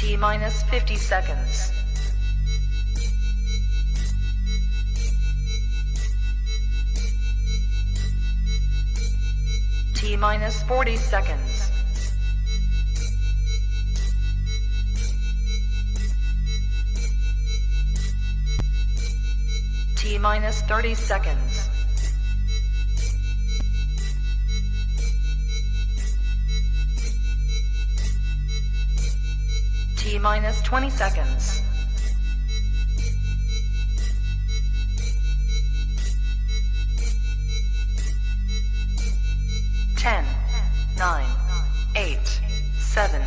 T minus 50 seconds. T minus 40 seconds. T minus 30 seconds. T minus 20 seconds. Ten, 9, 8, 7,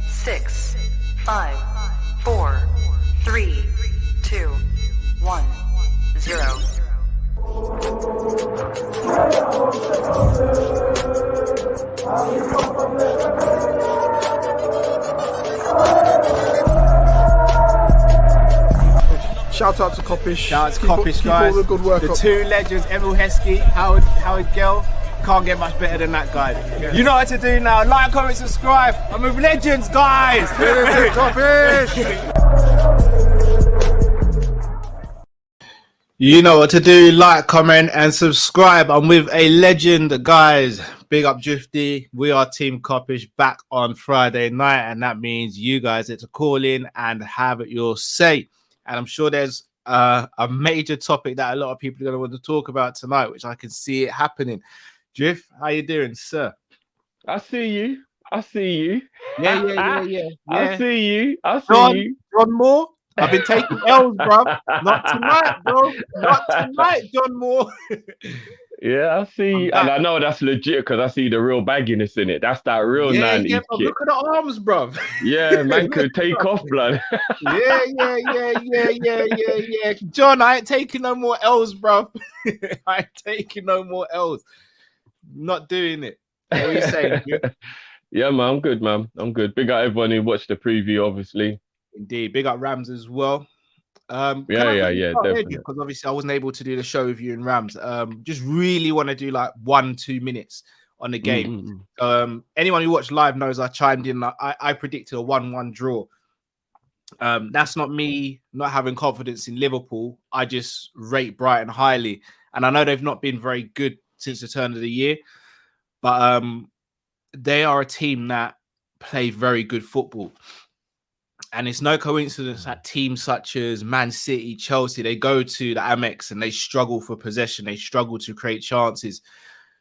6, 5, 4, 3, 2, 1, 0. Shout out to Kopish. Shout out to Kopish, guys. Keep all the good work the up. two legends, Emil Heskey, Howard Gill. Can't get much better than that, guys. Yeah. You know what to do now. Like, comment, subscribe. I'm with legends, guys. Kopish. You know what to do. Like, comment, and subscribe. I'm with a legend, guys. Big up Drifty. We are Team Kop-Ish back on Friday night, and that means you guys get to call in and have your say. And I'm sure there's a major topic that a lot of people are going to want to talk about tonight, which I can see it happening. Drift, how you doing, sir? I see you. I see you. Yeah. I see you. I see you. John Moore. I've been taking L's, bro. Not tonight, bro. Not tonight, John Moore. Yeah, I see you. And I know that's legit because I see the real bagginess in it. That's that real 90s bro. kit. Look at the arms, bro. Yeah, man could take off, blood. Yeah. John, I ain't taking no more L's, bro. I ain't taking no more L's. Not doing it. What are you saying? Yeah, man, I'm good, man. I'm good. Big up everyone who watched the preview, obviously. Indeed. Big up Rams as well. Yeah, definitely. Because obviously I wasn't able to do the show with you and Rams. Just really want to do like 1-2 minutes on the game. Anyone who watched live knows I chimed in. I predicted a 1-1 draw. That's not me not having confidence in Liverpool. I just rate Brighton highly, and I know they've not been very good since the turn of the year, but they are a team that play very good football. And it's no coincidence that teams such as Man City, Chelsea, they go to the Amex and they struggle for possession. They struggle to create chances.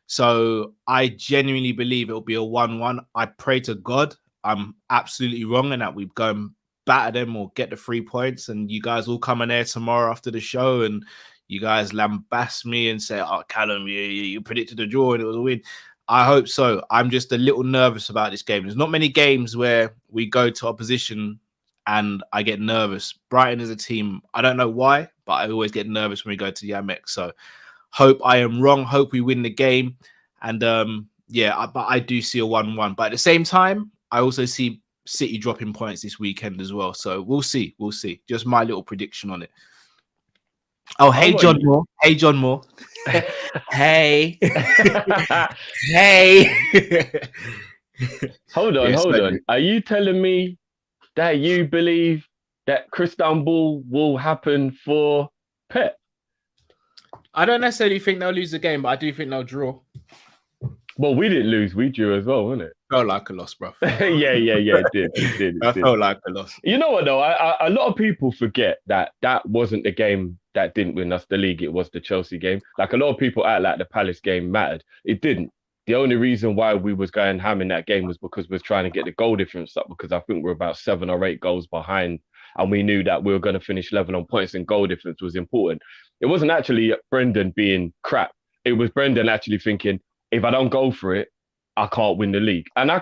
So I genuinely believe it'll be a 1-1. I pray to God I'm absolutely wrong and that we go and batter them or get the 3 points. And you guys all come in there tomorrow after the show and you guys lambast me and say, oh, Callum, you predicted a draw and it was a win. I hope so. I'm just a little nervous about this game. There's not many games where we go to opposition and I get nervous. Brighton is a team, I don't know why, but I always get nervous when we go to the Amex. So hope I am wrong. Hope we win the game. And but I do see a 1-1. But at the same time, I also see City dropping points this weekend as well. So we'll see. We'll see. Just my little prediction on it. Oh, hey, John Moore. Hey, John Moore. Hey. Hey. Hold on. Are you telling me that you believe that Istanbul will happen for Pep? I don't necessarily think they'll lose the game, but I do think they'll draw. Well, we didn't lose. We drew as well, wasn't it? Felt like a loss, bro. Yeah. It did. I felt like a loss. You know what, though? A lot of people forget that wasn't the game that didn't win us the league. It was the Chelsea game. Like, a lot of people act like the Palace game mattered. It didn't. The only reason why we was going ham in that game was because we was trying to get the goal difference up, because I think we're about 7 or 8 goals behind. And we knew that we were going to finish level on points and goal difference was important. It wasn't actually Brendan being crap. It was Brendan actually thinking, if I don't go for it, I can't win the league. And I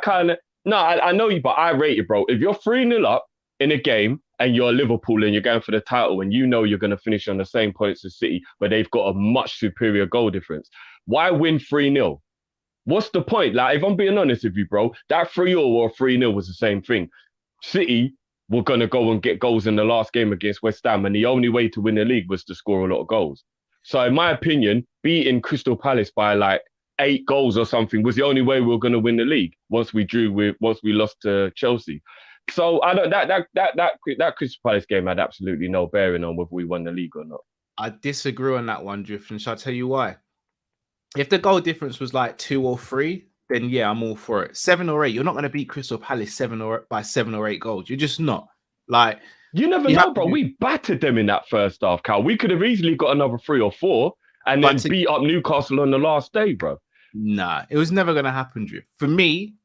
know you, but I rate it, bro. If you're 3-0 up in a game and you're Liverpool and you're going for the title and you know you're going to finish on the same points as City, but they've got a much superior goal difference, why win 3-0? What's the point? Like, if I'm being honest with you, bro, that 3-0 or 3-0 was the same thing. City were going to go and get goals in the last game against West Ham, and the only way to win the league was to score a lot of goals. So in my opinion, beating Crystal Palace by like 8 goals or something was the only way we were going to win the league once we lost to Chelsea. So I don't that Crystal Palace game had absolutely no bearing on whether we won the league or not. I disagree on that one, Drift, and shall I tell you why? If the goal difference was like 2 or 3, then yeah, I'm all for it. 7 or 8, you're not going to beat Crystal Palace by 7 or 8 goals. You're just not. Like, you never know, bro. We battered them in that first half, Cal. We could have easily got another 3 or 4 and then beat up Newcastle on the last day, bro. Nah, it was never going to happen, Drift. For me,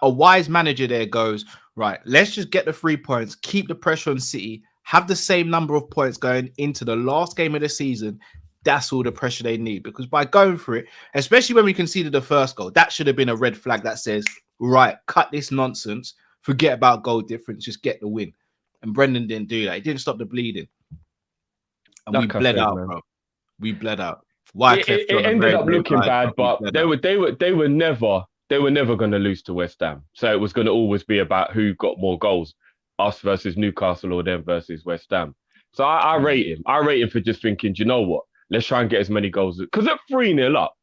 a wise manager there goes, right, let's just get the 3 points, keep the pressure on City, have the same number of points going into the last game of the season. That's all the pressure they need, because by going for it, especially when we conceded the first goal, that should have been a red flag that says, right, cut this nonsense, forget about goal difference, just get the win. And Brendan didn't do that. He didn't stop the bleeding. And we bled out, bro. We bled out. It ended up looking bad, but they were never going to lose to West Ham. So it was going to always be about who got more goals, us versus Newcastle or them versus West Ham. So I rate him. I rate him for just thinking, do you know what? Let's try and get as many goals. Because at 3-0 up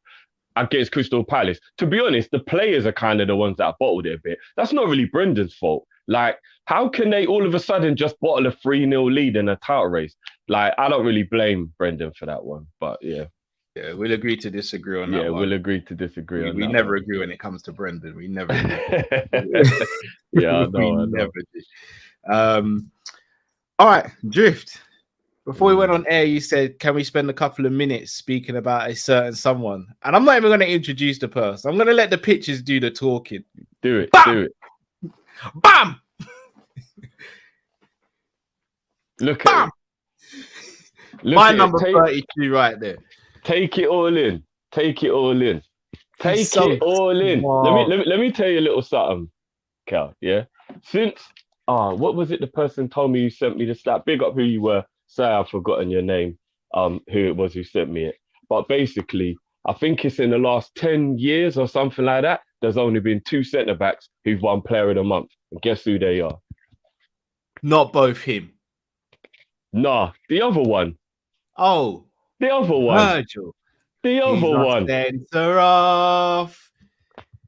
against Crystal Palace, to be honest, the players are kind of the ones that bottled it a bit. That's not really Brendan's fault. Like, how can they all of a sudden just bottle a 3-0 lead in a title race? Like, I don't really blame Brendan for that one. But yeah. Yeah, we'll agree to disagree on that. Yeah, one. We'll agree to disagree on that. We never agree when it comes to Brendan. We never Yeah, I know. Never do. All right, Drift. Before we went on air, you said, can we spend a couple of minutes speaking about a certain someone? And I'm not even going to introduce the person. I'm going to let the pitches do the talking. Do it. Bam! Do it. Bam! Look Bam! at it. My number 32 right there. Take it all in. Take it all in. Take it all in. Wow. Let me tell you a little something, Cal. Yeah. Since what was it? The person told me you sent me the stat. Big up who you were. Say I've forgotten your name. Who it was who sent me it. But basically, I think it's in the last 10 years or something like that. There's only been 2 centre backs who've won Player of the Month. And guess who they are? Not both him. Nah, the other one. Oh. The other one. Virgil. The other one. Centre off.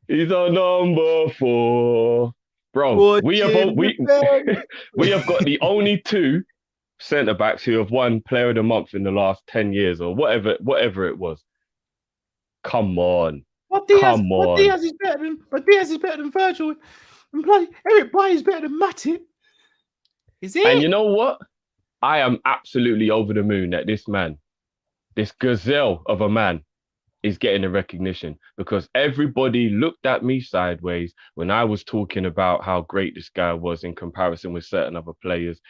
He's a number 4. Bro, we have got the only 2 centre backs who have won Player of the Month in the last 10 years or whatever it was. Come on. Diaz is better than Virgil. And bloody Eric Bailly is better than Matip. Is it? And you know what? I am absolutely over the moon that this man, this gazelle of a man, is getting the recognition, because everybody looked at me sideways when I was talking about how great this guy was in comparison with certain other players.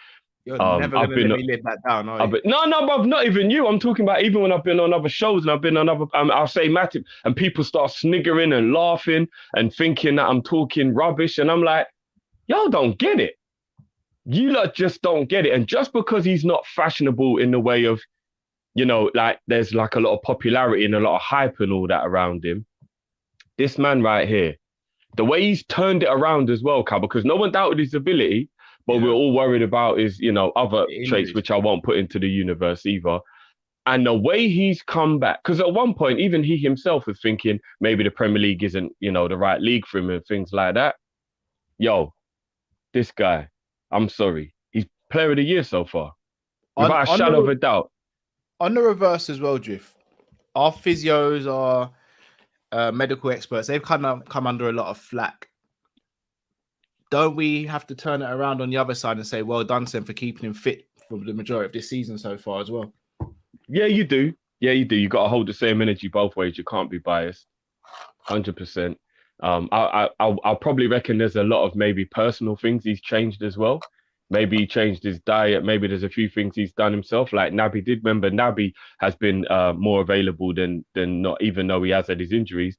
You're never going to let me live that down, are you? No, bruv, not even you. I'm talking about even when I've been on other shows and I've been on other, I'll say Matip, and people start sniggering and laughing and thinking that I'm talking rubbish. And I'm like, y'all don't get it. You lot just don't get it. And just because he's not fashionable in the way of, you know, like there's like a lot of popularity and a lot of hype and all that around him, this man right here, the way he's turned it around as well, Cal, because no one doubted his ability, but we're all worried about his, you know, other traits, which I won't put into the universe either. And the way he's come back, because at one point, even he himself was thinking maybe the Premier League isn't, you know, the right league for him and things like that. Yo, this guy, I'm sorry, he's Player of the Year so far, without a shadow of a doubt. On the reverse as well, Drift, our physios, our medical experts, they've kind of come under a lot of flack. Don't we have to turn it around on the other side and say, well done, Sam, for keeping him fit for the majority of this season so far as well? Yeah, you do. Yeah, you do. You got to hold the same energy both ways. You can't be biased. 100%. I'll probably reckon there's a lot of maybe personal things he's changed as well. Maybe he changed his diet. Maybe there's a few things he's done himself. Like Naby did. Remember, Naby has been more available than not, even though he has had his injuries.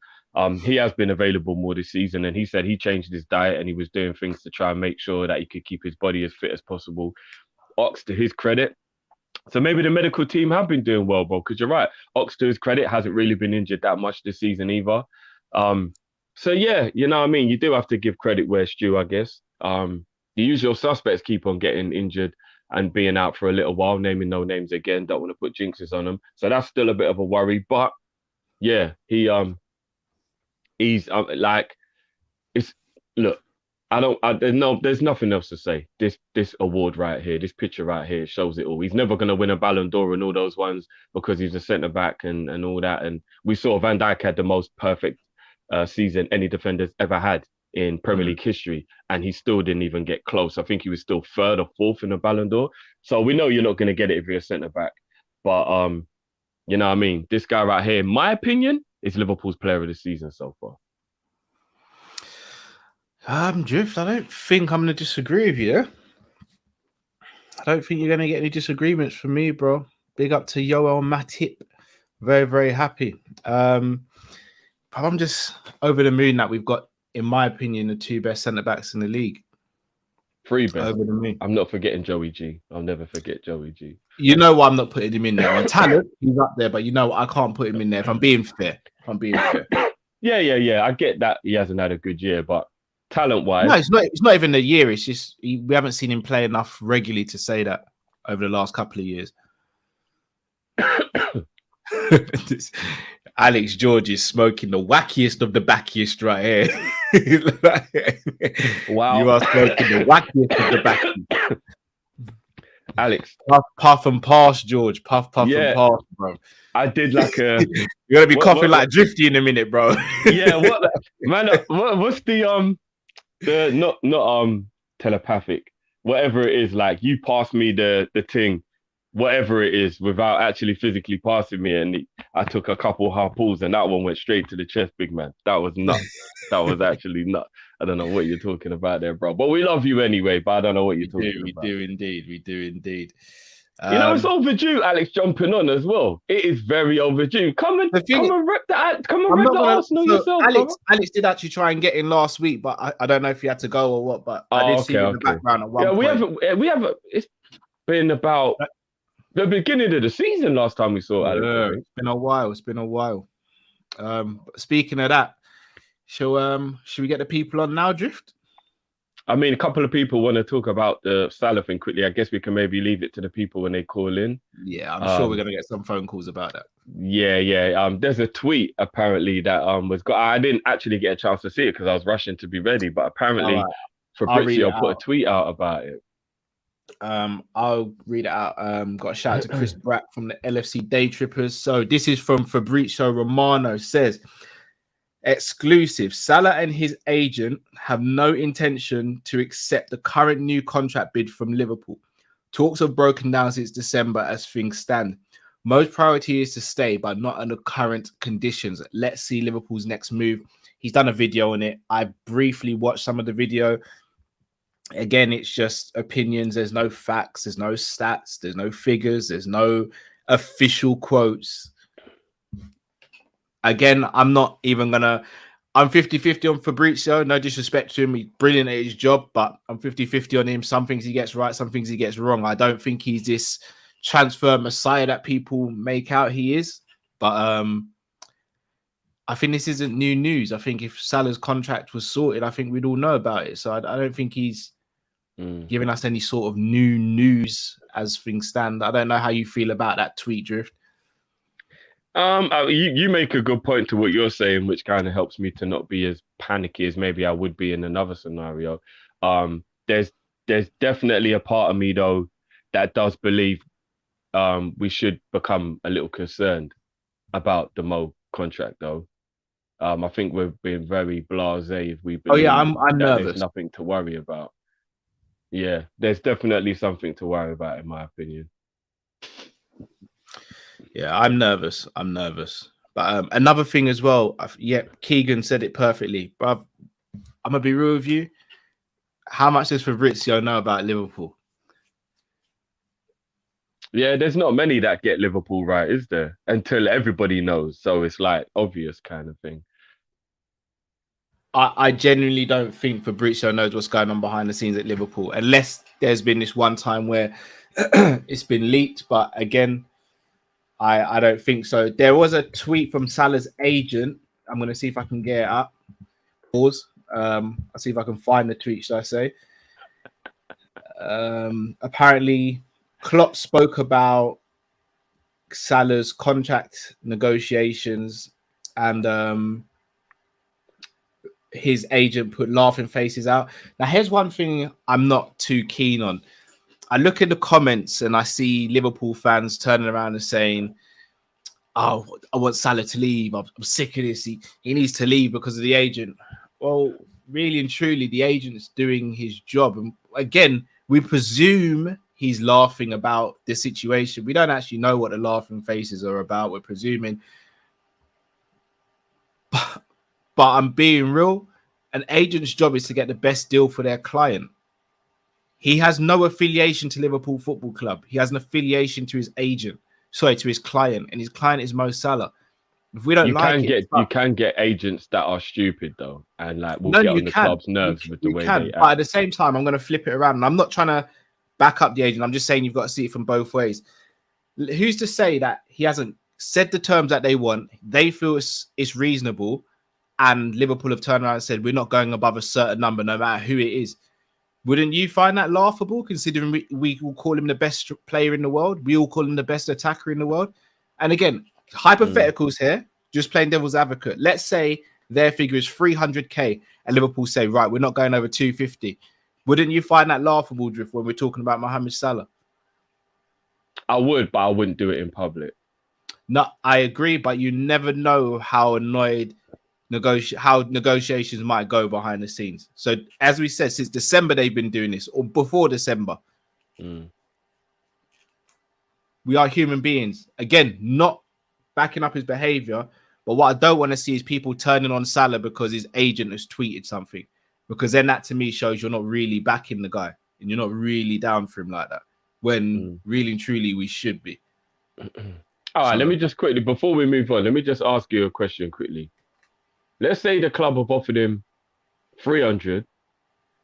He has been available more this season, and he said he changed his diet and he was doing things to try and make sure that he could keep his body as fit as possible. Ox, to his credit. So maybe the medical team have been doing well, bro, because you're right. Ox, to his credit, hasn't really been injured that much this season either. So yeah, you know what I mean? You do have to give credit where it's due, I guess. The usual suspects keep on getting injured and being out for a little while, naming no names again. Don't want to put jinxes on them. So that's still a bit of a worry. But yeah, he's like, look, There's nothing else to say. This award right here, this picture right here shows it all. He's never gonna win a Ballon d'Or and all those ones because he's a centre back and all that. And we saw Van Dijk had the most perfect season any defender's ever had in Premier League history, and he still didn't even get close. I think he was still third or fourth in the Ballon d'Or. So we know you're not gonna get it if you're a centre back. But you know what I mean? This guy right here, in my opinion, is Liverpool's player of the season so far. Drift, I don't think I'm going to disagree with you. I don't think you're going to get any disagreements from me, bro. Big up to Yoel Matip. Very, very happy. But I'm just over the moon that we've got, in my opinion, the two best centre-backs in the league. Three best. Over the moon. I'm not forgetting Joey G. I'll never forget Joey G. You know why I'm not putting him in there. On talent, he's up there, but you know I can't put him in there if I'm being fair. Yeah. I get that he hasn't had a good year, but talent-wise, no, it's not even a year. It's just we haven't seen him play enough regularly to say that over the last couple of years. Alex George is smoking the wackiest of the backiest right here. Wow, you are smoking the wackiest of the backiest. Alex, puff and pass, George. Puff and pass, bro. I did like a. You're gonna be coughing like Drifty in a minute, bro. Yeah, what's the not telepathic, whatever it is, like you pass me the thing, whatever it is, without actually physically passing me, and I took a couple hard pulls and that one went straight to the chest, big man. That was nuts. That was actually nuts. I don't know what you're talking about there, bro, but we love you anyway, but I don't know what you're talking about. We do indeed. You know, it's overdue, Alex jumping on as well. It is very overdue. Come and rep the Arsenal yourself. Alex did actually try and get in last week, but I don't know if he had to go or what. But I did see him in the background at one point. We haven't. It's been about the beginning of the season last time we saw Alex. Yeah, it's been a while. Speaking of that, should we get the people on now, Drift? I mean, a couple of people want to talk about the Salah thing quickly. I guess we can maybe leave it to the people when they call in. Yeah, I'm sure we're going to get some phone calls about that. Yeah. There's a tweet apparently that was got. I didn't actually get a chance to see it because I was rushing to be ready. But apparently, Fabrizio put a tweet out about it. I'll read it out. Got a shout out to Chris Brack from the LFC Day Trippers. So this is from Fabrizio Romano. Says, exclusive, Salah and his agent have no intention to accept the current new contract bid from Liverpool. Talks have broken down since December as things stand. Most priority is to stay, but not under current conditions. Let's see Liverpool's next move. He's done a video on it. I briefly watched some of the video. Again, it's just opinions. There's no facts. There's no stats. There's no figures. There's no official quotes. Again, I'm not even going to... I'm 50-50 on Fabrizio. No disrespect to him. He's brilliant at his job, but I'm 50-50 on him. Some things he gets right, some things he gets wrong. I don't think he's this transfer messiah that people make out he is. But I think this isn't new news. I think if Salah's contract was sorted, I think we'd all know about it. So I don't think he's giving us any sort of new news as things stand. I don't know how you feel about that tweet, Drift. You make a good point to what you're saying, which kind of helps me to not be as panicky as maybe I would be in another scenario. There's definitely a part of me though that does believe we should become a little concerned about the Mo contract though. I think we've been very blasé if we believe I'm nervous. There's nothing to worry about. Yeah, there's definitely something to worry about in my opinion. Yeah, I'm nervous. But another thing as well, Keegan said it perfectly. But I'm going to be real with you. How much does Fabrizio know about Liverpool? Yeah, there's not many that get Liverpool right, is there? Until everybody knows. So it's like obvious kind of thing. I genuinely don't think Fabrizio knows what's going on behind the scenes at Liverpool, unless there's been this one time where it's been leaked. But again, I don't think so. There was a tweet from Salah's agent. I'm going to see if I can get it up. Pause. I'll see if I can find the tweet, should I say. Apparently, Klopp spoke about Salah's contract negotiations and his agent put laughing faces out. Now, here's one thing I'm not too keen on. I look at the comments and I see Liverpool fans turning around and saying, "Oh, I want Salah to leave. I'm sick of this. He needs to leave because of the agent." Well, really and truly, the agent's doing his job. And again, we presume he's laughing about the situation. We don't actually know what the laughing faces are about. We're presuming. But I'm being real. An agent's job is to get the best deal for their client. He has no affiliation to Liverpool Football Club. He has an affiliation to his agent. Sorry, to his client, and his client is Mo Salah. If we don't you can get agents that are stupid though, and like will get on the club's nerves with the way they act. But at the same time, I'm going to flip it around, and I'm not trying to back up the agent. I'm just saying you've got to see it from both ways. Who's to say that he hasn't said the terms that they want? They feel it's reasonable, and Liverpool have turned around and said we're not going above a certain number, no matter who it is. Wouldn't you find that laughable, considering we will call him the best player in the world? We all call him the best attacker in the world. And again, hypotheticals here, just playing devil's advocate. Let's say their figure is 300k and Liverpool say, right, we're not going over 250. Wouldn't you find that laughable, Drift, when we're talking about Mohamed Salah? I would, but I wouldn't do it in public. No, I agree, but you never know how annoyed negotiations might go behind the scenes. So as we said, since December they've been doing this, or before December. We are human beings. Again, not backing up his behavior, but what I don't want to see is people turning on Salah because his agent has tweeted something, because then that to me shows you're not really backing the guy and you're not really down for him like that, when really and truly we should be. All right, let me just quickly, before we move on, let me just ask you a question quickly. Let's say the club have offered him 300,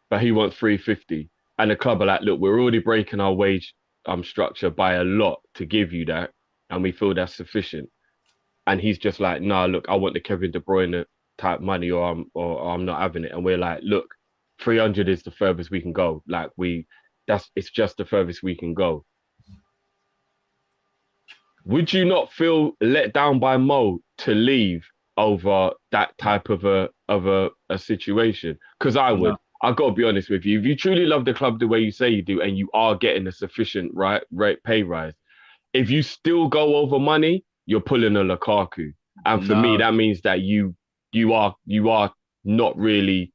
but he wants 350. And the club are like, look, we're already breaking our wage structure by a lot to give you that. And we feel that's sufficient. And he's just like, nah, look, I want the Kevin De Bruyne type money, or I'm not having it. And we're like, look, 300 is the furthest we can go. Like it's just the furthest we can go. Would you not feel let down by Mo to leave over that type of a situation? Because I would. No. I've got to be honest with you. If you truly love the club the way you say you do, and you are getting a sufficient pay rise, if you still go over money, you're pulling a Lukaku. And for me, that means that you are not really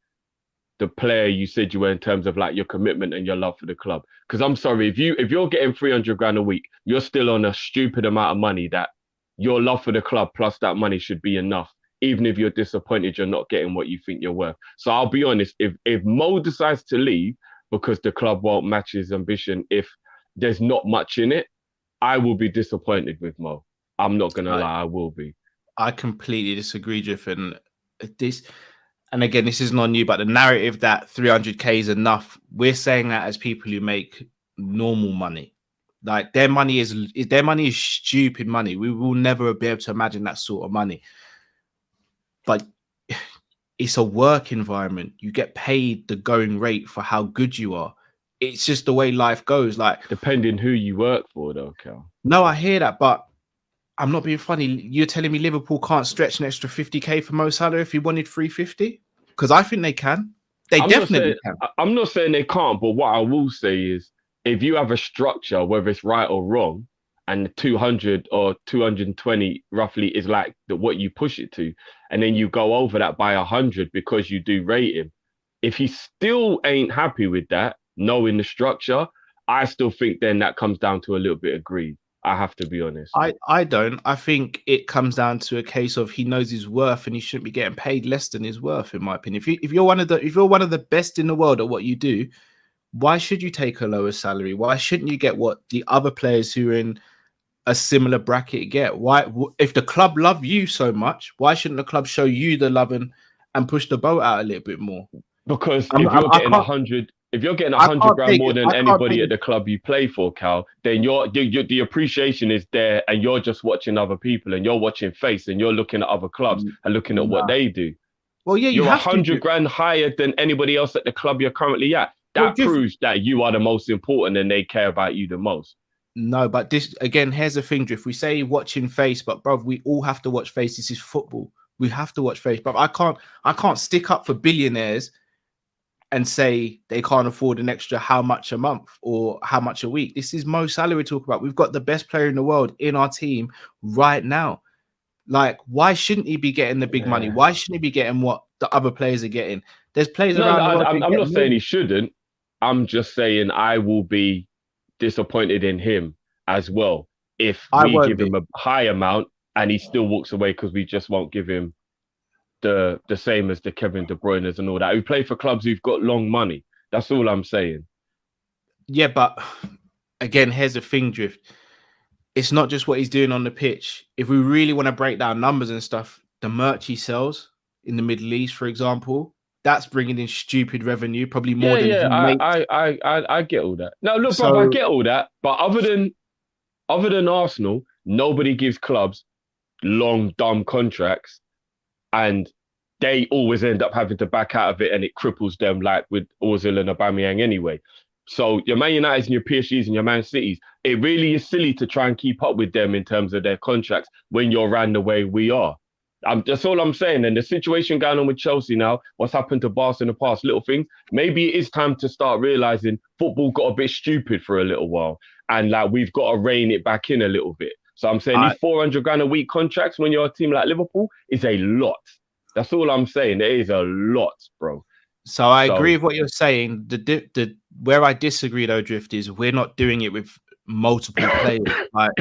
the player you said you were in terms of like your commitment and your love for the club. Because I'm sorry, if you're getting 300 grand a week, you're still on a stupid amount of money that your love for the club plus that money should be enough, even if you're disappointed you're not getting what you think you're worth. So I'll be honest, if Mo decides to leave because the club won't match his ambition, if there's not much in it, I will be disappointed with Mo. I'm not going to lie, I will be. I completely disagree, Jeff. And again, this isn't on you, but the narrative that 300k is enough, we're saying that as people who make normal money. Like their money is stupid money. We will never be able to imagine that sort of money. But it's a work environment. You get paid the going rate for how good you are. It's just the way life goes. Like depending who you work for, though, Cal. No, I hear that, but I'm not being funny. You're telling me Liverpool can't stretch an extra 50k for Mo Salah if he wanted 350? Because I think they can. They definitely can. I'm not saying they can't, but what I will say is, if you have a structure, whether it's right or wrong, and 200 or 220 roughly is like what you push it to, and then you go over that by 100 because you do rate him, if he still ain't happy with that, knowing the structure, I still think then that comes down to a little bit of greed. I have to be honest. I don't. I think it comes down to a case of he knows his worth and he shouldn't be getting paid less than his worth, in my opinion. If you're one of the best in the world at what you do, why should you take a lower salary? Why shouldn't you get what the other players who are in a similar bracket get? Why, if the club love you so much, why shouldn't the club show you the love and push the boat out a little bit more? Because if you're getting 100 grand more than anybody at the club you play for, Cal, then the appreciation is there, and you're just watching other people, and you're watching face, and you're looking at other clubs and looking at what they do. Well, yeah, you're 100 grand higher than anybody else at the club you're currently at. That proves that you are the most important and they care about you the most. No, but this again, here's the thing, Drift. We say watching face, but bro, we all have to watch face. This is football. We have to watch face, but I can't stick up for billionaires and say they can't afford an extra how much a month or how much a week. This is Mo Salah we talk about. We've got the best player in the world in our team right now. Like, why shouldn't he be getting the big money? Why shouldn't he be getting what the other players are getting? There's players around the world. I'm not saying he shouldn't. I'm just saying I will be disappointed in him as well if we give him a high amount and he still walks away because we just won't give him the same as the Kevin De Bruyne's and all that. We play for clubs who've got long money. That's all I'm saying. Yeah, but again, here's the thing, Drift. It's not just what he's doing on the pitch. If we really want to break down numbers and stuff, the merch he sells in the Middle East, for example, that's bringing in stupid revenue, probably more than I get all that. No, look, bro, I get all that. But other than Arsenal, nobody gives clubs long, dumb contracts, and they always end up having to back out of it, and it cripples them, like with Ozil and Aubameyang anyway. So your Man Uniteds and your PSGs and your Man Cities, it really is silly to try and keep up with them in terms of their contracts when you're ran the way we are. That's all I'm saying. And the situation going on with Chelsea now, what's happened to Barca in the past, little things, maybe it is time to start realising football got a bit stupid for a little while. And like we've got to rein it back in a little bit. So I'm saying these 400 grand a week contracts when you're a team like Liverpool is a lot. That's all I'm saying. It is a lot, bro. So I agree with what you're saying. The where I disagree though, Drift, is we're not doing it with multiple players. Like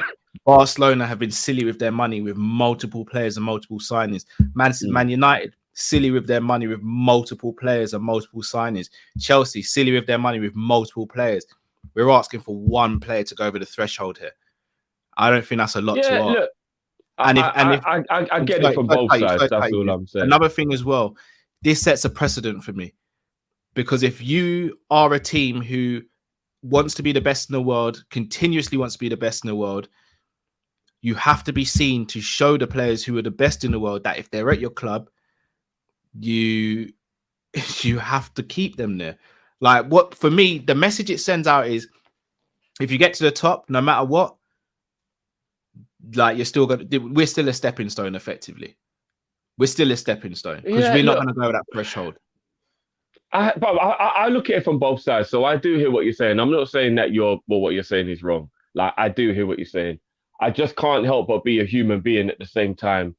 Barcelona have been silly with their money with multiple players and multiple signings. Man United silly with their money with multiple players and multiple signings. Chelsea silly with their money with multiple players. We're asking for one player to go over the threshold here. I don't think that's a lot to ask. Look, I get it from both sides. That's all I'm saying. Another thing as well, this sets a precedent for me. Because if you are a team who wants to be the best in the world, continuously wants to be the best in the world, you have to be seen to show the players who are the best in the world that if they're at your club, you have to keep them there. Like, what for me, the message it sends out is if you get to the top, no matter what, like we're still a stepping stone effectively. We're still a stepping stone because we're not going to go over that threshold. I look at it from both sides. So I do hear what you're saying. I'm not saying that what you're saying is wrong. Like, I do hear what you're saying. I just can't help but be a human being at the same time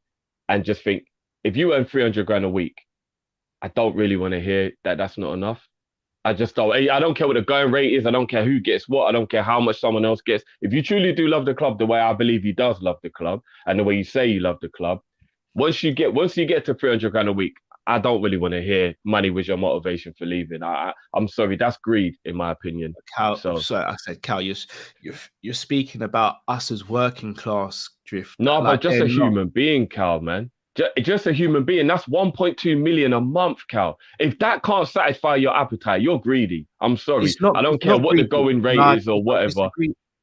and just think, if you earn 300 grand a week, I don't really want to hear that that's not enough. I just don't. I don't care what the going rate is. I don't care who gets what. I don't care how much someone else gets. If you truly do love the club the way I believe he does love the club and the way you say you love the club, once you get to 300 grand a week, I don't really want to hear money was your motivation for leaving. I'm sorry, that's greed in my opinion. Cal, so I said, Cal, you're speaking about us as working class, Drift. No, like, but just a human being, Cal, man. Just a human being. That's 1.2 million a month, Cal. If that can't satisfy your appetite, you're greedy. I'm sorry. I don't care what the going rate is or whatever.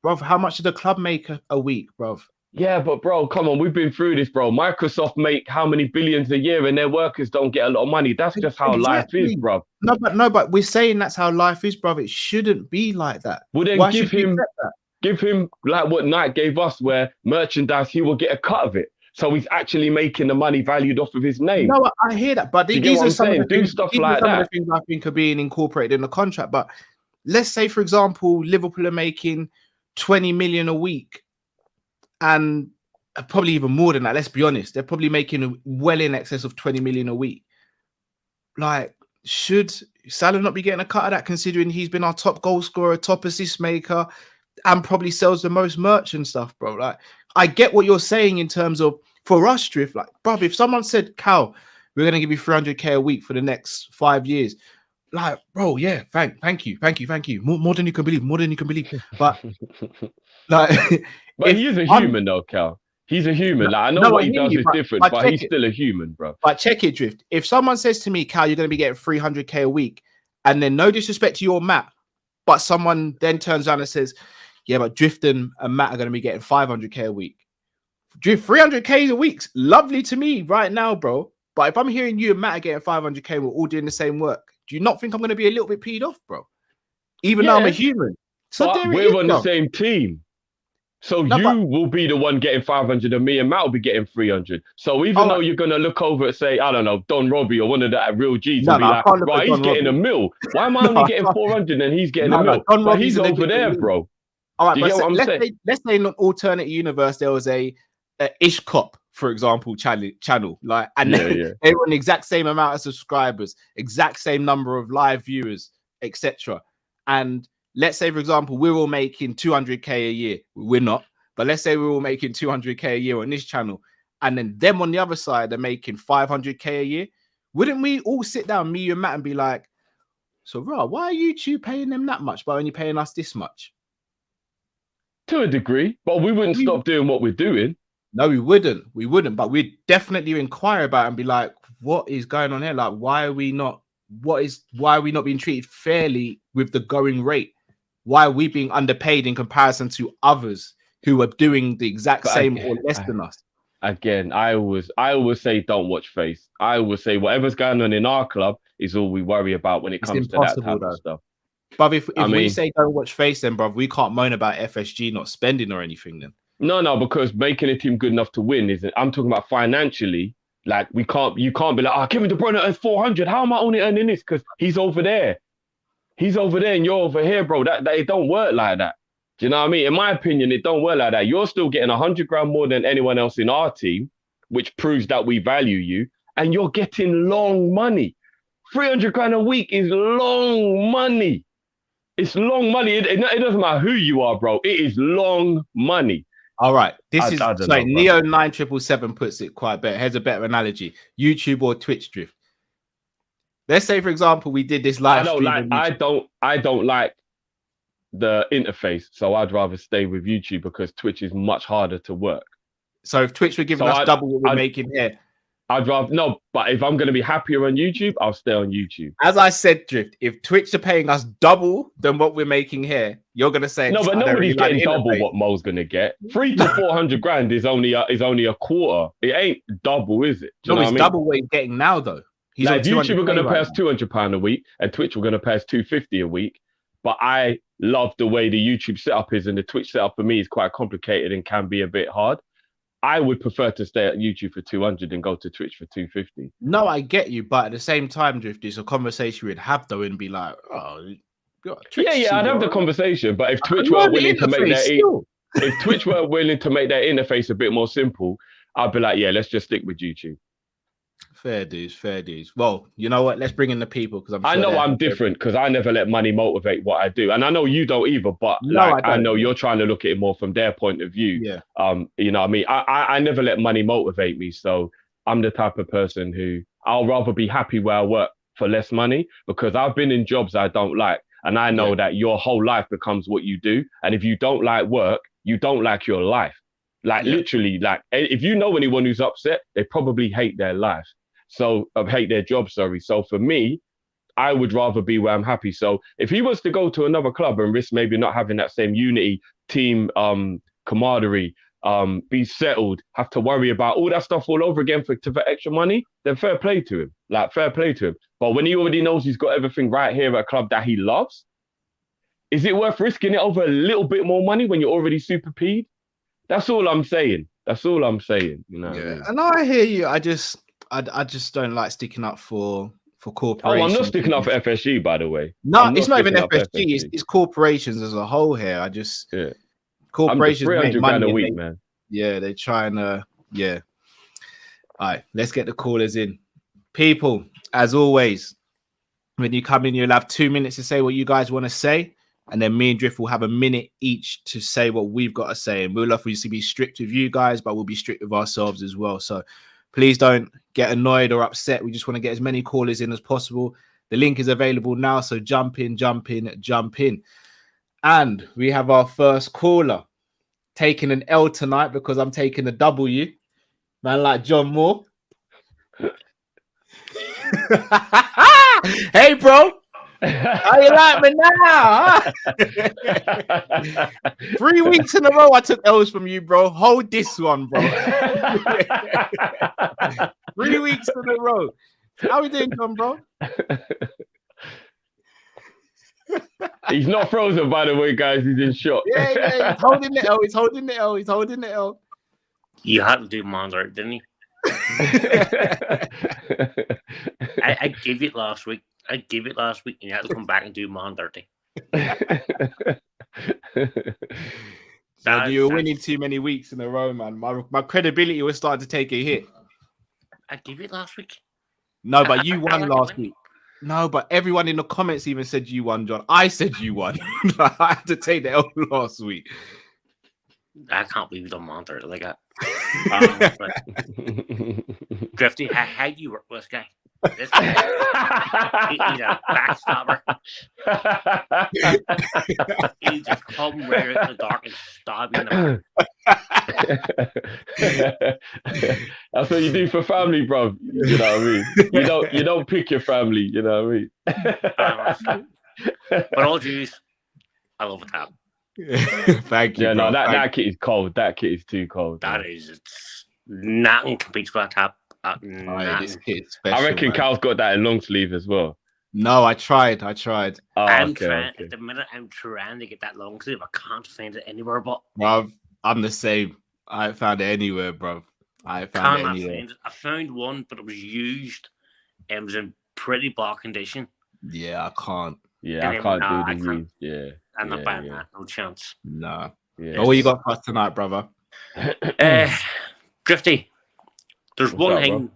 Bro, how much did the club make a week, bro? Yeah, but bro, come on, we've been through this, bro. Microsoft make how many billions a year and their workers don't get a lot of money. That's just how life is, bro. No, but we're saying that's how life is, bro. It shouldn't be like that. Well, then give him like what Nike gave us, where merchandise, he will get a cut of it. So he's actually making the money valued off of his name. No, I hear that, but these are some of the things, stuff like that. Of the things I think are being incorporated in the contract. But let's say, for example, Liverpool are making 20 million a week, and probably even more than that. Let's be honest, they're probably making well in excess of 20 million a week. Like, should Salah not be getting a cut of that, considering he's been our top goal scorer, top assist maker, and probably sells the most merch and stuff, bro? Like, I get what you're saying in terms of, for us, Drift, like, bro, if someone said, Cal, we're going to give you 300k a week for the next 5 years, like, bro, yeah, thank you. More than you can believe, But, like, but he is a human though, Cal. He's a human. Like, I know what he does is different, but he's still a human, bro. But check it, Drift. If someone says to me, Cal, you're going to be getting 300k a week, and then no disrespect to your Matt, but someone then turns around and says, yeah, but Drift and Matt are going to be getting 500k a week. Drift, 300k a week's lovely to me right now, bro. But if I'm hearing you and Matt are getting 500k, we're all doing the same work, do you not think I'm going to be a little bit peed off, bro? Even though I'm a human. So we're on the same team. So No, you but will be the one getting 500 and me and Matt will be getting 300. So even all though right. you're going to look over and say, I don't know, Don Robbie or one of the real G's No, and be no, I like, can't look at right, he's Don getting a Robbie. mil. Why am I No, only I getting can't. 400 and he's getting a No, mil? Don But Robbie's he's in a over there, different league. bro. All right, Do you but get what I'm saying? let's say in an alternate universe there was a Ish Cop, for example, channel like, and Yeah, yeah. they were on the exact same amount of subscribers, exact same number of live viewers, etc. And let's say, for example, we're all making 200k a year. We're not, but let's say we're all making 200k a year on this channel, and then them on the other side are making 500k a year. Wouldn't we all sit down, me, you, and Matt, and be like, so, bro, why are you two paying them that much, but only paying us this much? To a degree, but we wouldn't stop doing what we're doing. No, we wouldn't. We wouldn't, but we'd definitely inquire about it and be like, what is going on here? Like, why are we not being treated fairly with the going rate? Why are we being underpaid in comparison to others who are doing the exact But same or less than us? Again, I always say don't watch face. I always say whatever's going on in our club is all we worry about when it comes to that type of stuff. But if I we mean, say don't watch face, then, bruv, we can't moan about FSG not spending or anything then. no, because making a team good enough to win isn't. I'm talking about financially. Like you can't be like, oh, Kevin De Bruyne earns 400. How am I only earning this? Because he's over there. He's over there and you're over here, bro. That it don't work like that. Do you know what I mean? In my opinion, it don't work like that. You're still getting 100 grand more than anyone else in our team, which proves that we value you, and you're getting long money. 300 grand a week is long money. It's long money. It doesn't matter who you are, bro. It is long money. All right. This is I don't like know, Neo 9777 puts it quite better. Here's a better analogy: YouTube or Twitch drift. Let's say, for example, we did this live stream. I don't like the interface, so I'd rather stay with YouTube because Twitch is much harder to work. So if Twitch were giving us double what we're making here, I'd rather no. But if I'm going to be happier on YouTube, I'll stay on YouTube. As I said, Drift, if Twitch are paying us double than what we're making here, you're going to say no. But nobody's getting double what Mo's going to get. 300 to 400 grand is only a quarter. It ain't double, is it? No, it's double what he's getting now, though. He's like YouTube are going to pay us £200 a week, and Twitch were going to pay us $250 a week. But I love the way the YouTube setup is, and the Twitch setup for me is quite complicated and can be a bit hard. I would prefer to stay at YouTube for 200 and go to Twitch for 250. No, I get you, but at the same time, Drift, it's a conversation we'd have though, and be like, "Oh, yeah, I'd have the conversation. But if Twitch were willing to make if Twitch were willing to make their interface a bit more simple, I'd be like, yeah, let's just stick with YouTube. Fair dues. Well, you know what? Let's bring in the people because I know I'm different because I never let money motivate what I do, and I know you don't either. But I know you're trying to look at it more from their point of view. Yeah. You know what I mean? I never let money motivate me, so I'm the type of person who I'll rather be happy where I work for less money because I've been in jobs I don't like, and I know that your whole life becomes what you do, and if you don't like work, you don't like your life. Like literally, like if you know anyone who's upset, they probably hate their life. So hate their job, sorry. So for me, I would rather be where I'm happy. So if he was to go to another club and risk maybe not having that same unity, team, camaraderie, be settled, have to worry about all that stuff all over again for extra money, then fair play to him. Like fair play to him. But when he already knows he's got everything right here at a club that he loves, is it worth risking it over a little bit more money when you're already super peed? That's all I'm saying. You know. Yeah. And I hear you. I just don't like sticking up for corporations. Oh, I'm not sticking up for FSG, by the way. No, it's not even FSG. It's corporations as a whole here. Corporations make money a week, man. Yeah, they're trying to. Yeah. All right, let's get the callers in. People, as always, when you come in, you'll have 2 minutes to say what you guys want to say. And then me and Drift will have a minute each to say what we've got to say. And we'll obviously be strict with you guys, but we'll be strict with ourselves as well. So please don't get annoyed or upset. We just want to get as many callers in as possible. The link is available now. So jump in. And we have our first caller taking an L tonight because I'm taking a W. Man like John Moore. Hey, bro. How you like me now? Huh? 3 weeks in a row I took L's from you, bro. Hold this one, bro. 3 weeks in a row. How we doing, John, bro? He's not frozen, by the way, guys. He's in shock. Yeah, he's holding the L. He's holding the L. He's holding the L. You had to do Monday, didn't you? I gave it last week. And you had to come back and do Monday. You were winning too many weeks in a row, man. My credibility was starting to take a hit. I gave it last week. No, but you won last week. No, but everyone in the comments even said you won, John. I said you won. I had to take the L last week. I can't believe you done Monday like that. Drifty, how do you work with this guy? This guy he's a backstabber. He just come right out in the dark and stab you in the back. That's what you do for family, bro. You know what I mean? You don't pick your family. You know what I mean? But all Jews, I love a tap. Thank you. Yeah, bro. no, that kit is cold. That kit is too cold. That is, it's nothing competes with a tap. This kit is special, I reckon man. Cal's got that in long sleeve as well. No, I tried. Oh, I'm okay, trying okay. at the minute. I'm trying to get that long sleeve. I can't find it anywhere. But Bro, I'm the same. I ain't found it anywhere, bro. I ain't found it anywhere. find it. I found one, but it was used. It was in pretty bad condition. Yeah, I can't. Yeah, I Yeah, can't no, I do the can't. use. Yeah. I'm not buying yeah. that. No chance. Nah. Yeah. Oh, what you got for us tonight, brother? Drifty, there's What's one up, thing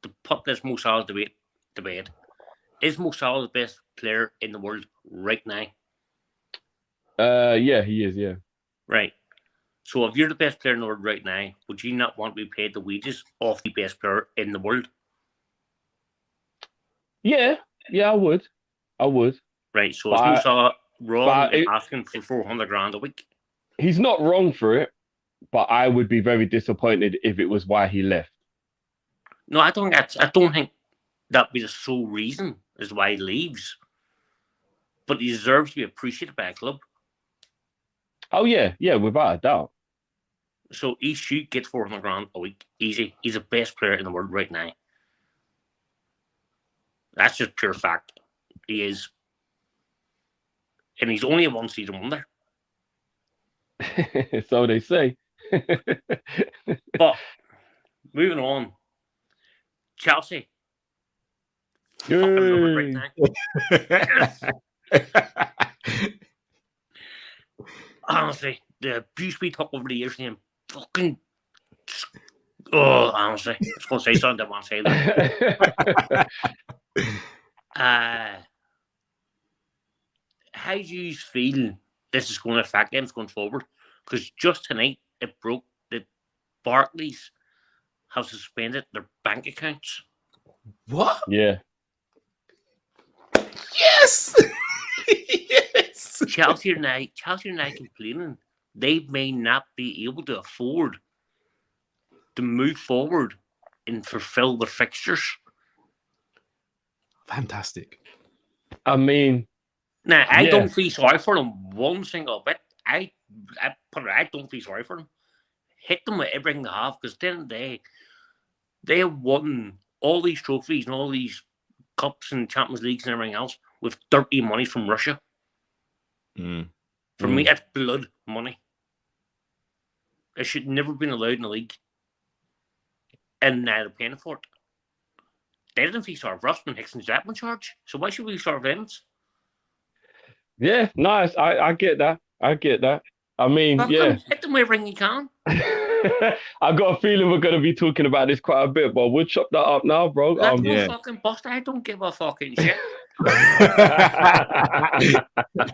to put this Mo Salah debate to bed. Is Mo Salah the best player in the world right now? Yeah, he is. Yeah. Right. So if you're the best player in the world right now, would you not want to be paid the wages of the best player in the world? Yeah, I would. Right. So But is Mo Salah wrong in it- asking for 400 grand a week? He's not wrong for it, but I would be very disappointed if it was why he left. No, I don't think that'd be the sole reason is why he leaves. But he deserves to be appreciated by a club. Oh yeah, without a doubt. So he should get 400 grand a week. Easy. He's the best player in the world right now. That's just pure fact. He is. And he's only a one-season wonder. So they say. But moving on. Chelsea. Fucking love it right now. Honestly, the abuse we took over the years from him, fucking. Oh, honestly, I was going to say something I want to say that. How do you feel this is going to affect them going forward? Because just tonight it broke that Barclays have suspended their bank accounts. What? Yeah. Yes. Yes. Chelsea are now complaining they may not be able to afford to move forward and fulfill their fixtures. Fantastic. I mean, Now, I Yeah. don't feel sorry for them one single bit. I don't feel sorry for them. Hit them with everything they have, because then they have won all these trophies and all these cups and Champions Leagues and everything else with dirty money from Russia. For me, that's blood money. It should never have been allowed in the league. And now they're paying for it. They didn't feel sorry for us when Hickson's that in charge. So why should we sorry for them? yeah, nice. I get that. I mean, yeah. Hit them with everything you can. I got a feeling we're going to be talking about this quite a bit, but we'll chop that up now, bro. Let them yeah. fucking bust. I don't give a fucking shit.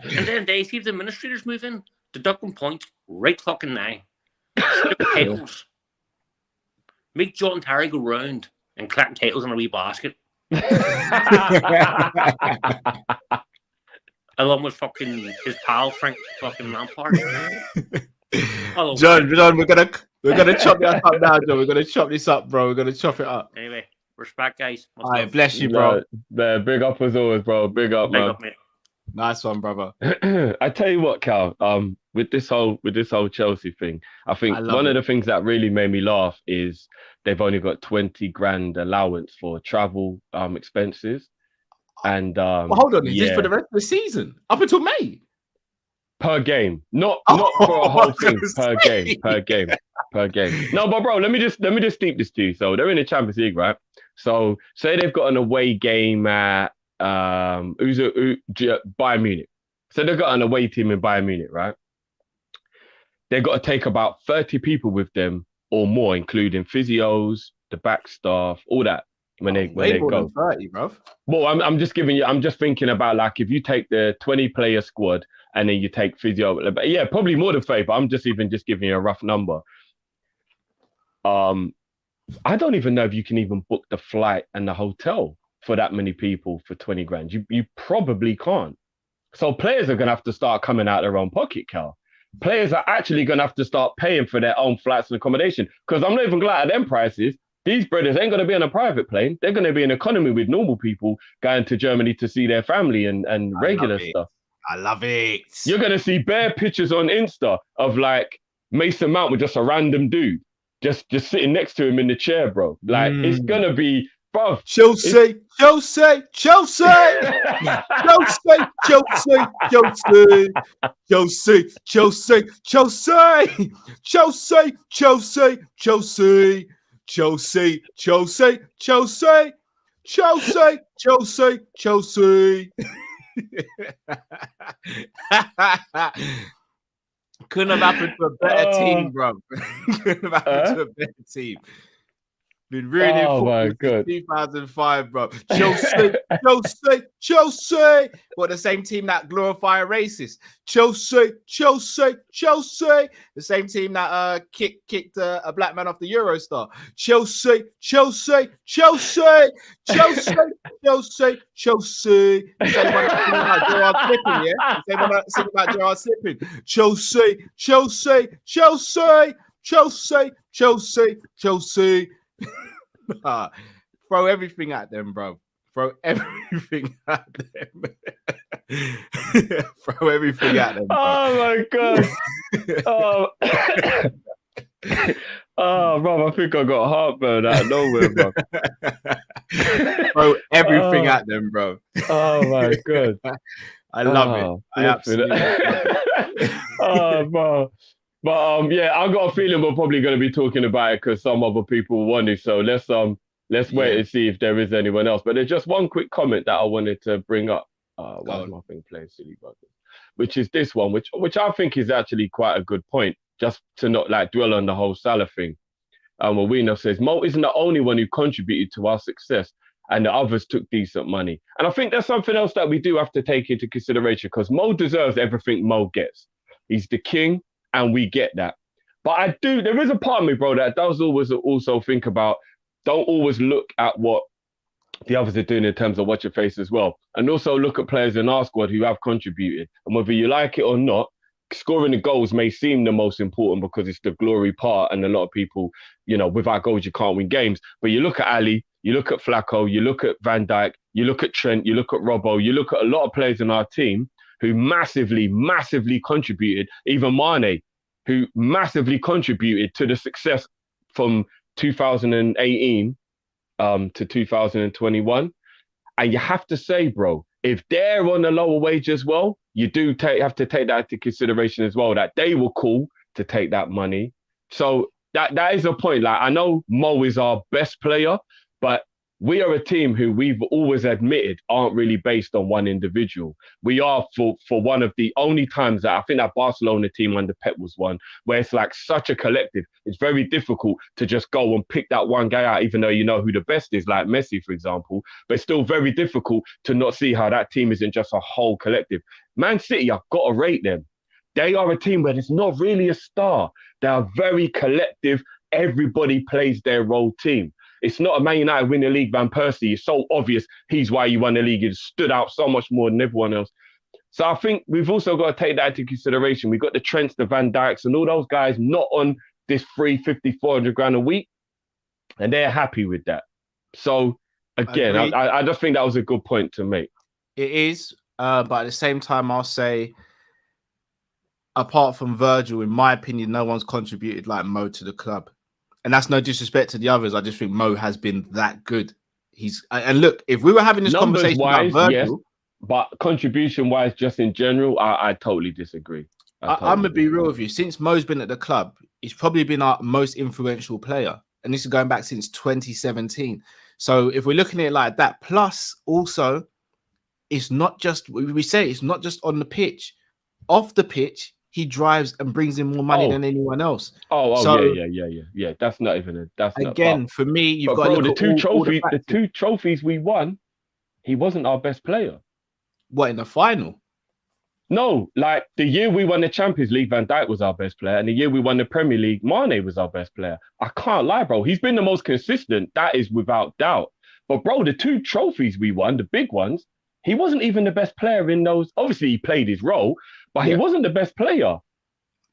And then they see if the administrators move in, deduct them points right fucking now. Strip titles. Make John Terry go round and clap titles in a wee basket. Along with fucking his pal Frank fucking Lampard. John, we're gonna chop this up now, John. We're gonna chop this up, bro. We're gonna chop it up. Anyway, respect, guys. Much All right, love. bless you, bro. Big up as always, bro. Big up, Big man. up, mate. Nice one, brother. I tell you what, Cal. With this whole Chelsea thing, I think I love one it. of the things that really made me laugh is they've only got 20 grand allowance for travel expenses. And well, hold on, is this yeah, for the rest of the season up until May? per game, not Oh, for a whole thing. I was Per game. No, but bro, let me just deep this to you. So they're in the Champions League, right? So say they've got an away game at Bayern Munich. So they've got an away team in Bayern Munich, right? They've got to take about 30 people with them or more, including physios, the back staff, all that when they more go. than 30, bro. Well, I'm just thinking about like if you take the 20-player squad and then you take physio, yeah, probably more than 30, but I'm just giving you a rough number. I don't even know if you can even book the flight and the hotel for that many people for 20 grand. You probably can't. So players are gonna have to start coming out their own pocket, Cal. Players are actually gonna have to start paying for their own flights and accommodation. Because I'm not even glad at them prices. These brothers ain't gonna be on a private plane. They're gonna be in economy with normal people going to Germany to see their family and regular stuff. I love it. You're gonna see bare pictures on Insta of like Mason Mount with just a random dude just sitting next to him in the chair, bro. Like it's gonna be, bro. Chelsea. Chelsea. Chelsea. Chelsea. Chelsea. Chelsea. Chelsea. Chelsea. Chelsea. Chelsea. Chelsea. Chelsea. Chelsea. Chelsea. Chelsea. Chelsea. Chelsea. Chelsea. Couldn't have happened to a better team, bro. Couldn't have happened to a better team. Been ruining football since 2005, bro. Chelsea, Chelsea, Chelsea. What, the same team that glorify a racist? Chelsea, Chelsea, Chelsea. The same team that kicked a black man off the Eurostar. Chelsea, Chelsea, Chelsea, Chelsea, Chelsea, Chelsea. The same one that singing about Gerard slipping, yeah? The same one that singing about Gerard slipping. Chelsea, Chelsea, Chelsea, Chelsea, Chelsea, Chelsea. Throw everything at them, bro. Throw everything at them. Throw everything at them, bro. Oh my god. Bro, I think I got heartburn out of nowhere, bro. Throw everything at them, bro. Oh my god. I love it. I absolutely love it. Bro. But yeah, I've got a feeling we're probably going to be talking about it because some other people want it. So let's wait and see if there is anyone else. But there's just one quick comment that I wanted to bring up. Why is my thing playing silly buggers? Which is this one, which I think is actually quite a good point, just to not like dwell on the whole Salah thing. Wawina says Mo isn't the only one who contributed to our success, and the others took decent money. And I think that's something else that we do have to take into consideration because Mo deserves everything Mo gets. He's the king. And we get that. But there is a part of me, bro, that does always also think about, don't always look at what the others are doing in terms of watch your face as well. And also look at players in our squad who have contributed. And whether you like it or not, scoring the goals may seem the most important because it's the glory part. And a lot of people, without goals, you can't win games. But you look at Ali, you look at Flacco, you look at Van Dijk, you look at Trent, you look at Robbo, you look at a lot of players in our team who massively, massively contributed, even Mane, who massively contributed to the success from 2018 to 2021. And you have to say, bro, if they're on a lower wage as well, you do have to take that into consideration as well, that they were cool to take that money. So that is a point. Like, I know Mo is our best player, but we are a team who we've always admitted aren't really based on one individual. We are for one of the only times that I think that Barcelona team under Pep was one, where it's like such a collective. It's very difficult to just go and pick that one guy out, even though you know who the best is, like Messi, for example. But it's still very difficult to not see how that team isn't just a whole collective. Man City, I've got to rate them. They are a team where there's not really a star. They are very collective. Everybody plays their role team. It's not a Man United win the league, Van Persie. It's so obvious he's why you won the league. He stood out so much more than everyone else. So I think we've also got to take that into consideration. We've got the Trents, the Van Dijks, and all those guys not on this 350, 400 grand a week. And they're happy with that. So again, I just think that was a good point to make. It is. But at the same time, I'll say, apart from Virgil, in my opinion, no one's contributed like Mo to the club. And that's no disrespect to the others. I just think Mo has been that good. And look, if we were having this Numbers conversation wise, about Virgil, yes, but contribution wise, just in general, I totally disagree. I'm gonna be real with you. Since Mo's been at the club, he's probably been our most influential player, and this is going back since 2017. So if we're looking at it like that, plus also, it's not just we say it's not just on the pitch. Off the pitch, he drives and brings in more money than anyone else. Yeah. That's not even again for me. You've got to look at all the two trophies we won. He wasn't our best player. What, in the final? No, like the year we won the Champions League, Van Dijk was our best player. And the year we won the Premier League, Mane was our best player. I can't lie, bro. He's been the most consistent. That is without doubt. But, bro, the two trophies we won, the big ones, he wasn't even the best player in those. Obviously, he played his role, but he wasn't the best player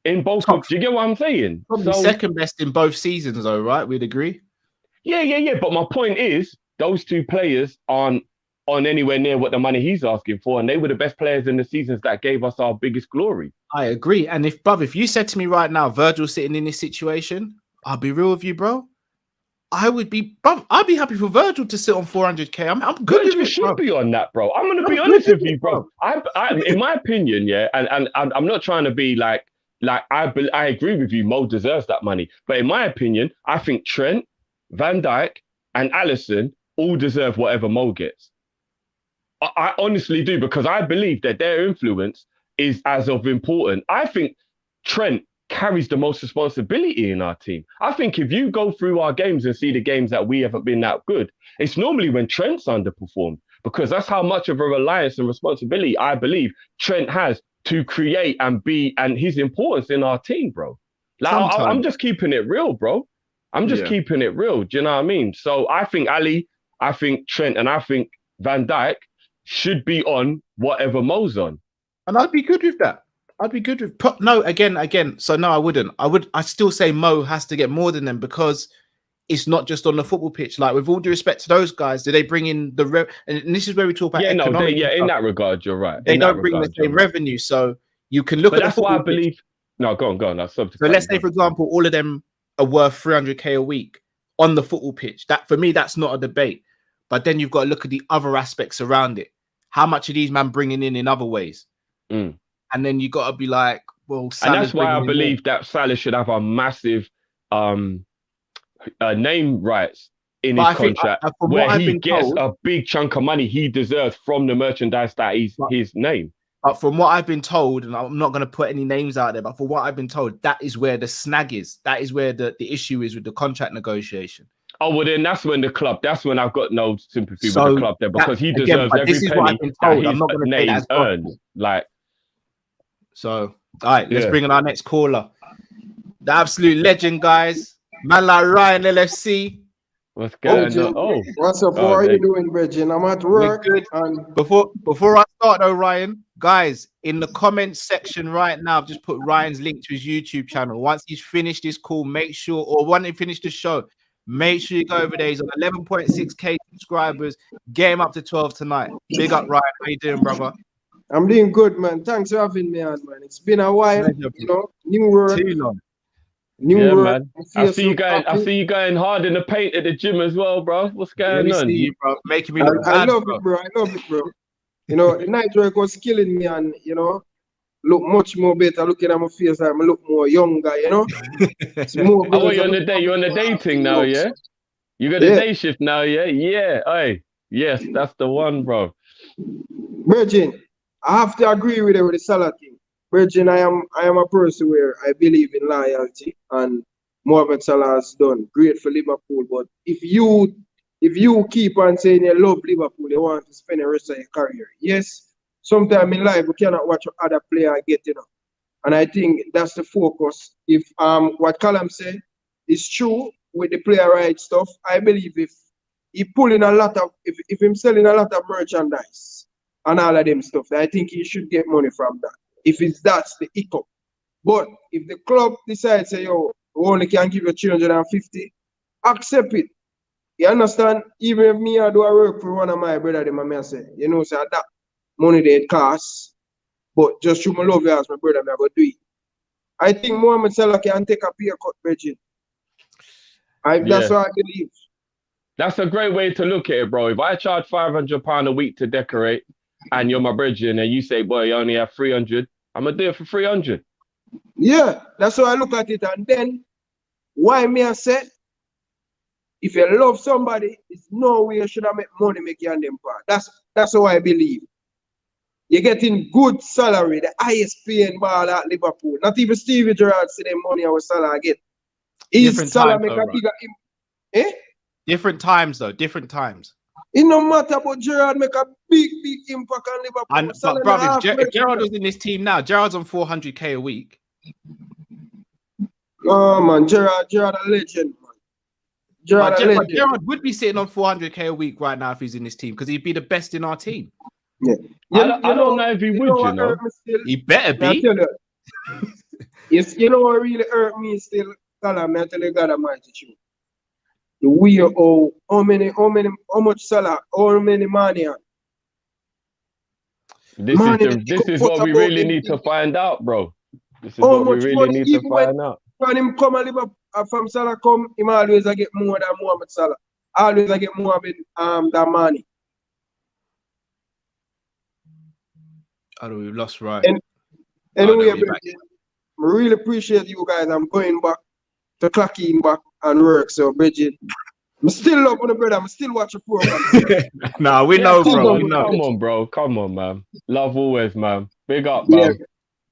in both. Do you get what I'm saying? Probably second best in both seasons, though, right? We'd agree. Yeah. But my point is, those two players aren't on anywhere near what the money he's asking for, and they were the best players in the seasons that gave us our biggest glory. I agree. And if you said to me right now, Virgil sitting in this situation, I'll be real with you, bro. I'd be happy for Virgil to sit on 400k. I'm good. Virgil should be on that, bro. I'm gonna be honest with you, bro. I in my opinion, and I'm not trying to be like I agree with you. Mo deserves that money, but in my opinion, I think Trent, Van Dijk, and Alisson all deserve whatever Mo gets. I honestly do, because I believe that their influence is as of important. I think Trent carries the most responsibility in our team. I think if you go through our games and see the games that we haven't been that good, it's normally when Trent's underperformed, because that's how much of a reliance and responsibility I believe Trent has to create and his importance in our team, bro. Like, I'm just keeping it real, bro. I'm just keeping it real. Do you know what I mean? So I think Ali, I think Trent, and I think Van Dijk should be on whatever Mo's on. And I'd be good with that. I'd be good with again. So no, I wouldn't. I still say Mo has to get more than them, because it's not just on the football pitch. Like, with all due respect to those guys, do they bring in the and this is where we talk about in that regard, you're right. They don't bring the same revenue. So you can look at that's why I believe. No, go on. So let's say, for example, all of them are worth 300k a week on the football pitch. That, for me, that's not a debate. But then you've got to look at the other aspects around it. How much are these men bringing in other ways? And then you got to be like, well, Salah's, and that's why I believe that Salah should have a massive name rights in his contract, where he gets a big chunk of money he deserves from the merchandise that is his name. But from what I've been told, and I'm not going to put any names out there, but for what I've been told, that is where the snag is. That is where the issue is with the contract negotiation. Oh, well, then that's when I've got no sympathy with the club there, because he deserves every penny that his name earned. Like, so, all right, let's bring in our next caller. The absolute legend, guys. Man like Ryan LFC. What's going on? Oh, what's up? How are you doing, Bridget? I'm at work. And before I start though, Ryan, guys, in the comments section right now, I've just put Ryan's link to his YouTube channel. Once he's finished this call, make sure, or when he finished the show, make sure you go over there. He's on 11.6k subscribers. Get him up to 12 tonight. Big up, Ryan. How you doing, brother? I'm doing good, man. Thanks for having me on, man. It's been a while, new work. Too long. New work. Man. I see you going hard in the paint at the gym as well, bro. What's going on? You, bro. Making me look bad, I love it, bro. The night work was killing me, and look much more better looking at my face. I look more younger, It's more you're on the day. You're on the day thing now, yeah? You got the day shift now, yeah? Yeah. Hey, yes, that's the one, bro. Virgin, I have to agree with the Salah thing. Virgin, I am a person where I believe in loyalty, and Mohamed Salah has done great for Liverpool. But if you keep on saying you love Liverpool, you want to spend the rest of your career. Yes, sometime in life we cannot watch other player get and I think that's the focus. If what Callum said is true with the player right stuff, I believe if he pulling a lot of if him selling a lot of merchandise and all of them stuff, I think he should get money from that. If that's the hiccup. But if the club decides, say, yo, we only can give you 350, accept it. You understand? Even if me, I do a work for one of my brother, I say, say that money they costs, but just through my love you as my brother, I go do it. I think Mohamed Salah can take a pay cut, Virgin. That's what I believe. That's a great way to look at it, bro. If I charge £500 a week to decorate, and you're my brethren, and you say, boy, you only have 300, I'm gonna do it for 300. Yeah, that's how I look at it. And then why me I said, if you love somebody, it's no way you should have make money make you and them part. That's how I believe. You're getting good salary, the highest paying ball at Liverpool. Not even Stevie Gerrard see the money our Salah get. His Salah make a bigger Different times though, different times. It no matter, but Gerrard make a big impact on Liverpool. And but brother, if Gerrard was in this team now, Gerrard's on 400k a week. Oh man, Gerrard a legend, man. Gerrard would be sitting on 400k a week right now if he's in this team because he'd be the best in our team. Yeah. I don't know if he would, you know. He better be. Yes, you know what really hurt me still, Salah, I tell you God Almighty truth. The way how much Salah, how many money. This is what we really need to find out, bro. This is what we really need to find out. When him come and live from Salah come, him always get more than Mohamed Salah. Always get more than money. Oh, we've lost right. Anyway, I really appreciate you guys. I'm going back to clock in back and work. So, Bridget, I'm still love on the brother. I'm still watching program. Nah, we know, bro. We know. Come on, bro. Come on, man. Love always, man. Big up, man. Yeah.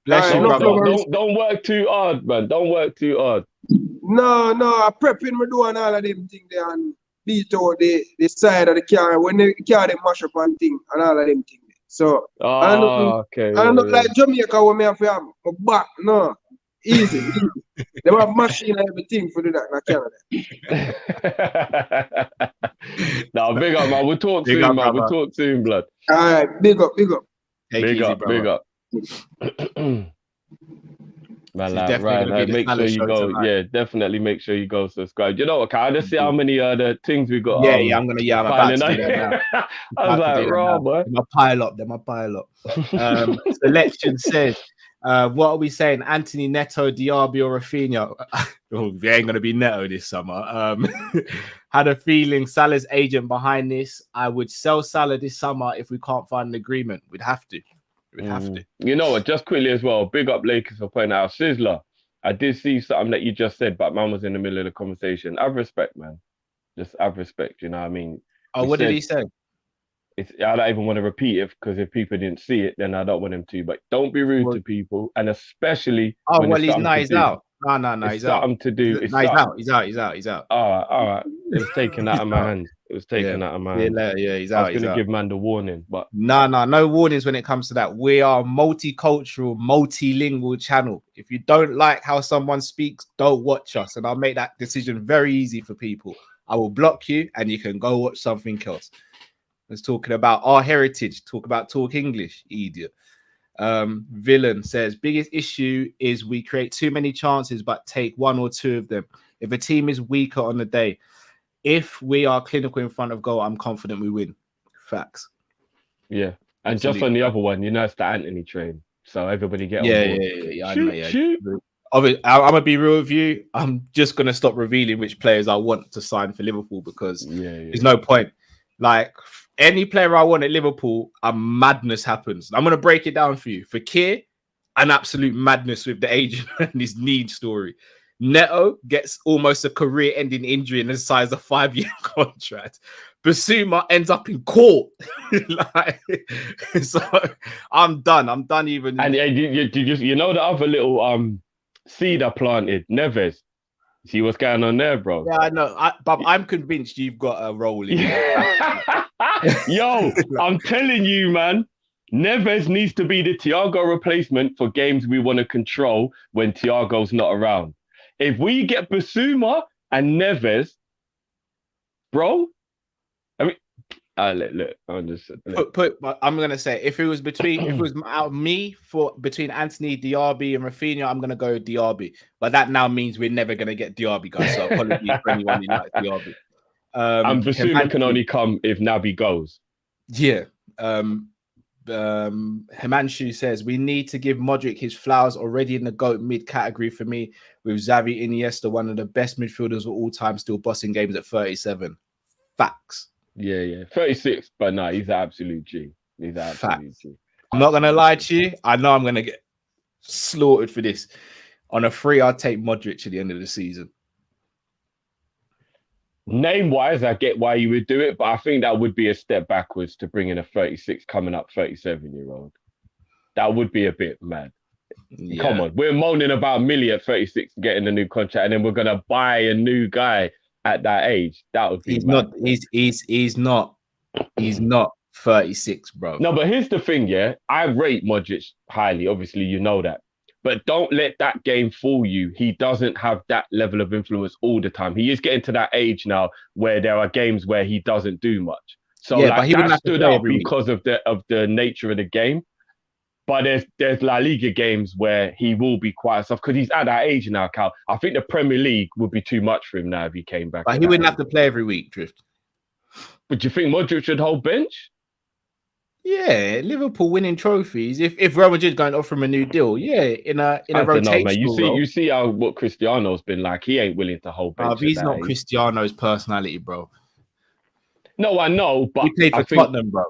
Bless you, brother. Don't work too hard, man. Don't work too hard. No, I prepping me doing all of them things there and beat out the side of the car when the car they mash up and thing and all of them things. So I don't look like Jamaica where me have my back. No, easy. They have machine and everything for do that in Canada. Nah, big up, man. We'll talk soon, man. We'll talk soon, blood. All right, big up. Big up. Man, like, right, make sure you go. Tonight. Yeah, definitely make sure you go subscribe. You know what? Can I just see how many the things we got? Yeah, I'm about to do that now. I was like, raw, boy. My pile up. Selection says, what are we saying? Anthony, Neto, Diaby, or Rafinha? We ain't gonna be Neto this summer. Had a feeling Salah's agent behind this. I would sell Salah this summer if we can't find an agreement. We'd have to. You know what? Just quickly as well, big up Lakers for pointing out. Sizzler, I did see something that you just said, but man was in the middle of the conversation. Have respect, man. Just have respect. You know what I mean? Oh, what did he say? I don't even want to repeat it because if people didn't see it, then I don't want them to. But don't be rude to people, and especially. Oh, well, he's out. No, he's out. Something to do. He's out. All right. It was taken out of my hand. It was taken out of my hand. Yeah, he's out. I was going to give man the warning, but no warnings when it comes to that. We are a multicultural, multilingual channel. If you don't like how someone speaks, don't watch us, and I'll make that decision very easy for people. I will block you, and you can go watch something else. Let's talking about our heritage. Talk English, idiot. Villain says biggest issue is we create too many chances but take one or two of them. If a team is weaker on the day, if we are clinical in front of goal, I'm confident we win. Facts. Yeah, and absolutely. Just on the other one, you know, it's the Anthony train, so everybody get on board. Shoot. I'm gonna be real with you. I'm just gonna stop revealing which players I want to sign for Liverpool because there's no point. Like any player I want at Liverpool, a madness happens. I'm gonna break it down for you. For Keir, an absolute madness with the agent and his need story. Neto gets almost a career-ending injury and signs a 5-year contract. Basuma ends up in court. So I'm done. Even. And you know the other little seed I planted, Neves. See what's going on there, bro? Yeah, I know. But I'm convinced you've got a role in it. Yo, I'm telling you, man. Neves needs to be the Thiago replacement for games we want to control when Thiago's not around. If we get Basuma and Neves, bro, I mean, look, I'm just I'm gonna say if it was out of me between Anthony, Diaby, and Rafinha, I'm gonna go Diaby. But that now means we're never gonna get Diaby, guys. So apologies for anyone who likes Diaby. And Basuma can only come if Naby goes. Yeah. Himanshu says we need to give Modric his flowers. Already in the GOAT mid category for me, with Xavi, Iniesta, one of the best midfielders of all time, still bossing games at 37. Facts. Yeah. 36, but no, he's an absolute G. He's an absolute G. I'm not gonna lie to you. I know I'm gonna get slaughtered for this. On a free, I'll take Modric at the end of the season. Name-wise, I get why you would do it, but I think that would be a step backwards to bring in a 36 coming up 37-year-old. That would be a bit mad. Yeah. Come on, we're moaning about Millie at 36 getting a new contract, and then we're gonna buy a new guy at that age. That would be mad. He's not 36, bro. No, but here's the thing, yeah. I rate Modric highly. Obviously, you know that. But don't let that game fool you. He doesn't have that level of influence all the time. He is getting to that age now where there are games where he doesn't do much. So yeah, but he that have stood out because of the nature of the game. But there's La Liga games where he will be quiet stuff because he's at that age now, Cal. I think the Premier League would be too much for him now if he came back. But he wouldn't have to play every week, Drift. But do you think Modric should hold bench? Yeah, Liverpool winning trophies. If Real Madrid going to offer him a new deal, yeah, in a rotation. Man. You see how what Cristiano's been like. He ain't willing to hold bench. He's not Cristiano's personality, bro. No, I know, but he played for Tottenham, bro.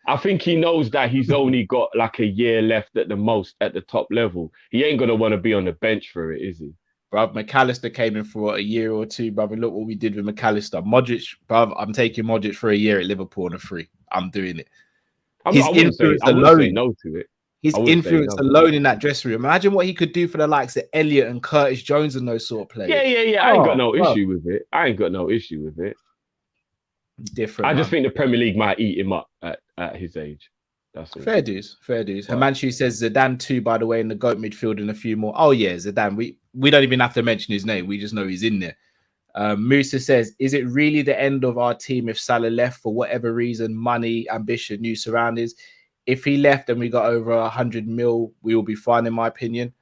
I think he knows that he's only got like a year left at the most at the top level. He ain't gonna want to be on the bench for it, is he? Bro, McAllister came in for a year or two, brother. Look what we did with McAllister. Modric, bro, I'm taking Modric for a year at Liverpool on a free. I'm doing it. His influence alone, no to it. His influence alone in that dressing room. Imagine what he could do for the likes of Elliot and Curtis Jones and those sort of players. Yeah. I ain't got no issue with it. Different. I just think the Premier League might eat him up at his age. That's all. Fair dues. Himanshu says Zidane too, by the way, in the GOAT midfield and a few more. Oh yeah, Zidane. We don't even have to mention his name. We just know he's in there. Musa says, is it really the end of our team if Salah left for whatever reason, money, ambition, new surroundings? If he left and we got over 100 mil, we will be fine, in my opinion.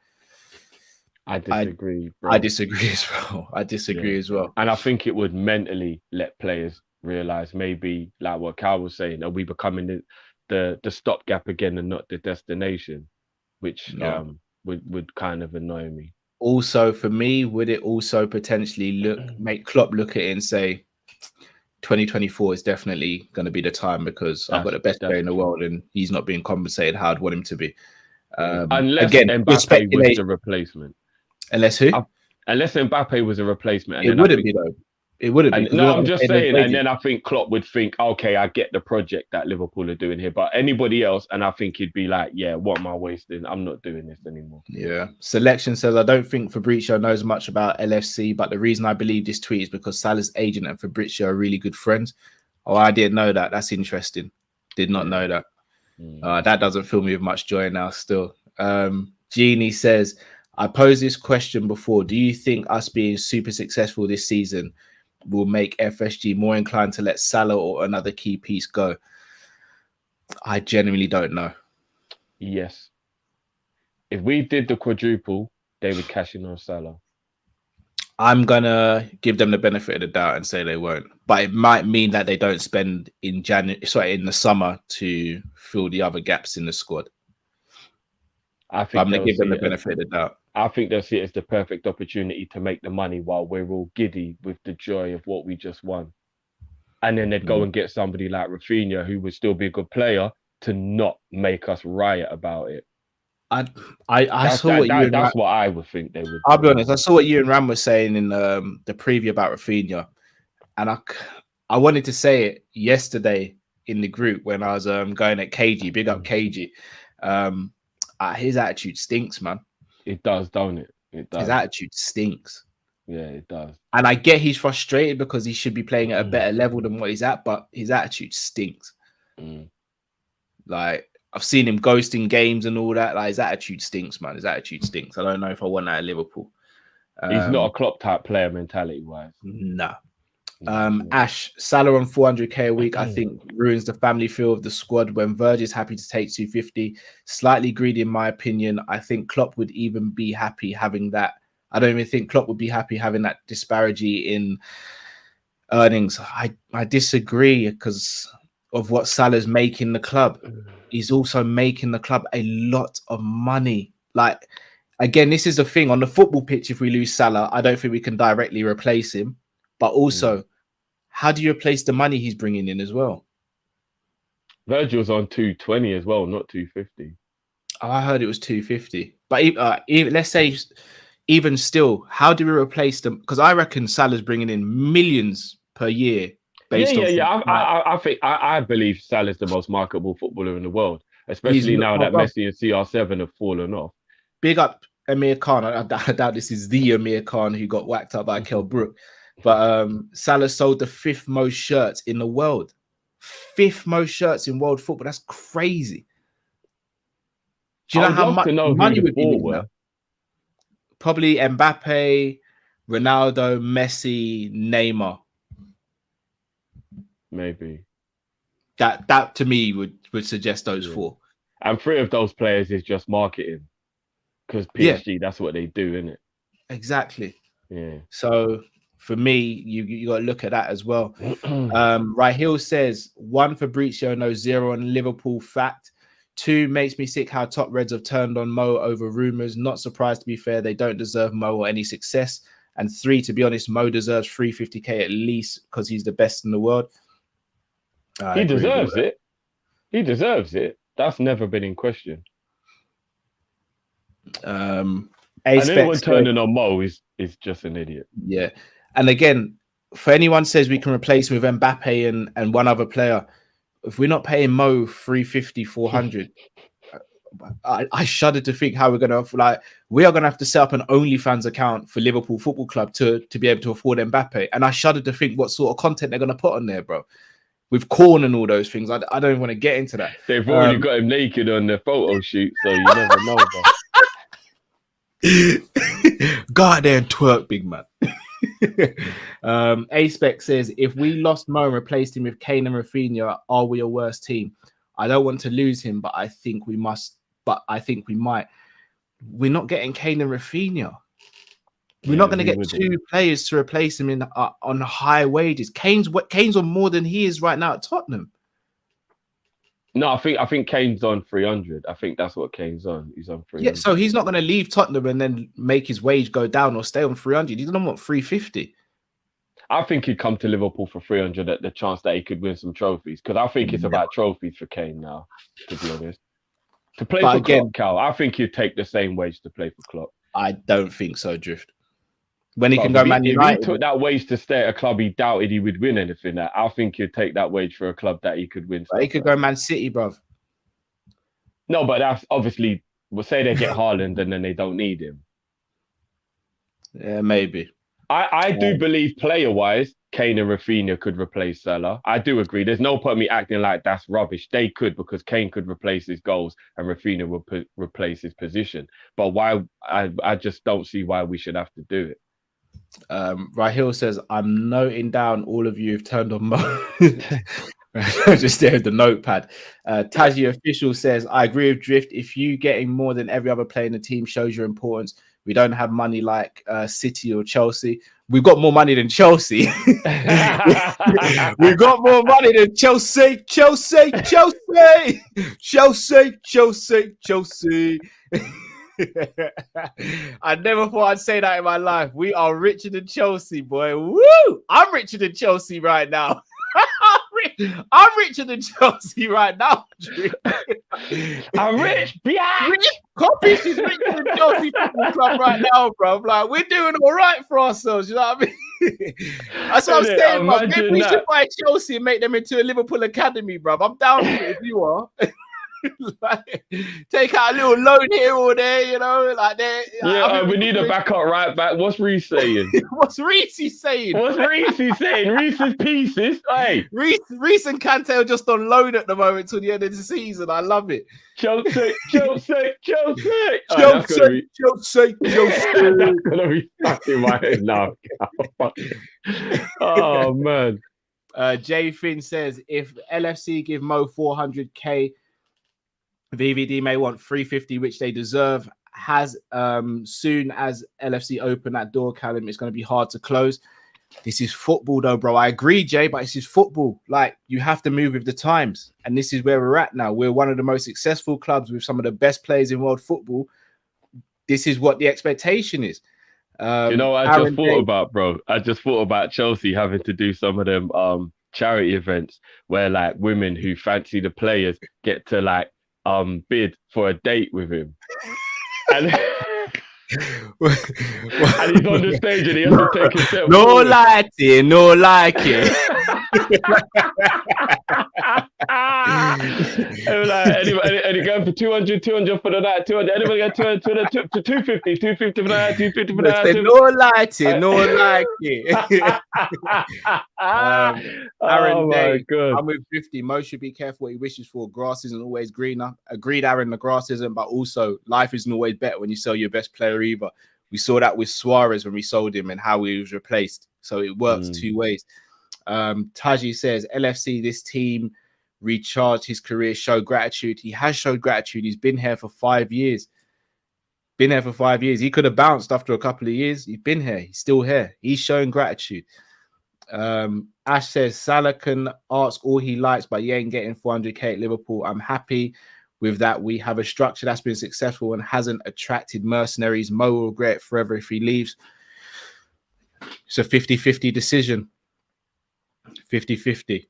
I disagree, bro. I disagree as well. And I think it would mentally let players realize maybe, like what Cal was saying, are we becoming the stopgap again and not the destination, which would kind of annoy me. Also, for me, would it also potentially make Klopp look at it and say 2024 is definitely going to be the time because I've got the best player in the world and he's not being compensated how I'd want him to be. Unless Mbappe was the replacement. Unless who? Unless Mbappe was a replacement. It wouldn't be though. It wouldn't be. No, I'm just saying. And then I think Klopp would think, okay, I get the project that Liverpool are doing here. But anybody else, and I think he'd be like, yeah, what am I wasting? I'm not doing this anymore. Yeah. Selection says, I don't think Fabrizio knows much about LFC, but the reason I believe this tweet is because Salah's agent and Fabrizio are really good friends. Oh, I didn't know that. That's interesting. Did not know that. That doesn't fill me with much joy now still. Jeannie says, I posed this question before. Do you think us being super successful this season will make FSG more inclined to let Salah or another key piece go? I genuinely don't know. Yes. If we did the quadruple, they would cash in on Salah. I'm going to give them the benefit of the doubt and say they won't. But it might mean that they don't spend in the summer to fill the other gaps in the squad. I'm going to give them the benefit of the doubt. I think they'll see it as the perfect opportunity to make the money while we're all giddy with the joy of what we just won. And then they'd go and get somebody like Rafinha, who would still be a good player, to not make us riot about it. That's what I would think they would. I'll be honest. I saw what you and Ram were saying in the preview about Rafinha. And I wanted to say it yesterday in the group when I was going at KG. Big up KG. His attitude stinks, man. It does, don't it? It does. His attitude stinks. Yeah, it does. And I get he's frustrated because he should be playing at a better level than what he's at, but his attitude stinks. Like, I've seen him ghosting games and all that. Like, his attitude stinks, man. His attitude stinks. I don't know if I want that at Liverpool. He's not a Klopp type player mentality-wise. No. Ash, Salah on 400k a week, I think ruins the family feel of the squad when Verge is happy to take 250. Slightly greedy in my opinion. I think Klopp would even be happy having that. I don't even think Klopp would be happy having that disparity in earnings. I disagree because of what Salah's making the club. He's also making the club a lot of money. Like, again, this is the thing on the football pitch. If we lose Salah, I don't think we can directly replace him. But also, how do you replace the money he's bringing in as well? Virgil's on 220 as well, not 250. Oh, I heard it was 250. But even, let's say, even still, how do we replace them? Because I reckon Salah's bringing in millions per year. I believe Salah's the most marketable footballer in the world, especially now that Messi and CR7 have fallen off. Big up Amir Khan. I doubt this is the Amir Khan who got whacked up by Kell Brook. But Salah sold the 5th most shirts in the world. 5th most shirts in world football. That's crazy. Do you know how much money would be in that? Probably Mbappe, Ronaldo, Messi, Neymar. Maybe. That to me would suggest those 4. And 3 of those players is just marketing. Because PSG, that's what they do, isn't it? Exactly. Yeah. So for me, you got to look at that as well. Rahil says 1 Fabrizio, no 0 on Liverpool. Fact. 2 makes me sick how top Reds have turned on Mo over rumours. Not surprised, to be fair. They don't deserve Mo or any success. And 3, to be honest, Mo deserves 350k at least because he's the best in the world. He deserves it. He deserves it. That's never been in question. And anyone turning on Mo is just an idiot. Yeah. And again, for anyone says we can replace him with Mbappe and one other player, if we're not paying Mo 350, 400, I shudder to think how we're going to, we are going to have to set up an OnlyFans account for Liverpool Football Club to be able to afford Mbappe. And I shudder to think what sort of content they're going to put on there, bro. With corn and all those things. I don't even want to get into that. They've already got him naked on the photo shoot, so you never know, bro. Go out there and twerk, big man. A-Spec says, if we lost Mo and replaced him with Kane and Rafinha, are we a worse team? I don't want to lose him, but I think we must. But I think we might. We're not getting Kane and Rafinha. We're not going to get 2 players to replace him on high wages. Kane's on more than he is right now at Tottenham. No, I think Kane's on 300. I think that's what Kane's on. He's on 300. Yeah, so he's not going to leave Tottenham and then make his wage go down or stay on 300. He doesn't want 350. I think he'd come to Liverpool for 300 at the chance that he could win some trophies. Because I think it's about trophies for Kane now, to be honest. To play for Klopp, Cal, I think he'd take the same wage to play for Klopp. I don't think so, Drift. When he can go Man United. If he took that wage to stay at a club he doubted he would win anything at, I think he'd take that wage for a club that he could win. He could go Man City, bruv. No, but that's obviously, we'll say they get Haaland and then they don't need him. Yeah, maybe. I do believe player-wise, Kane and Rafinha could replace Salah. I do agree. There's no point me acting like that's rubbish. They could, because Kane could replace his goals and Rafinha would replace his position. But why? I just don't see why we should have to do it. Rahil says, I'm noting down all of you have turned on Mo. Just there with the notepad. Taji Official says, I agree with Drift. If you getting more than every other player in the team shows your importance. We don't have money like City or Chelsea. We've got more money than Chelsea. We've got more money than Chelsea. Chelsea. I never thought I'd say that in my life. We are richer than Chelsea, boy. Woo! I'm richer than Chelsea right now. I'm richer than Chelsea right now. I'm rich. Kopish is richer than Chelsea Football Club right now, bro. Like, we're doing all right for ourselves. You know what I mean? That's what I'm saying, bro. Maybe we should buy Chelsea and make them into a Liverpool academy, bro. I'm down for it if you are. Like, take out a little loan here or there, you know, like that. Yeah, we need a backup right back. What's Reece saying? What's Reece saying? Reese's pieces. Hey, Reece and Kante are just on loan at the moment till the end of the season. I love it. Chelsea. Chelsea. That's gonna be stuck in my head now. Oh man. Jay Finn says, if LFC give Mo 400k, VVD may want 350, which they deserve. Soon as LFC open that door, Callum, it's going to be hard to close. This is football, though, bro. I agree, Jay, but this is football. Like, you have to move with the times, and this is where we're at now. We're one of the most successful clubs with some of the best players in world football. This is what the expectation is. You know what I Aaron just thought Day- about, bro? I just thought about Chelsea having to do some of them charity events where like women who fancy the players get to like bid for a date with him. And and he's on the stage and he has to take a step no forward. lighting, no liking. And like, anybody going for 200 for the night, 200, anybody got 250 for the night, 250 for the night. No lighting, no liking. Aaron Oh my Day, God. I'm with 50. Mo should be careful what he wishes for. Grass isn't always greener. Agreed, Aaron, the grass isn't, but also life isn't always better when you sell your best player either. We saw that with Suarez when we sold him and how he was replaced. So it works two ways. Taji says, LFC, this team recharged his career, showed gratitude. He has showed gratitude. He's been here for 5 years. He could have bounced after a couple of years. He's been here. He's still here. He's showing gratitude. Ash says, Salah can ask all he likes, but he ain't getting 400k at Liverpool. I'm happy with that. We have a structure that's been successful and hasn't attracted mercenaries. Mo will regret it forever if he leaves. It's a 50-50 decision. 50-50.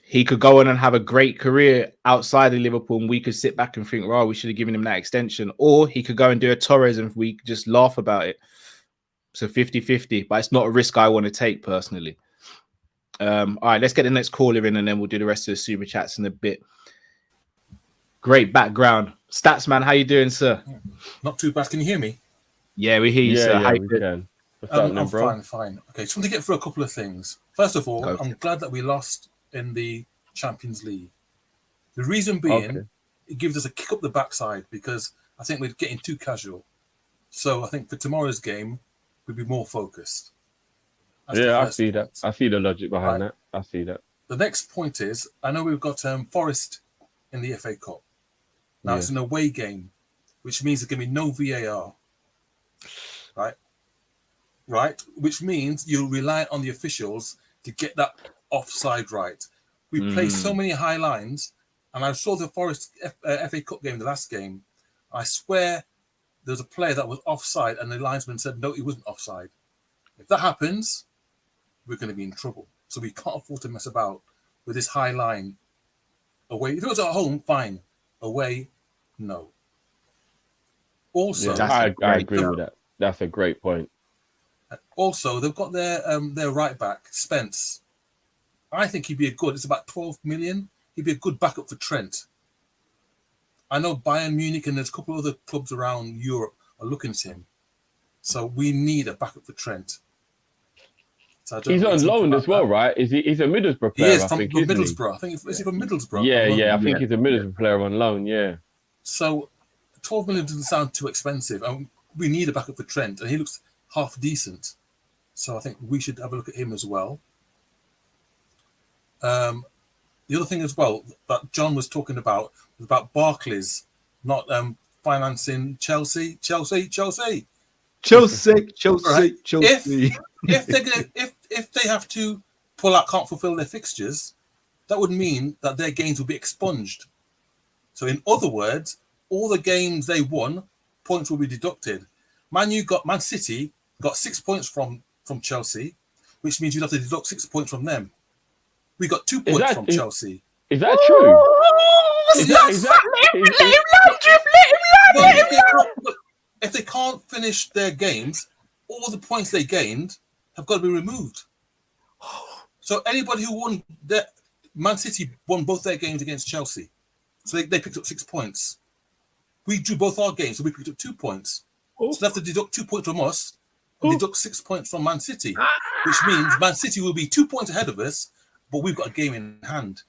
He could go on and have a great career outside of Liverpool and we could sit back and think, well, we should have given him that extension. Or he could go and do a Torres and we could just laugh about it. So 50-50, but it's not a risk I want to take personally. All right, let's get the next caller in and then we'll do the rest of the super chats in a bit. Great background. Stats man, how you doing, sir? Not too bad. Can you hear me? Yeah, we hear you, sir. Yeah, we can. What's happening, I'm bro? fine. Okay, just want to get through a couple of things. First of all, I'm glad that we lost in the Champions League. The reason being, it gives us a kick up the backside because I think we're getting too casual. So I think for tomorrow's game, we'll be more focused. That's I see that. I see the logic behind that. I see that. The next point is, I know we've got Forest in the FA Cup. Now it's an away game, which means there's going to be no VAR. Right? Which means you rely on the officials to get that offside right. We play so many high lines, and I saw the Forest FA Cup game, the last game. I swear there was a player that was offside, and the linesman said, no, he wasn't offside. If that happens, we're going to be in trouble. So we can't afford to mess about with this high line away. If it was at home, fine. Away, no. Also, I agree with that. That's a great point. Also, they've got their right back, Spence. I think he'd be it's about 12 million. He'd be a good backup for Trent. I know Bayern Munich and there's a couple of other clubs around Europe are looking at him. So we need a backup for Trent. So he's on loan as well, right? He's a Middlesbrough player. He is from Middlesbrough. I think is he from Middlesbrough? Yeah. I think he's a Middlesbrough player on loan. Yeah. So 12 million doesn't sound too expensive, and we need a backup for Trent, and he looks half decent. So I think we should have a look at him as well. The other thing as well that John was talking about was about Barclays not financing Chelsea. Chelsea. Right? If they have to pull out, can't fulfill their fixtures, that would mean that their games will be expunged. So in other words, all the games they won, points will be deducted. Man City got 6 points from Chelsea, which means you'd have to deduct 6 points from them. We got 2 points from Chelsea. Is that true? If they can't finish their games, all the points they gained have got to be removed. So anybody who won, Man City won both their games against Chelsea. So they picked up 6 points. We drew both our games, so we picked up 2 points. So they have to deduct 2 points from us and deduct 6 points from Man City, which means Man City will be 2 points ahead of us, but we've got a game in hand.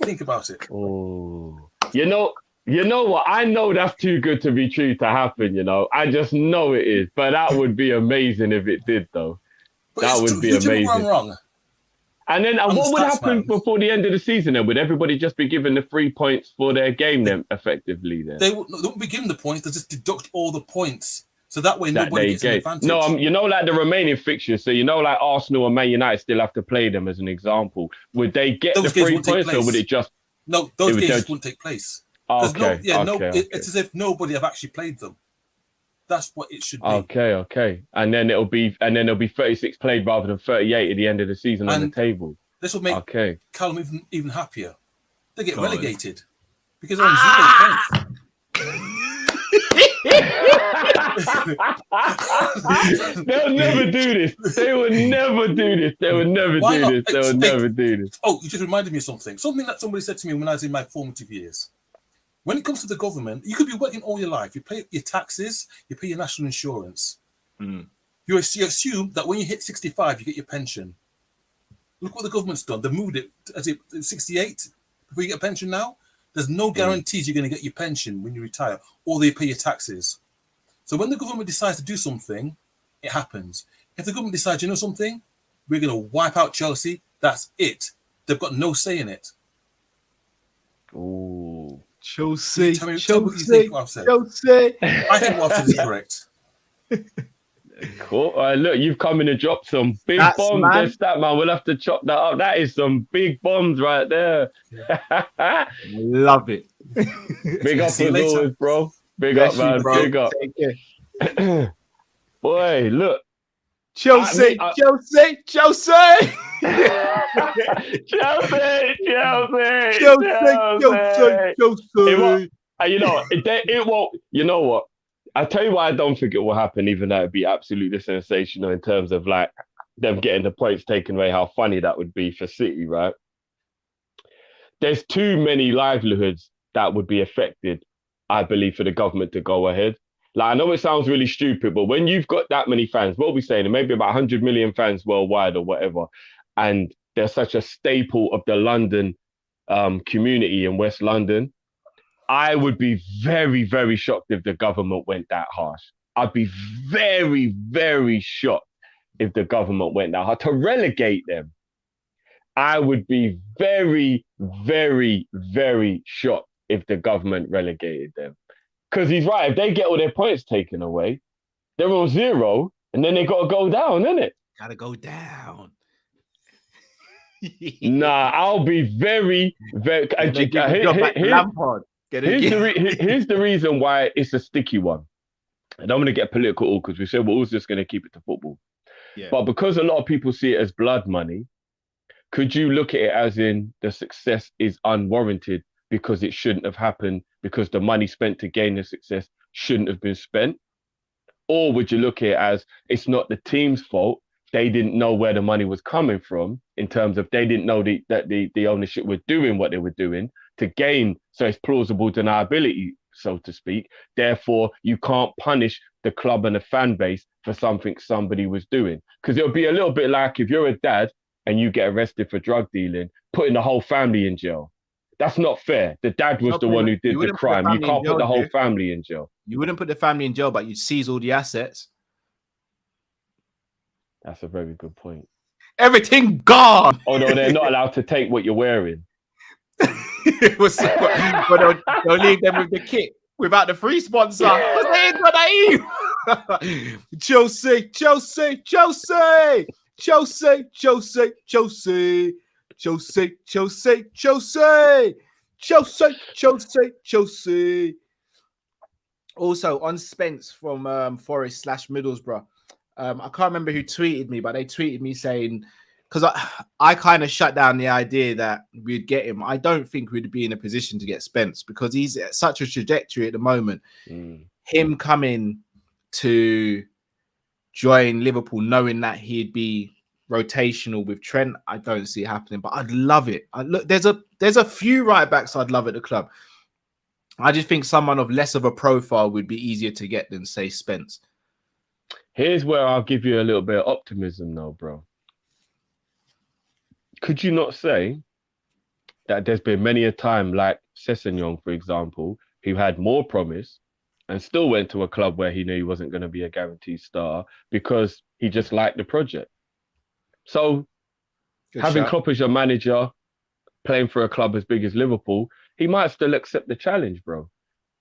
Think about it. Oh, you know what? I know that's too good to be true to happen. I just know it is. But that would be amazing if it did, though. But that would be amazing. Wrong. And then what would happen before the end of the season? Then would everybody just be given the 3 points for their game? Then effectively, then they wouldn't be given the points. They just deduct all the points. So that way, nobody gets an advantage. No, like the remaining fixtures. So like Arsenal and Man United still have to play them as an example. Would they get the 3 points, or would it just? No, those games wouldn't take place. Okay. It's as if nobody have actually played them. That's what it should be. Okay. And then it'll be 36 played rather than 38 at the end of the season on the And table. this will make Okay. Callum even happier. They get Go on. relegated because they're on 0 points. They'll never do this. They will never do this. They will never Why do not? this. They will never do this. Oh, you just reminded me of something. Something that somebody said to me when I was in my formative years. When it comes to the government, you could be working all your life. You pay your taxes, you pay your national insurance. You assume that when you hit 65, you get your pension. Look what the government's done. They moved it. Is it 68 before you get a pension now? There's no guarantees you're going to get your pension when you retire, or they pay your taxes. So when the government decides to do something, it happens. If the government decides, you know something, we're going to wipe out Chelsea, that's it. They've got no say in it. Ooh. Chelsea. Tell me what you Chelsea. think what I've said. Chelsea. I think what I've said is correct. Cool. All right, look, you've come in and dropped some big That's bombs. man. There's that, man. We'll have to chop that up. That is some big bombs right there. Love it. Big up See you as later. always, bro. Big Bless up, man. you, bro. Big up. Take care. Boy, look. Chelsea. I- Chelsea. Chelsea. Chelsea. Chelsea. And you know, it won't. You know what? I tell you why I don't think it will happen. Even though it'd be absolutely sensational in terms of like them getting the points taken away. How funny that would be for City, right? There's too many livelihoods that would be affected, I believe, for the government to go ahead. Like, I know it sounds really stupid, but when you've got that many fans, what are we saying? Maybe about 100 million fans worldwide or whatever, and they're such a staple of the London community in West London, I would be very, very shocked if the government went that harsh. I'd be very, very shocked if the government went that hard to relegate them. I would be very, very, very shocked if the government relegated them. Because he's right, if they get all their points taken away, they're on 0, and then they got to go down, innit? Gotta go down. Nah, I'll be very, very... Lampard. Here's the reason why it's a sticky one. I don't want to get political because we said we're always just going to keep it to football. Yeah. But because a lot of people see it as blood money, could you look at it as in the success is unwarranted because it shouldn't have happened, because the money spent to gain the success shouldn't have been spent? Or would you look at it as it's not the team's fault, they didn't know where the money was coming from, in terms of they didn't know that the ownership were doing what they were doing to gain, so it's plausible deniability, so to speak. Therefore, you can't punish the club and the fan base for something somebody was doing. Because it'll be a little bit like if you're a dad and you get arrested for drug dealing, putting the whole family in jail. That's not fair. The dad was the one who did the crime. You can't put the whole family in jail. You wouldn't put the family in jail, but you'd seize all the assets. That's a very good point. Everything gone. Although they're not allowed to take what you're wearing. But they'll leave them with the kit without the free sponsor. Because they ain't got that either. Chelsea. Chelsea. Chelsea. Chelsea. Chelsea. Chelsea. Chelsea, Chelsea, Chelsea, Chelsea, Chelsea, Chelsea. Also on Spence from Forest / Middlesbrough. I can't remember who tweeted me, but they tweeted me saying, because I kind of shut down the idea that we'd get him. I don't think we'd be in a position to get Spence because he's at such a trajectory at the moment. Him coming to join Liverpool, knowing that he'd be rotational with Trent, I don't see it happening, but I'd love it. Look, there's a few right backs I'd love at the club. I just think someone of less of a profile would be easier to get than, say, Spence. Here's where I'll give you a little bit of optimism though, bro. Could you not say that there's been many a time, like Sessegnon, for example, who had more promise and still went to a club where he knew he wasn't going to be a guaranteed star because he just liked the project? So having Klopp as your manager, playing for a club as big as Liverpool, he might still accept the challenge, bro.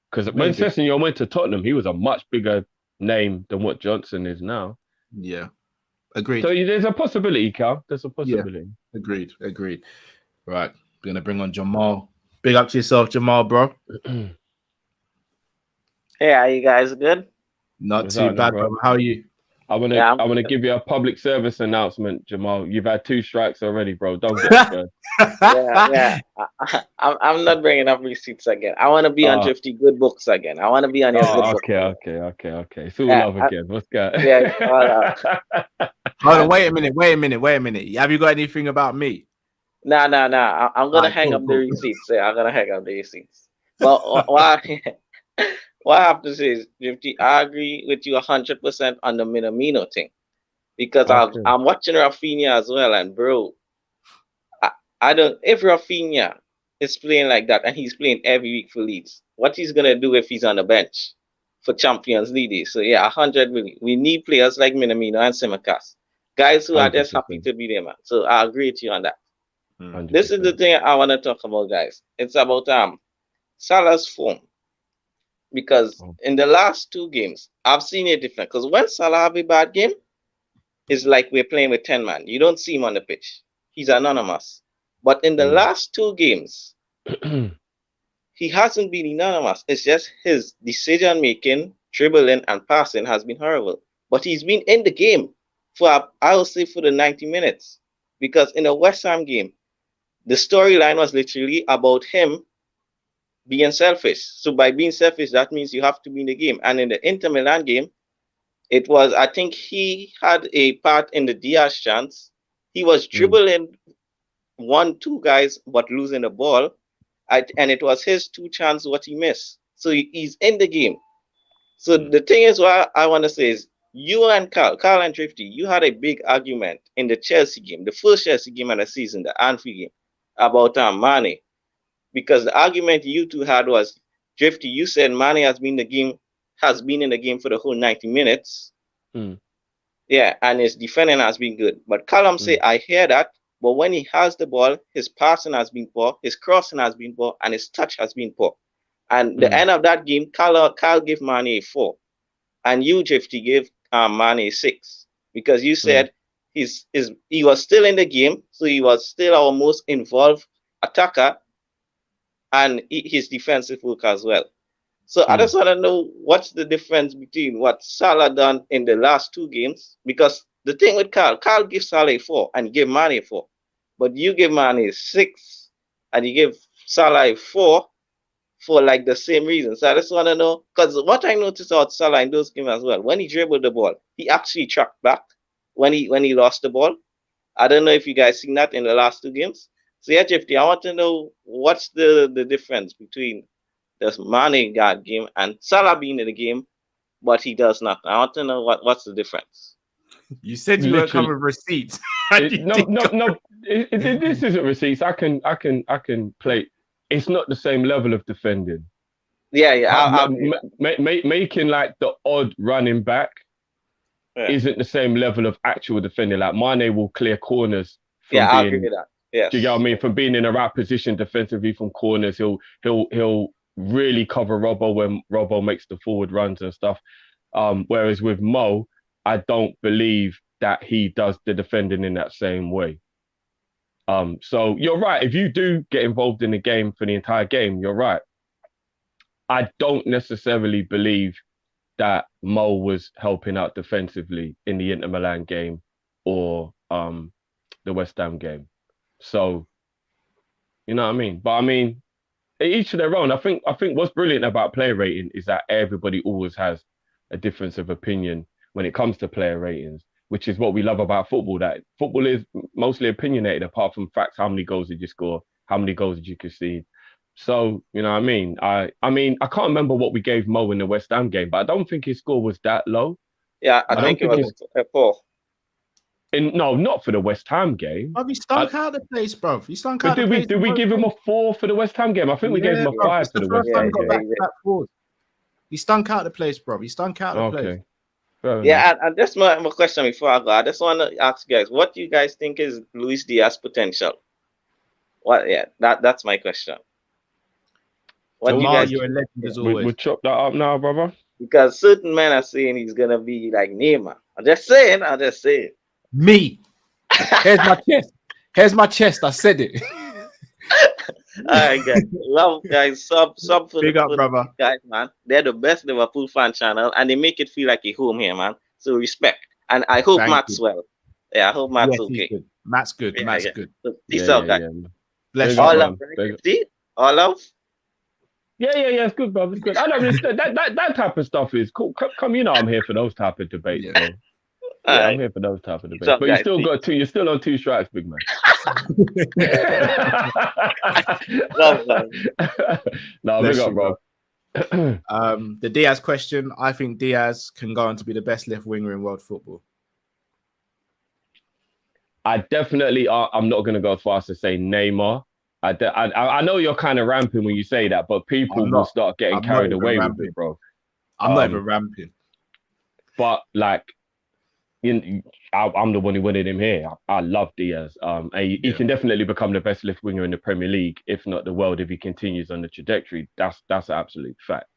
Because when Sessegnon went to Tottenham, he was a much bigger name than what Johnson is now. Yeah, agreed. So there's a possibility, Cal. There's a possibility. Yeah. Agreed. Right, we're gonna bring on Jamal. Big up to yourself, Jamal, bro. Hey, are you guys good? Not What's too happening, bad, bro? brother. How are you? I want to Yeah, I want to give you a public service announcement, Jamal. You've had 2 strikes already, bro. Don't get scared. yeah. I'm not bringing up receipts again. I want to be on Ah, 50 good books again. I want to be on your good oh, book. okay. It's all Yeah, love again. What's good? yeah. Hold on, wait a minute. Have you got anything about me? Nah. I'm gonna Alright, hang cool, up the cool. receipts. Yeah, I'm gonna hang up the receipts. But what what I have to say is, Drifty, I agree with you 100% on the Minamino thing because Okay. I'm watching Rafinha as well, and bro, I don't. If Rafinha is playing like that and he's playing every week for Leeds, what he's gonna do if he's on the bench for Champions League? So yeah, 100 million. We need players like Minamino and Simicast, guys who are just happy 100%. to be there, man. So I agree with you on that. 100%. This is the thing I want to talk about, guys. It's about Salah's form. Because in the last 2 games, I've seen it different. Because when Salah have a bad game, it's like we're playing with 10 man. You don't see him on the pitch. He's anonymous. But in the last 2 games, he hasn't been anonymous. It's just his decision making, dribbling, and passing has been horrible. But he's been in the game for, I will say, for the 90 minutes. Because in the West Ham game, the storyline was literally about him being selfish. So by being selfish, that means you have to be in the game. And in the Inter Milan game, it was, I think he had a part in the Diaz chance. He was dribbling 1-2 guys, but losing the ball. And it was his 2 chances what he missed. So he's in the game. So the thing is, what I want to say is, you and Kall and Drifty, you had a big argument in the Chelsea game, the first Chelsea game of the season, the Anfield game, about Mane. Because the argument you two had was, Drifty, you said Mane has been in the game for the whole 90 minutes. Yeah, and his defending has been good. But Callum say, I hear that, but when he has the ball, his passing has been poor, his crossing has been poor, and his touch has been poor. And the end of that game, Kall gave Mane a 4. And you, Drifty, gave Mane a 6. Because you said he was still in the game, so he was still our most involved attacker, and his defensive work as well. So I just want to know what's the difference between what Salah done in the last 2 games. Because the thing with Kall gives Salah a 4 and give Mane a 4. But you give Mane a 6 and you give Salah a 4 for like the same reason. So I just want to know, because what I noticed about Salah in those games as well, when he dribbled the ball, he actually tracked back when he lost the ball. I don't know if you guys seen that in the last 2 games. So yeah, Jeffy, I want to know what's the difference between the Mane game and Salah being in the game, but he does not. I want to know what's the difference. You said you weren't coming with receipts. No. This isn't receipts. I can play. It's not the same level of defending. Yeah. Making like the odd running back isn't the same level of actual defending. Like Mane will clear corners. I agree with that. Yes. Do you get what I mean? From being in the right position defensively from corners, he'll really cover Robbo when Robbo makes the forward runs and stuff. Whereas with Mo, I don't believe that he does the defending in that same way. So you're right. If you do get involved in the game for the entire game, you're right. I don't necessarily believe that Mo was helping out defensively in the Inter Milan game or the West Ham game. So, you know what I mean? But I mean, each of their own. I think what's brilliant about player rating is that everybody always has a difference of opinion when it comes to player ratings, which is what we love about football. That football is mostly opinionated, apart from facts. How many goals did you score? How many goals did you concede? So, you know what I mean? I mean, I can't remember what we gave Mo in the West Ham game, but I don't think his score was that low. Yeah, I think it was a 4. No, not for the West Ham game. Have you stunk out the place, bro? You stunk out the place. Did we give him a 4 for the West Ham game? I think we gave him a 5 for the West Ham game. He stunk out the place, bro. He stunk out the place. Yeah, and that's my question before I go. I just want to ask you guys, what do you guys think is Luis Diaz's potential? That's my question. What do you guys? You're a legend as always. We'll chop that up now, brother. Because certain men are saying he's gonna be like Neymar. I'm just saying. Me. Here's my chest. I said it. All right, guys. Love, guys. Sub for Big up, the brother. guys, man. They're the best Liverpool fan channel, and they make it feel like a home here, man. So respect, and I hope Thank Matt's you. well. Yeah, I hope Matt's Yes, he's okay. good. Matt's good. Yeah, Matt's yeah. good. So Yeah, peace out, yeah, guys. yeah. Bless Big you, up, All bro. love, man. right? See? All love. Yeah, it's good, bro. It's good. I don't understand that type of stuff is cool. Come, you know, I'm here for those type of debates, Yeah. bro. All Yeah, I'm right. here for those type of Peace debates. out, But you guys. still See? got two. You're still on 2 strikes, big man. Love, man. No, Bless big up, you, bro. The Diaz question. I think Diaz can go on to be the best left winger in world football. I definitely are. I'm not going to go as far as to say Neymar. I know you're kind of ramping when you say that, but people I'm will not. start getting I'm not carried even away with ramping. it, bro. I'm not even ramping. But like, I'm the one who wanted him here. I love Diaz. And he can definitely become the best left winger in the Premier League, if not the world, if he continues on the trajectory. That's an absolute fact.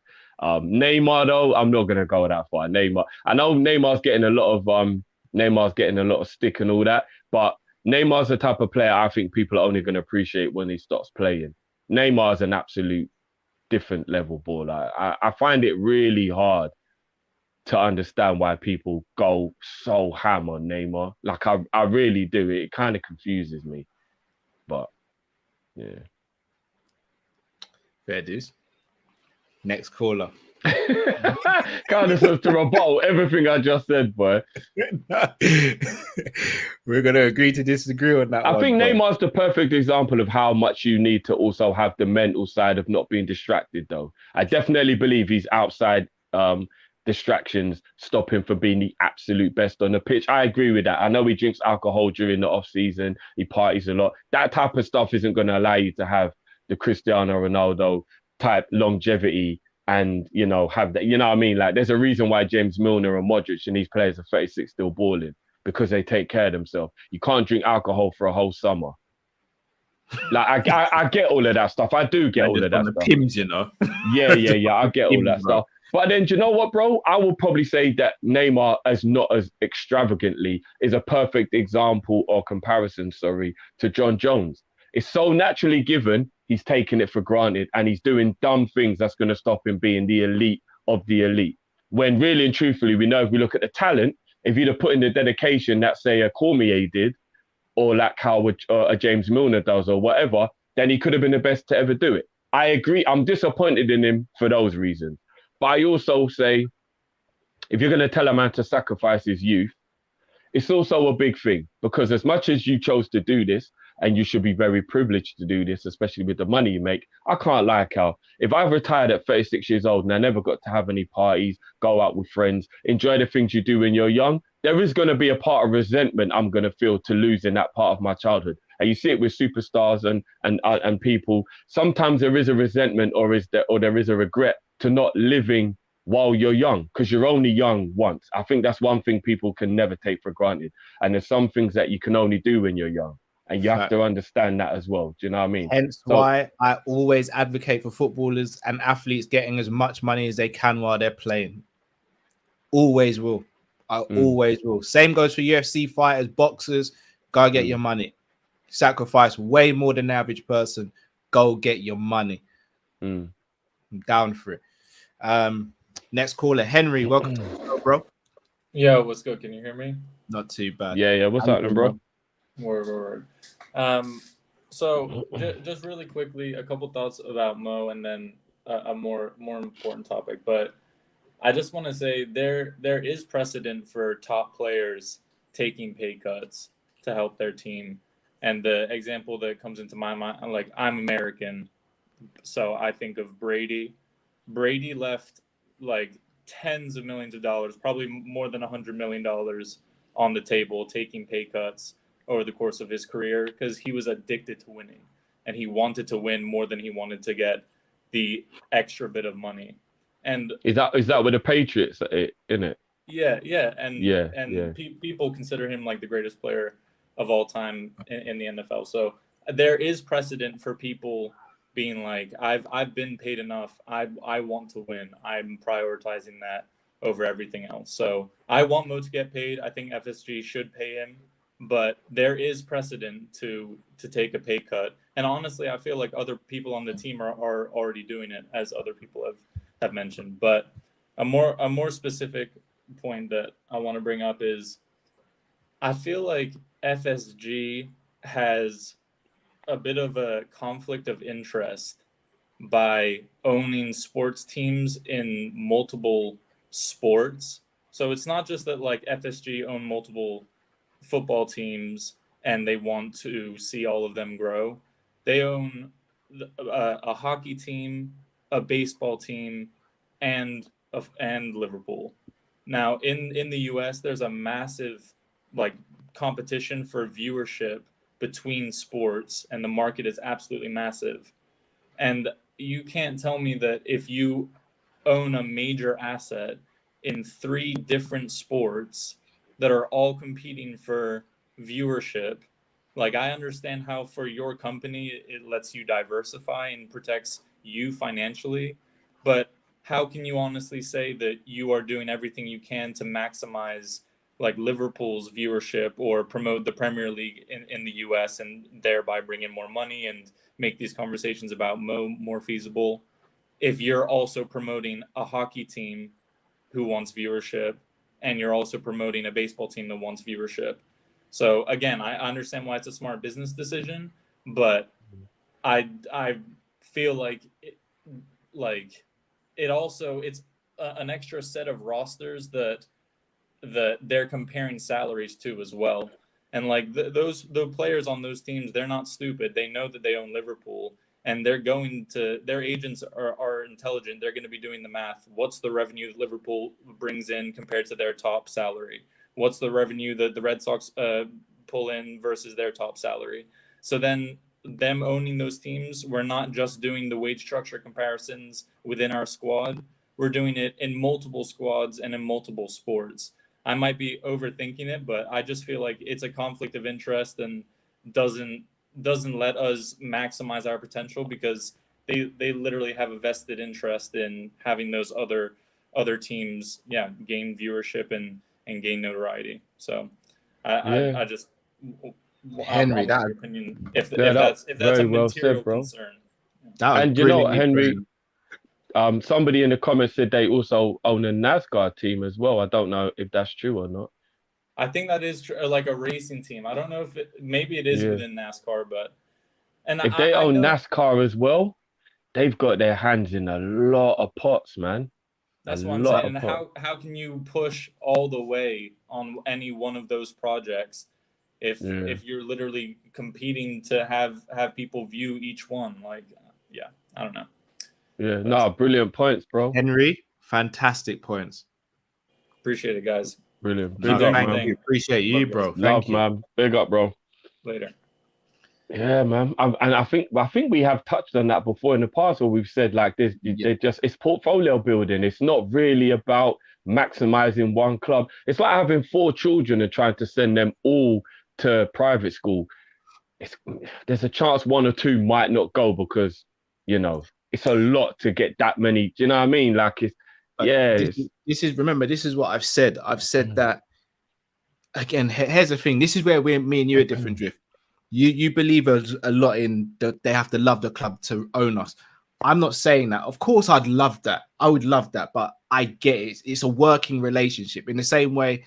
Neymar though, I'm not gonna go that far. Neymar, I know Neymar's getting a lot of stick and all that, but Neymar's the type of player I think people are only gonna appreciate when he stops playing. Neymar's an absolute different level baller. I find it really hard to understand why people go so ham on Neymar. Like I really do. It kind of confuses me. But yeah. Fair dues. Next caller. Kind of supposed to rebuttal everything I just said, boy. We're gonna agree to disagree on that. I think bro. Neymar's the perfect example of how much you need to also have the mental side of not being distracted, though. I definitely believe he's outside distractions stop him from being the absolute best on the pitch. I agree with that. I know he drinks alcohol during the off season, he parties a lot. That type of stuff isn't going to allow you to have the Cristiano Ronaldo type longevity and, you know, have that, you know what I mean? Like, there's a reason why James Milner and Modric and these players are 36 still balling, because they take care of themselves. You can't drink alcohol for a whole summer. Like, I get all of that stuff. I do get all of that stuff. Pims, you know. Yeah. I get all that stuff. But then, do you know what, bro? I will probably say that Neymar, as not as extravagantly, is a perfect example or comparison, to John Jones. It's so naturally given, he's taking it for granted, and he's doing dumb things that's going to stop him being the elite of the elite. When really and truthfully, we know if we look at the talent, if you'd have put in the dedication that, say, a Cormier did, or like how a James Milner does, or whatever, then he could have been the best to ever do it. I agree. I'm disappointed in him for those reasons. But I also say, if you're going to tell a man to sacrifice his youth, it's also a big thing, because as much as you chose to do this, and you should be very privileged to do this, especially with the money you make, I can't lie, Cal. If I retired at 36 years old and I never got to have any parties, go out with friends, enjoy the things you do when you're young, there is going to be a part of resentment I'm going to feel to losing that part of my childhood. And you see it with superstars and people. Sometimes there is a resentment, or there is a regret to not living while you're young, because you're only young once. I think that's one thing people can never take for granted. And there's some things that you can only do when you're young. And you have to understand that as well. Do you know what I mean? Hence why I always advocate for footballers and athletes getting as much money as they can while they're playing. Always will. I always will. Same goes for UFC fighters, boxers. Go get your money. Sacrifice way more than the average person. Go get your money. I'm down for it. Next caller, Henry. Welcome to the show, bro. Yo, what's good? Can you hear me? Not too bad. Yeah. What's happening, bro? Word. So just really quickly, a couple thoughts about Mo, and then a more important topic. But I just want to say there is precedent for top players taking pay cuts to help their team. And the example that comes into my mind, like, I'm American, so I think of Brady. Brady left like tens of millions of dollars, probably more than $100 million on the table, taking pay cuts over the course of his career, because he was addicted to winning, and he wanted to win more than he wanted to get the extra bit of money. And is that with the Patriots in it? Yeah, and people consider him like the greatest player of all time in the NFL. So there is precedent for people being like, I've been paid enough. I want to win. I'm prioritizing that over everything else. So I want Mo to get paid. I think FSG should pay him, but there is precedent to take a pay cut And honestly, I feel like other people on the team are already doing it, as other people have mentioned. But a more specific point that I want to bring up is I feel like FSG has a bit of a conflict of interest by owning sports teams in multiple sports. So it's not just that like FSG own multiple football teams and they want to see all of them grow. They own a hockey team, a baseball team, and Liverpool. Now in the US, there's a massive like competition for viewership between sports, and the market is absolutely massive. And you can't tell me that if you own a major asset in 3 different sports that are all competing for viewership. Like, I understand how for your company it lets you diversify and protects you financially, but how can you honestly say that you are doing everything you can to maximize like Liverpool's viewership or promote the Premier League in the US and thereby bring in more money and make these conversations about more feasible if you're also promoting a hockey team who wants viewership and you're also promoting a baseball team that wants viewership? So again, I understand why it's a smart business decision, but I feel like it also it's an extra set of rosters that they're comparing salaries to as well. And like the players on those teams, they're not stupid. They know that they own Liverpool, and their agents are intelligent. They're going to be doing the math. What's the revenue that Liverpool brings in compared to their top salary? What's the revenue that the Red Sox pull in versus their top salary? So then them owning those teams, we're not just doing the wage structure comparisons within our squad. We're doing it in multiple squads and in multiple sports. I might be overthinking it, but I just feel like it's a conflict of interest and doesn't let us maximize our potential because they literally have a vested interest in having those other teams gain viewership and gain notoriety. So I just Henry, I want your opinion if Yeah, that's very a well material said, bro. concern. that was And you know what, brilliantly Henry? framed. Somebody in the comments said they also own a NASCAR team as well. I don't know if that's true or not. I think that is like a racing team. I don't know if maybe it is Yeah. within NASCAR, but If they I own know NASCAR as well, they've got their hands in a lot of pots, man. that's A what I'm lot saying. of And pots. how can you push all the way on any one of those projects if Yeah. you're literally competing to have people view each one? Like, yeah, I don't know. Yeah, But no, brilliant points, bro. Henry, fantastic points. appreciate it, guys. Brilliant. Keep Big No, up, doing your thank man. you. thing. Appreciate you, Love you bro. guys. Love, Thank you. man. Big up, bro. Later. Yeah, man. And I think we have touched on that before in the past, where we've said like this, Yeah. it's portfolio building. It's not really about maximizing one club. It's like having 4 children and trying to send them all to private school. There's a chance 1 or 2 might not go because it's a lot to get that many. Do you know what I mean? Like This is what I've said. I've said that again. Here's the thing. This is where me and you are different, Drift. You believe a lot in that they have to love the club to own us. I'm not saying that. Of course, I'd love that. I would love that, but I get it. It's a working relationship. In the same way,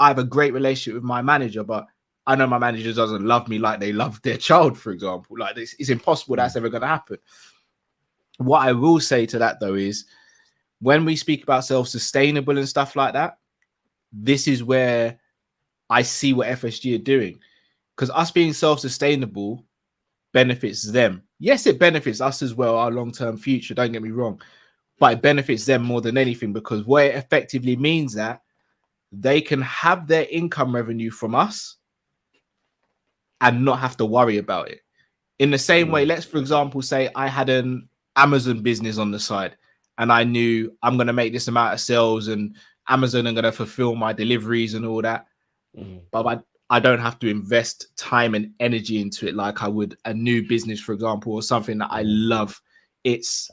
I have a great relationship with my manager, but I know my manager doesn't love me like they love their child, for example. Like it's impossible that's ever going to happen. What I will say to that though is, when we speak about self-sustainable and stuff like that, this is where I see what FSG are doing. Because us being self-sustainable benefits them. Yes, it benefits us as well, our long-term future, don't get me wrong. But it benefits them more than anything, because what it effectively means that they can have their income revenue from us and not have to worry about it. In the same way, let's, for example, say I had an Amazon business on the side and I knew I'm going to make this amount of sales and Amazon are going to fulfill my deliveries and all that. But I don't have to invest time and energy into it like I would a new business, for example, or something that I love. It's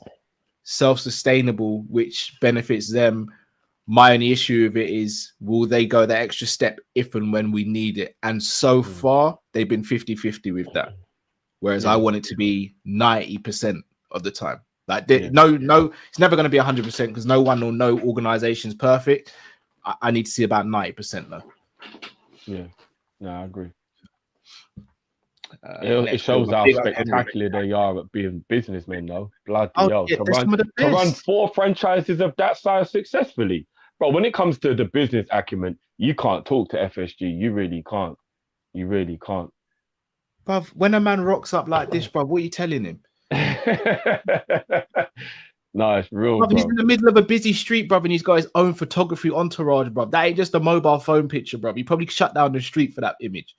self-sustainable, which benefits them. My only issue with it is, will they go that extra step if and when we need it? And so far, they've been 50-50 with that. whereas I want it to be 90% of the time. Like Yeah. no, it's never going to be 100% because no one or no organization is perfect. I need to see about 90% though. Yeah, no, I agree. It Next shows caller. how Big up, Henry. spectacular they are at being businessmen, though. Bloody Oh, hell. yeah, they're some of the To run best. 4 franchises of that size successfully. But when it comes to the business acumen, you can't talk to FSG. You really can't. You really can't. Bruv, when a man rocks up like this, bruv, what are you telling him? No, it's real, Bruv, he's bro. in the middle of a busy street, bruv, and he's got his own photography entourage, bruv. That ain't just a mobile phone picture, bruv. He probably shut down the street for that image.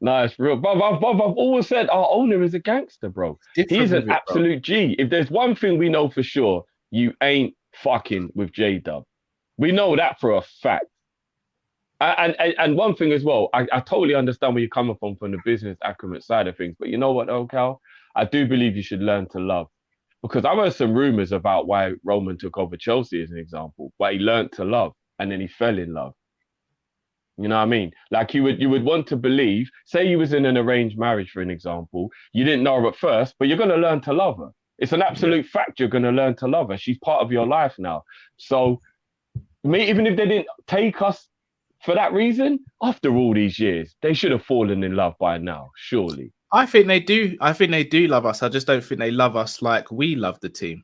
No, it's real. Bro, I've always said our owner is a gangster, bro. He's an absolute G. If there's one thing we know for sure, you ain't fucking with J-Dub. We know that for a fact. And one thing as well, I totally understand where you're coming from the business acumen side of things. But you know what, though, Cal? I do believe you should learn to love. Because I've heard some rumors about why Roman took over Chelsea as an example, why he learned to love and then he fell in love. You know what I mean? Like you would want to believe, say you was in an arranged marriage, for an example, you didn't know her at first, but you're going to learn to love her. It's an absolute fact you're going to learn to love her. She's part of your life now. So even if they didn't take us for that reason, after all these years, they should have fallen in love by now, surely. I think they do. I think they do love us. I just don't think they love us like we love the team.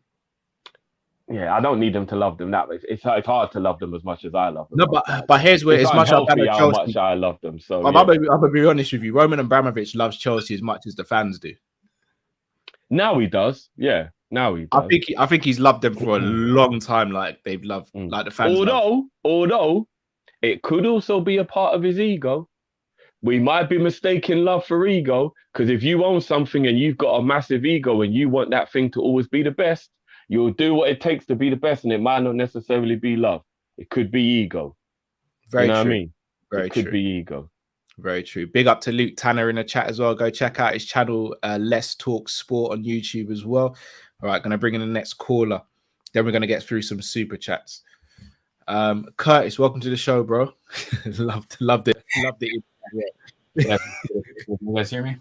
Yeah, I don't need them to love them that way. It's hard to love them as much as I love them. No, but here's where it's as much how Chelsea, much I love them. So I'm gonna be honest with you. Roman Abramovich loves Chelsea as much as the fans do. Now he does. Yeah, now he does. I think he's loved them for a long time. Like they've loved, like the fans. Although it could also be a part of his ego. We might be mistaking love for ego, because if you own something and you've got a massive ego and you want that thing to always be the best, you'll do what it takes to be the best, and it might not necessarily be love. It could be ego. Very you know true. What I mean? Very it could true. be ego. Very true. Big up to Luke Tanner in the chat as well. Go check out his channel, Let's Talk Sport on YouTube as well. All right, going to bring in the next caller. Then we're going to get through some super chats. Curtis, welcome to the show, bro. Loved it. Yeah. You guys hear me?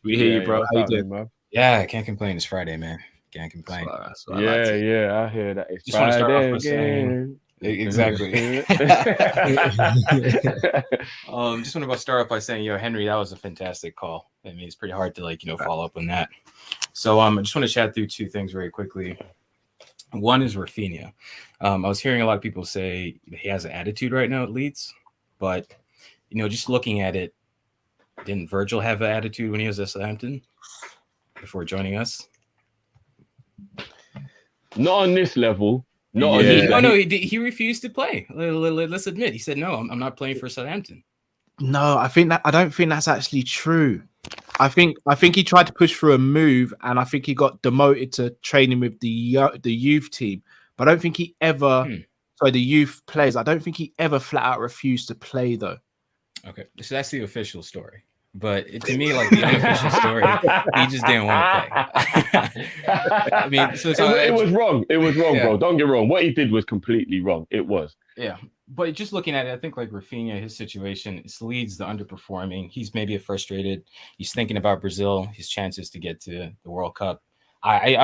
We hear you, bro. How you doing, man? Yeah, I can't complain. It's Friday, man. Can't complain. That's what I like to hear. I hear that. It's Just want to start off Friday by saying exactly. Just want to start off by saying, Henry, that was a fantastic call. I mean, it's pretty hard to follow up on that. So I just want to chat through 2 things very quickly. One is Rafinha. I was hearing a lot of people say he has an attitude right now at Leeds, but just looking at it, didn't Virgil have an attitude when he was at Southampton before joining us? Not on this level. He refused to play. Let's admit, he said, "No, I'm not playing for Southampton." No, I don't think that's actually true. I think he tried to push through a move, and I think he got demoted to training with the youth team. But I don't think he ever. Sorry, the youth players. I don't think he ever flat out refused to play though. Okay, so that's the official story. But to me, like the unofficial story, he just didn't want to play. I mean, it was wrong. It was wrong, bro. Don't get wrong. What he did was completely wrong. It was. Yeah, but just looking at it, I think like Rafinha, his situation, it's Leeds the underperforming. He's maybe frustrated. He's thinking about Brazil, his chances to get to the World Cup. I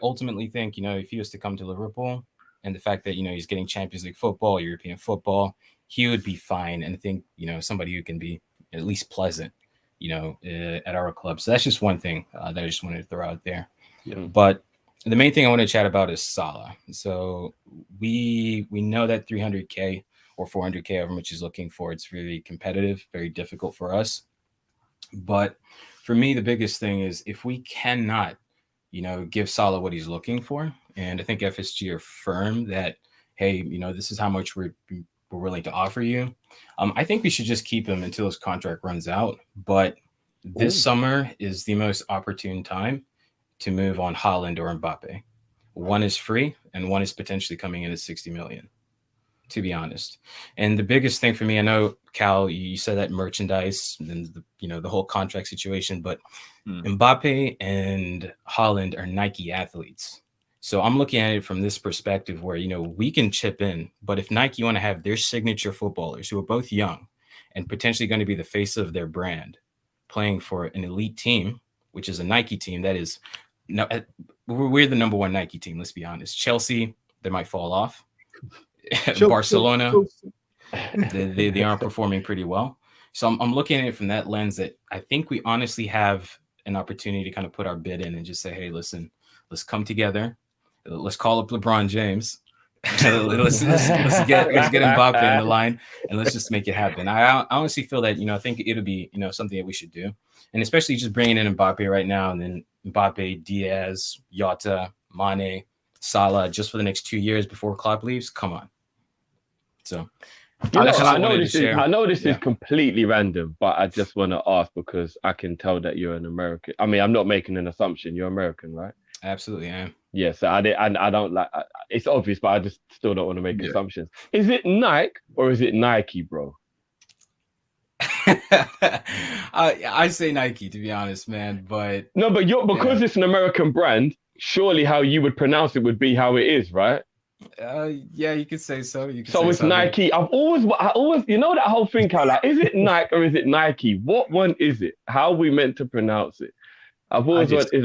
ultimately think, if he was to come to Liverpool and the fact that, he's getting Champions League football, European football, he would be fine. And I think, somebody who can be at least pleasant, at our club. So that's just one thing that I just wanted to throw out there. Yeah. But the main thing I want to chat about is Salah. So we know that 300K or 400K, however much he's looking for, it's really competitive, very difficult for us. But for me, the biggest thing is if we cannot, give Salah what he's looking for, and I think FSG are firm that, hey, this is how much we're willing to offer you. I think we should just keep him until his contract runs out. But this summer is the most opportune time to move on Haaland or Mbappe. One is free and one is potentially coming in at 60 million, to be honest. And the biggest thing for me, I know, Cal, you said that merchandise and the whole contract situation, but Mbappe and Haaland are Nike athletes. So I'm looking at it from this perspective where, we can chip in, but if Nike want to have their signature footballers who are both young and potentially going to be the face of their brand playing for an elite team, which is a Nike team that is no, we're the number one Nike team. Let's be honest. Chelsea, they might fall off. Barcelona, they aren't performing pretty well. So I'm looking at it from that lens that I think we honestly have an opportunity to kind of put our bid in and just say, hey, listen, let's come together. Let's call up LeBron James. let's get Mbappe in the line and let's just make it happen. I honestly feel that, I think it'll be, something that we should do. And especially just bringing in Mbappe right now, and then Mbappe, Diaz, Yota, Mane, Salah, just for the next 2 years before Klopp leaves. Come on. So I know this is completely random, but I just want to ask because I can tell that you're an American. I mean, I'm not making an assumption. You're American, right? Absolutely, I am. Yeah, so I don't like. It's obvious, but I just still don't want to make assumptions. Is it Nike or is it Nike, bro? I say Nike, to be honest, man. But no, but because it's an American brand. Surely, how you would pronounce it would be how it is, right? Yeah, you could say so. So it's Nike. I always, that whole thing, Kall, is it Nike or is it Nike? What one is it? How are we meant to pronounce it? I've always is it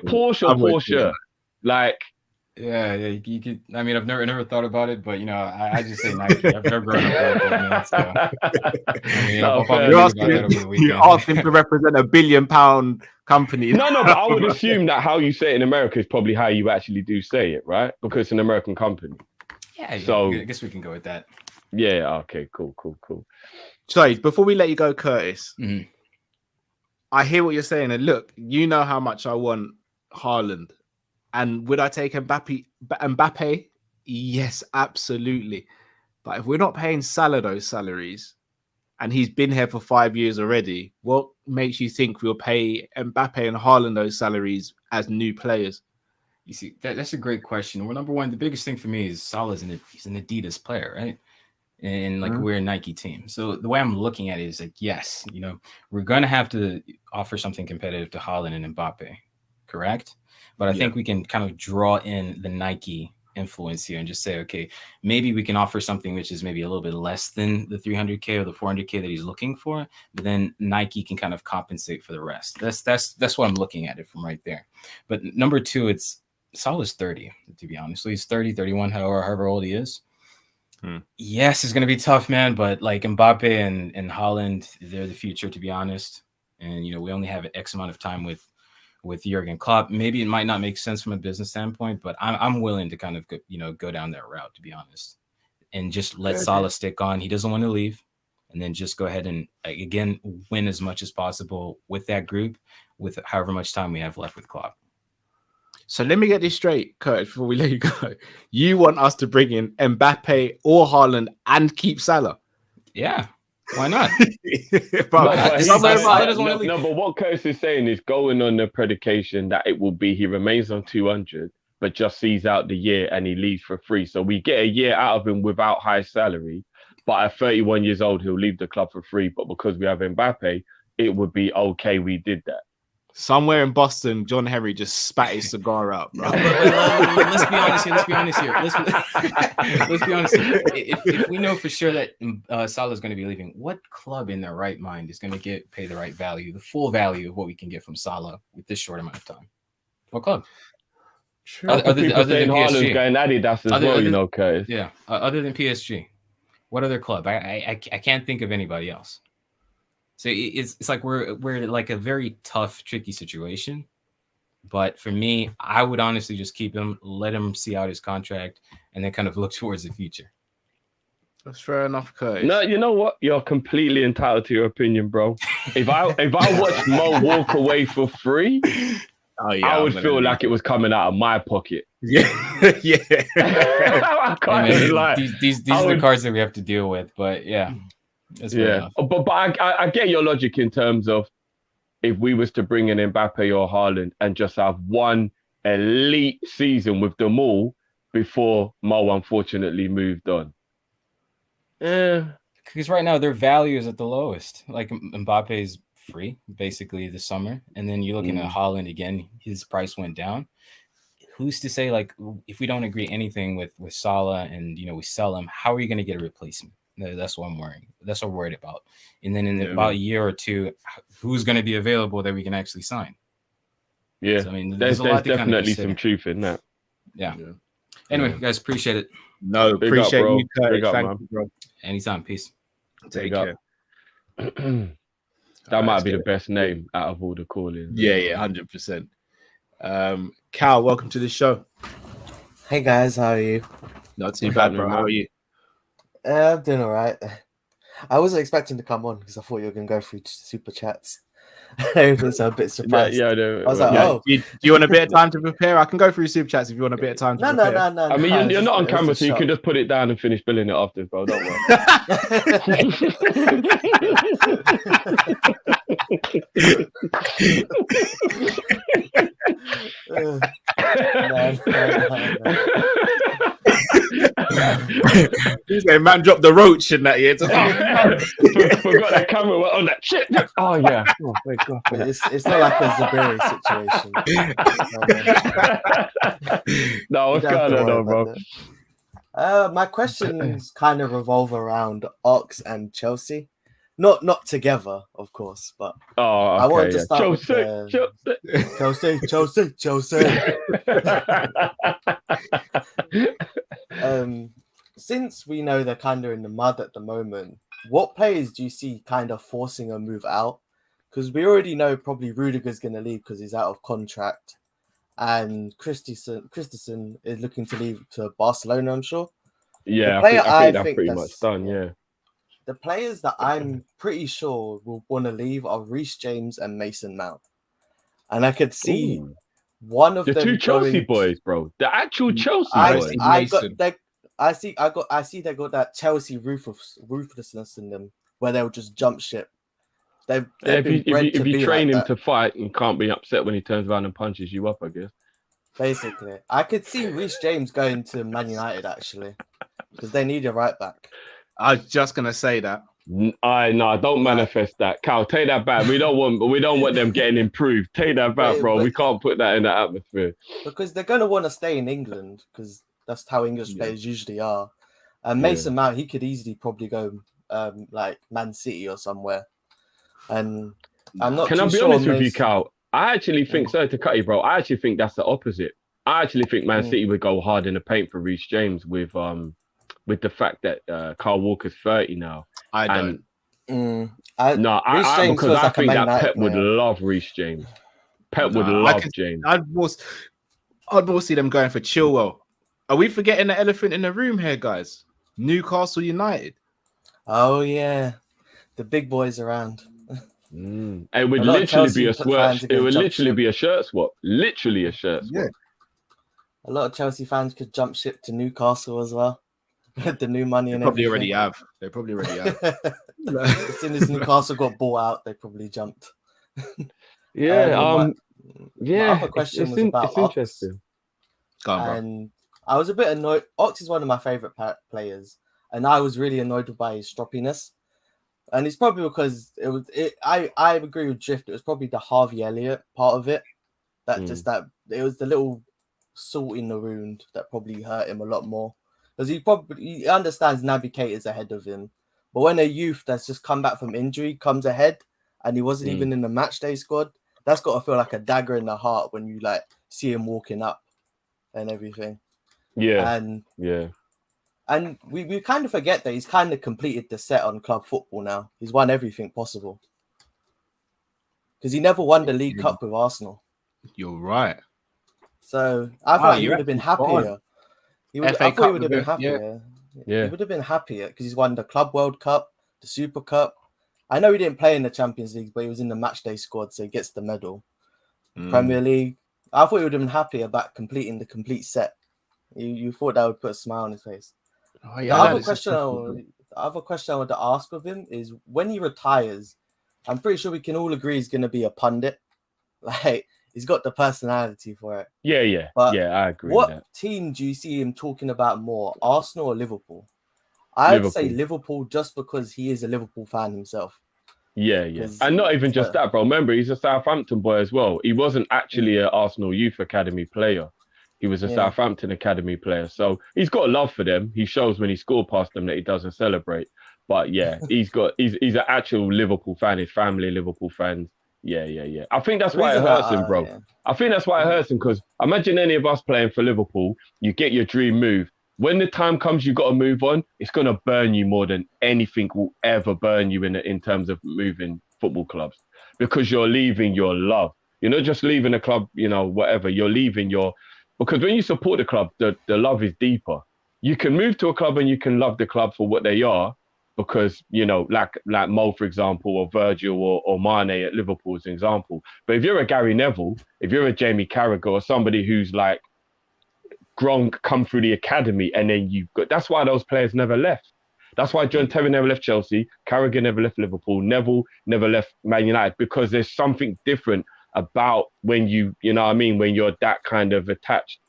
Porsche or Porsche? Like, yeah, you could. I mean, I've never thought about it, but I just say Nike. I've never grown up with it. You're asking to represent $1 billion company. No, but I would assume that how you say it in America is probably how you actually do say it, right? Because it's an American company. Yeah. So I guess we can go with that. Yeah. Okay. Cool. Sorry, before we let you go, Curtis. Mm-hmm. I hear what you're saying, and look, you know how much I want Haaland. And would I take Mbappe? Yes, absolutely. But if we're not paying Salah those salaries, and he's been here for 5 years already, what makes you think we'll pay Mbappe and Haaland those salaries as new players? You see, that's a great question. Well, number one, the biggest thing for me is Salah's he's an Adidas player, right? And we're a Nike team. So the way I'm looking at it is like, yes, we're going to have to offer something competitive to Haaland and Mbappe, correct? But I think we can kind of draw in the Nike influence here and just say, okay, maybe we can offer something which is maybe a little bit less than the 300K or the 400K that he's looking for, but then Nike can kind of compensate for the rest. That's what I'm looking at it from right there. But number two, it's Salah's 30, to be honest. So he's 30, 31, however old he is. Yes, it's going to be tough, man. But like Mbappe and Haaland, they're the future, to be honest. And, we only have X amount of time with Jurgen Klopp. Maybe it might not make sense from a business standpoint, but I'm willing to kind of go down that route, to be honest, and just let Salah stick on. He doesn't want to leave, and then just go ahead and again win as much as possible with that group, with however much time we have left with Klopp. So let me get this straight, Curtis, before we let you go. You want us to bring in Mbappe or Haaland and keep Salah? Yeah. Why not? But what Curtis is saying is going on the predication that it will be he remains on 200, but just sees out the year and he leaves for free. So we get a year out of him without high salary, but at 31 years old, he'll leave the club for free. But because we have Mbappe, it would be okay. We did that. Somewhere in Boston, John Henry just spat his cigar out, bro. Let's be honest here. Let's be honest here. If we know for sure that Salah is going to be leaving, what club in their right mind is going to pay the right value, the full value of what we can get from Salah with this short amount of time? What club? Sure. Other than PSG, going Adidas as well, Curtis. Yeah. Other than PSG, what other club? I can't think of anybody else. So it's like we're like a very tough, tricky situation. But for me, I would honestly just keep him, let him see out his contract, and then kind of look towards the future. That's fair enough, Curtis. No, you know what? You're completely entitled to your opinion, bro. If I watched Mo walk away for free, I would feel like it was coming out of my pocket. Yeah. I can't these are the cards that we have to deal with, but yeah. But I get your logic in terms of if we was to bring in Mbappe or Haaland and just have one elite season with them all before Mo unfortunately moved on. Because right now their value is at the lowest. Like Mbappe is free basically this summer, and then you're looking at Haaland again. His price went down. Who's to say, like, if we don't agree anything with Salah and we sell him, how are you going to get a replacement? That's what I'm worrying. That's what I'm worried about. And then in about a year or two, who's going to be available that we can actually sign? Yeah, So, I mean, there's a lot to kind of definitely consider. some truth in that. Yeah. Anyway, guys, appreciate it. No, Big up, appreciate bro. you, Curtis. Big up, Thank man. you, bro. Anytime. Peace. Take Big up. care. That might let's be get the best name out of all the call-ins. Yeah, 100%. Cal, welcome to the show. Hey guys, how are you? Not too What's bad, happening, bro. man? How are you? I'm doing all right. I wasn't expecting to come on because I thought you were going to go through super chats. Everything's a bit surprised. Yeah, I was like, Yeah. oh. Do you want a bit of time to prepare? I can go through super chats if you want a bit of time to No, prepare. no. I mean, no, you're not on it was camera, a so you shock. can just put it down and finish billing it after, bro. Don't worry. No. He's saying, man, drop the roach in that year. Forgot that camera went on that shit. Oh yeah. Oh, thank God for that. It's not like a Zaberi situation. No, what's You don't have going to on, worry though, bro? about that. My questions kind of revolve around Ox and Chelsea. Not together, of course, but Oh, okay. I wanted to start with Chelsea. Since we know they're kind of in the mud at the moment, what players do you see kind of forcing a move out? Because we already know probably Rudiger's going to leave because he's out of contract, and Christensen is looking to leave to Barcelona, I'm sure. Yeah, The player I think I that's pretty much done. Yeah. The players that I'm pretty sure will want to leave are Reece James and Mason Mount. And I could see one of the them two Chelsea going boys, bro. The actual Chelsea boys. I see they got that Chelsea ruthlessness in them where they'll just jump ship. They've been bred to if you be train like him that. to fight and can't be upset when he turns around and punches you up, I guess. Basically, I could see Reece James going to Man United actually because they need a right back. I was just gonna say that. Don't manifest that. Cal, take that back. We don't want them getting improved. Take that back, bro. We can't put that in the atmosphere. Because they're gonna want to stay in England because that's how English players usually are. And Mason Mount, he could easily probably go like Man City or somewhere. And I'm not. Can I be honest with you, Cal? I actually think, sorry to cut you, bro. I actually think that's the opposite. I actually think Man City would go hard in the paint for Reece James with the fact that Kyle Walker's 30 now. I don't. Because I think that Pep would love Reece James. Pep would love James. I'd more see them going for Chilwell. Are we forgetting the elephant in the room here, guys? Newcastle United. Oh yeah, the big boys around. It would literally be a swap. It would literally be a shirt swap. Literally a shirt swap. Yeah. A lot of Chelsea fans could jump ship to Newcastle as well. With the new money and They everything. probably already have. As soon as Newcastle got bought out, they probably jumped. My other question was about it's interesting. And I was a bit annoyed. Ox is one of my favorite players, and I was really annoyed by his stroppiness. And it's probably because I agree with Drift. It was probably the Harvey Elliott part of it. That it was the little salt in the wound that probably hurt him a lot more. Because he understands Naby Keita's ahead of him. But when a youth that's just come back from injury comes ahead and he wasn't even in the match day squad, that's got to feel like a dagger in the heart when you like see him walking up and everything. Yeah. And we kind of forget that he's kind of completed the set on club football now. He's won everything possible. Because he never won the League Cup with Arsenal. You're right. So I thought he would have been happier. He would have been happier. Yeah. He would have been happier because he's won the Club World Cup, the Super Cup. I know he didn't play in the Champions League, but he was in the matchday squad, so he gets the medal. Premier League. I thought he would have been happy about completing the complete set. You thought that would put a smile on his face. The other question I want to ask of him is when he retires, I'm pretty sure we can all agree he's going to be a pundit. Like, he's got the personality for it. Yeah. But I agree. What team do you see him talking about more, Arsenal or Liverpool? I'd say Liverpool just because he is a Liverpool fan himself. Yeah. And not even just that, bro. Remember, he's a Southampton boy as well. He wasn't actually an Arsenal Youth Academy player. He was a Southampton Academy player. So he's got a love for them. He shows when he scored past them that he doesn't celebrate. But yeah, he's an actual Liverpool fan. His family Liverpool fans. Yeah. I think that's The why it reason hurts him, bro. yeah. I think that's why it hurts him, because imagine any of us playing for Liverpool, you get your dream move. When the time comes, you got to move on. It's gonna burn you more than anything will ever burn you in terms of moving football clubs, because you're leaving your love. You're not just leaving a club, whatever. You're leaving because when you support the club, the love is deeper. You can move to a club and you can love the club for what they are, because like Mo, for example, or Virgil or Mane at Liverpool as an example. But if you're a Gary Neville, if you're a Jamie Carragher, or somebody who's like come through the academy, and then that's why those players never left. That's why John Terry never left Chelsea, Carragher never left Liverpool, Neville never left Man United, because there's something different about when when you're that kind of attached.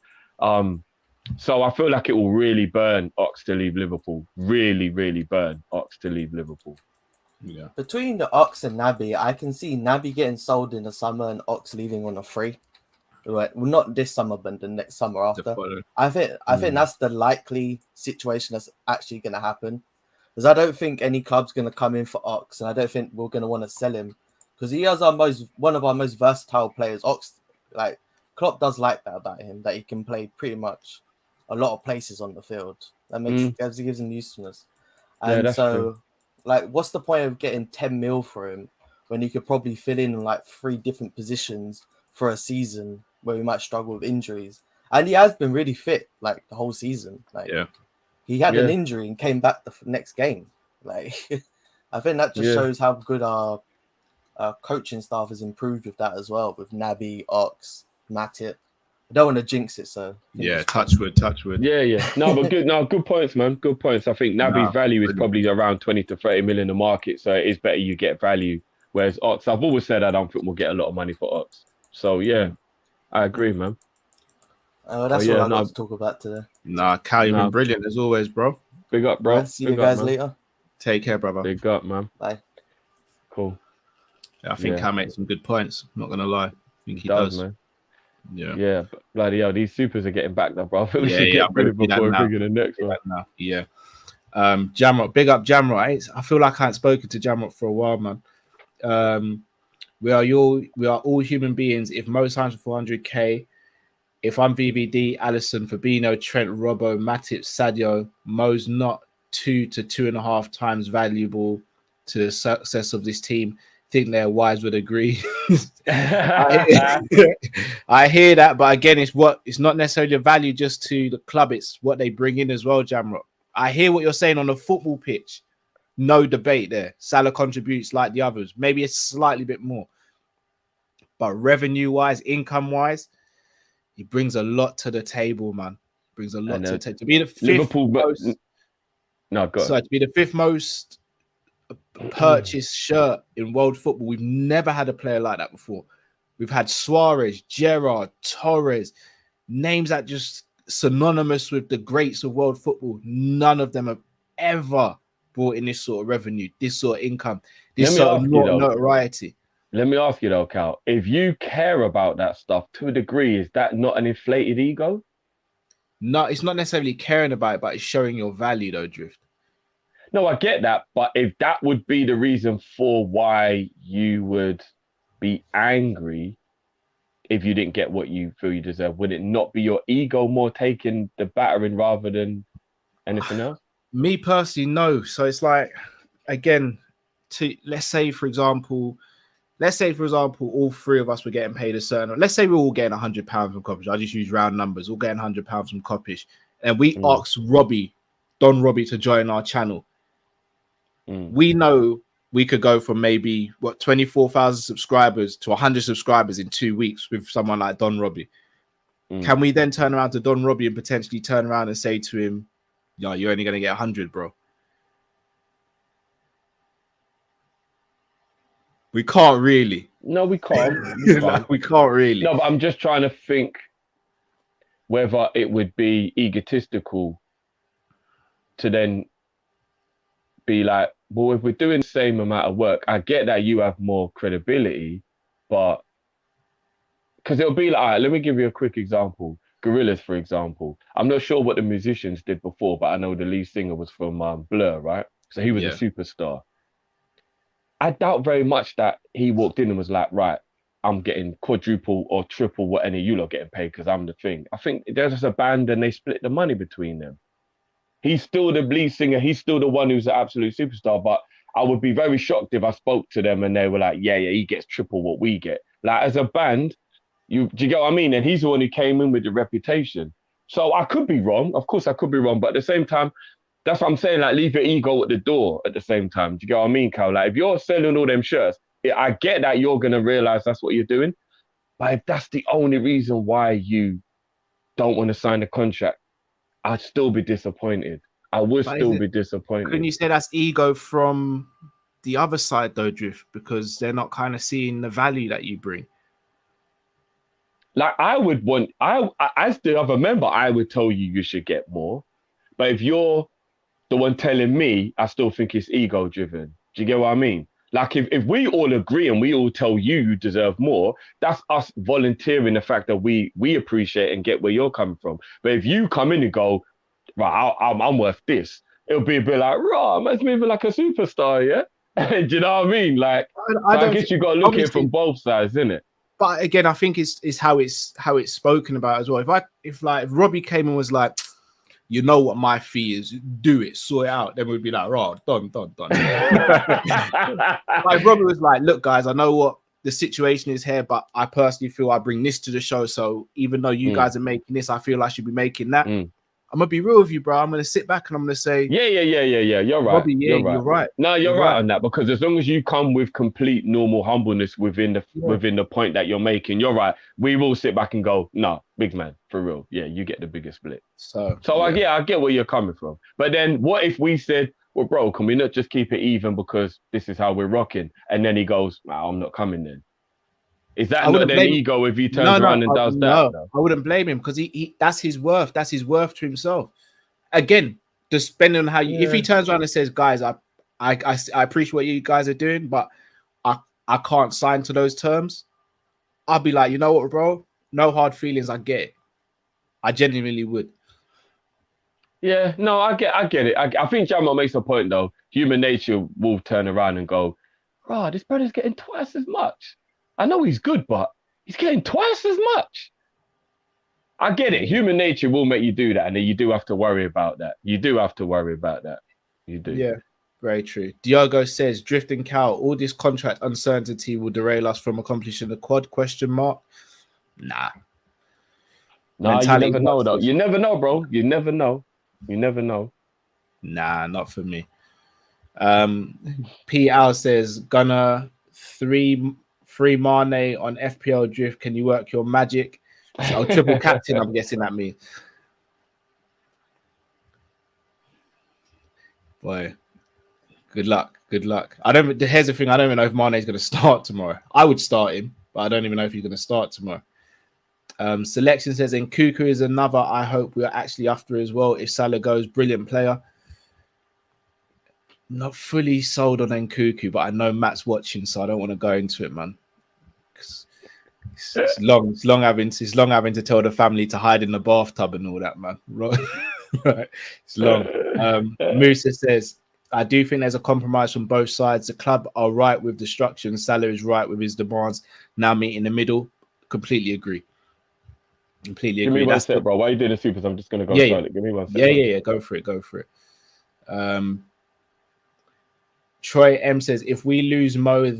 So I feel like it will really burn Ox to leave Liverpool. Really, really burn Ox to leave Liverpool. Yeah. Between the Ox and Naby, I can see Naby getting sold in the summer and Ox leaving on a free. Well, not this summer, but the next summer after. I think that's the likely situation that's actually going to happen. Because I don't think any club's going to come in for Ox, and I don't think we're going to want to sell him, because he is one of our most versatile players. Ox, like Klopp does like that about him, that he can play pretty much a lot of places on the field. That gives him usefulness. And true. Like, what's the point of getting 10 mil for him when you could probably fill in like 3 different positions for a season where we might struggle with injuries? And he has been really fit like the whole season. Like, he had an injury and came back the next game. Like, I think that just shows how good our coaching staff has improved with that as well, with Naby, Ox, Matip. I don't want to jinx it, so touch wood. Yeah. No, but good points, man. Good points. I think Naby's value is probably around 20 to 30 million in the market, so it is better you get value. Whereas Ox, I've always said I don't think we'll get a lot of money for Ox. So yeah, I agree, man. That's all I got to talk about today. Cal, you've been brilliant as always, bro. Big up, bro. Right, see you guys later. Take care, brother. Big up, man. Bye. Cool. I think Cal makes some good points. I'm not gonna lie. I think he does, does. Man. Yeah. But bloody hell, these supers are getting back now, bro. I feel we should get rid of before we bring in the next one. Now. Yeah. Jamrock, big up Jamrock. I feel like I haven't spoken to Jamrock for a while, man. We are all human beings. If Mo signs for 400k, if I'm VVD, Alisson, Fabinho, Trent, Robbo, Matip, Sadio, Mo's not 2 to 2.5 times valuable to the success of this team. Think their wives would agree. I hear that, but again, it's not necessarily a value just to the club, it's what they bring in as well, Jamrock. I hear what you're saying on the football pitch. No debate there. Salah contributes like the others, maybe a slightly bit more. But revenue-wise, income-wise, he brings a lot to the table, man. Brings a lot to the table. To be the fifth to be the 5th most purchased shirt in world football. We've never had a player like that before. We've had Suarez, Gerrard, Torres, names that just synonymous with the greats of world football. None of them have ever brought in this sort of revenue, this sort of income, this sort of notoriety. Let me ask you though, Cal, if you care about that stuff to a degree, is that not an inflated ego? No, it's not necessarily caring about it, but it's showing your value though, Drift. No, I get that, but if that would be the reason for why you would be angry if you didn't get what you feel you deserve, would it not be your ego more taking the battering rather than anything else? Me personally, no. So it's like, again, let's say for example, all 3 of us were getting paid a certain. Let's say we're all getting £100 from Kop-Ish. I just use round numbers. All getting £100 from Kop-Ish, and we asked Don Robbie, to join our channel. We know we could go from maybe 24,000 subscribers to 100 subscribers in 2 weeks with someone like Don Robbie. Can we then turn around to Don Robbie and potentially turn around and say to him, "Yeah, you're only going to get 100, bro"? We can't really. No, we can't. We can't really. No, but I'm just trying to think whether it would be egotistical to then be like, well, if we're doing the same amount of work, I get that you have more credibility, but because it'll be like, all right, let me give you a quick example. Gorillaz, for example. I'm not sure what the musicians did before, but I know the lead singer was from Blur, right? So he was a superstar. I doubt very much that he walked in and was like, right, I'm getting quadruple or triple what any of you lot getting paid because I'm the thing. I think there's just a band and they split the money between them. He's still the lead singer. He's still the one who's the absolute superstar. But I would be very shocked if I spoke to them and they were like, yeah, he gets triple what we get. Like as a band, do you get what I mean? And he's the one who came in with the reputation. So I could be wrong. Of course I could be wrong. But at the same time, that's what I'm saying. Like leave your ego at the door at the same time. Do you get what I mean, Cal? Like if you're selling all them shirts, I get that you're going to realize that's what you're doing. But if that's the only reason why you don't want to sign the contract, I'd still be disappointed. I would still be disappointed. Couldn't you say that's ego from the other side though, Drift? Because they're not kind of seeing the value that you bring. Like I would want, as the other member, I would tell you should get more. But if you're the one telling me, I still think it's ego driven. Do you get what I mean? Like if we all agree and we all tell you deserve more, that's us volunteering the fact that we appreciate and get where you're coming from. But if you come in and go, right, I'm worth this, it'll be a bit like, right, man's moving like a superstar, yeah? Do you know what I mean? Like, I guess you got to look at it from both sides, isn't it? But again, I think it's how it's spoken about as well. If Robbie came and was like, you know what my fee is, do it, sort it out, then we'd be like, right, done. Like Robbie was like, look, guys, I know what the situation is here, but I personally feel I bring this to the show. So even though you guys are making this, I feel I should be making that. I'm gonna be real with you, bro. I'm gonna sit back and I'm gonna say, yeah. You're right. Robbie, you're right. No, you're right on that, because as long as you come with complete normal humbleness within the point that you're making, you're right. We will sit back and go, no, big man, for real. Yeah, you get the biggest split. So I get where you're coming from. But then what if we said, well, bro, can we not just keep it even because this is how we're rocking? And then he goes, nah, I'm not coming then. Is that not an ego if he turns around and does that? No, I wouldn't blame him because he that's his worth. That's his worth to himself. Again, just depending on how you. If he turns around and says, "Guys, I appreciate what you guys are doing, but I can't sign to those terms," I'll be like, you know what, bro? No hard feelings. I get it. I genuinely would. Yeah, no, I get it. I think Jamal makes a point though. Human nature will turn around and go, "Oh, this brother's getting twice as much. I know he's good, but he's getting twice as much." I get it. Human nature will make you do that, and then you do have to worry about that. You do. Yeah, very true. Diogo says, Drift and Cal, all this contract uncertainty will derail us from accomplishing the quad, ? Nah, you never know, though. You never know, bro. You never know. Nah, not for me. P. Al says, Gunner, 3 Mane on FPL Drift. Can you work your magic? So triple captain, I'm guessing that means. Boy, good luck. Here's the thing. I don't even know if Mane's going to start tomorrow. I would start him, but I don't even know if he's going to start tomorrow. Selection says, Nkuku is another I hope we are actually after as well. If Salah goes, brilliant player. Not fully sold on Nkuku, but I know Matt's watching, so I don't want to go into it, man. It's long having to tell the family to hide in the bathtub and all that, man. Right. It's long. Musa says, I do think there's a compromise from both sides. The club are right with the structure and Salah is right with his demands. Now meet in the middle. Completely agree. Give me one sec, bro. Why are you doing the supers? I'm just going to go start it. Give me one sec. Yeah. Go for it. Troy M says, if we lose Mo,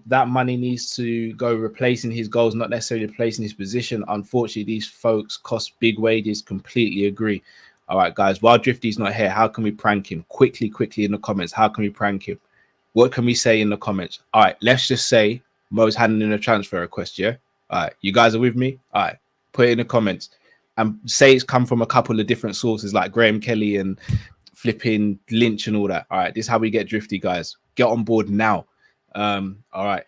that money needs to go replacing his goals, not necessarily replacing his position. Unfortunately, these folks cost big wages. Completely agree. All right, guys, while Drifty's not here, how can we prank him? Quickly in the comments. How can we prank him? What can we say in the comments? All right, let's just say Mo's handing in a transfer request, yeah? All right, you guys are with me? All right, put it in the comments. And say it's come from a couple of different sources like Graham Kelly and flipping Lynch and all that. All right, this is how we get Drifty, guys. Get on board now. All right.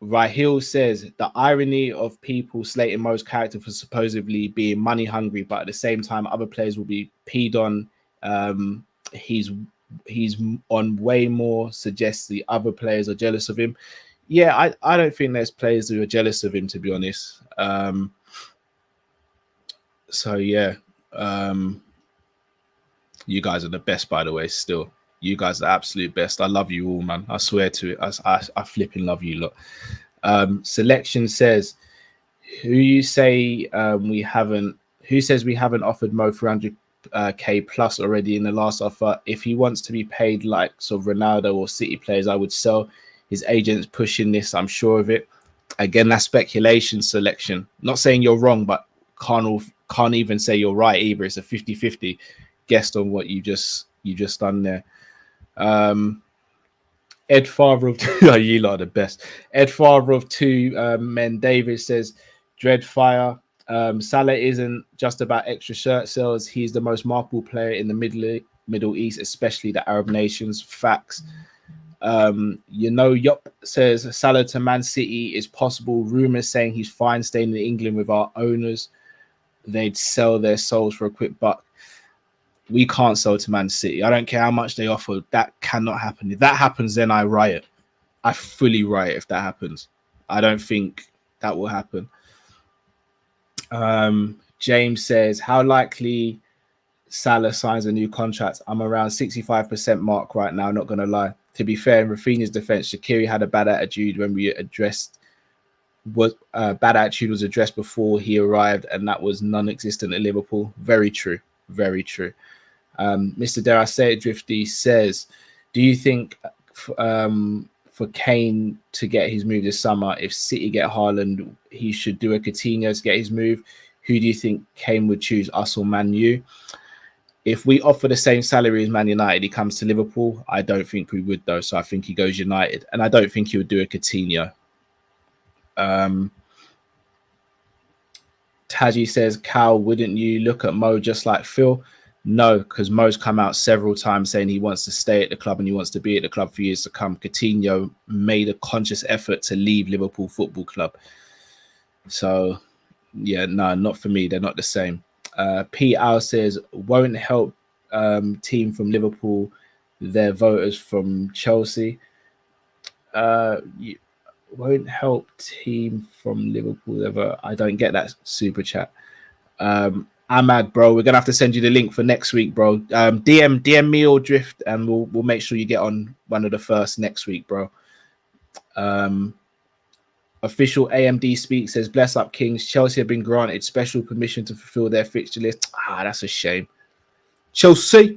Rahil says the irony of people slating Mo's character for supposedly being money hungry, but at the same time, other players will be peed on. He's on way more, suggests the other players are jealous of him. Yeah, I don't think there's players who are jealous of him, to be honest. So yeah. You guys are the best, by the way. Still, you guys are the absolute best. I love you all, man. I swear to it. I flipping love you lot. Selection says, who says we haven't offered Mo 300k plus already in the last offer? If he wants to be paid like sort of Ronaldo or City players, I would sell. His agent's pushing this, I'm sure of it. Again, that's speculation. Selection. Not saying you're wrong, but can't even say you're right either. It's a 50-50 guess on what you just done there. Ed Father of oh, you lot are the best. Ed Father of two men David says, Dreadfire. Salah isn't just about extra shirt sales. He's the most marketable player in the Middle East, especially the Arab nations. Facts. Yop says Salah to Man City is possible. Rumors saying he's fine staying in England with our owners. They'd sell their souls for a quick buck. We can't sell to Man City. I don't care how much they offer. That cannot happen. If that happens, then I riot. I fully riot if that happens. I don't think that will happen. James says, how likely Salah signs a new contract? I'm around 65% mark right now, not going to lie. To be fair, in Rafinha's defense, Shaqiri had a bad attitude when we addressed bad attitude was addressed before he arrived, and that was non-existent at Liverpool. Very true. Very true. Mr. Dare I say it, Drifty says, do you think for Kane to get his move this summer, if City get Haaland, he should do a Coutinho to get his move? Who do you think Kane would choose, us or Man U? If we offer the same salary as Man United, he comes to Liverpool. I don't think we would, though. So I think he goes United. And I don't think he would do a Coutinho. Taji says, Cal, wouldn't you look at Mo just like Phil? No, because Mo's come out several times saying he wants to stay at the club and he wants to be at the club for years to come. Coutinho made a conscious effort to leave Liverpool Football Club. So, yeah, no, not for me. They're not the same. Pete Al says, won't help team from Liverpool, their voters from Chelsea. Won't help team from Liverpool ever. I don't get that super chat. Ahmad, bro, we're gonna have to send you the link for next week, bro. DM me or Drift, and we'll make sure you get on one of the first next week, bro. Official AMD speak says, bless up Kings. Chelsea have been granted special permission to fulfill their fixture list. That's a shame. Chelsea.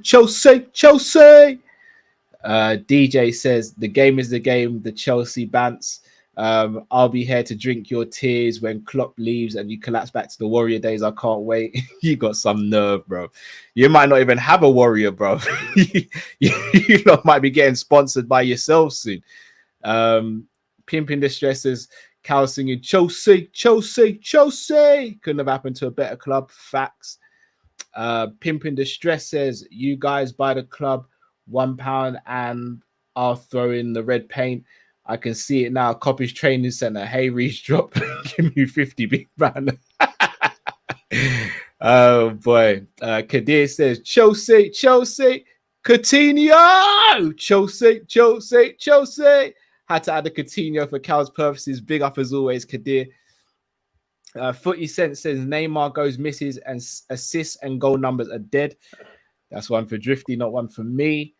DJ says, the game is the game. The Chelsea bants. I'll be here to drink your tears when Klopp leaves and you collapse back to the Warrior days. I can't wait. You got some nerve, bro. You might not even have a Warrior, bro. you lot might be getting sponsored by yourself soon. Pimping Distresses, Cal singing Chelsea. Couldn't have happened to a better club. Facts. Pimping Distress says, you guys buy the club £1 and I'll throw in the red paint. I can see it now. Kopish Training Center. Hey, Reach drop. Give me 50 big man. Oh boy. Kadir says Chelsea. Coutinho. Chelsea. Had to add a Coutinho for Cal's purposes. Big up as always, Kadir. Footy Sense says Neymar goes misses and assists and goal numbers are dead. That's one for Drifty, not one for me.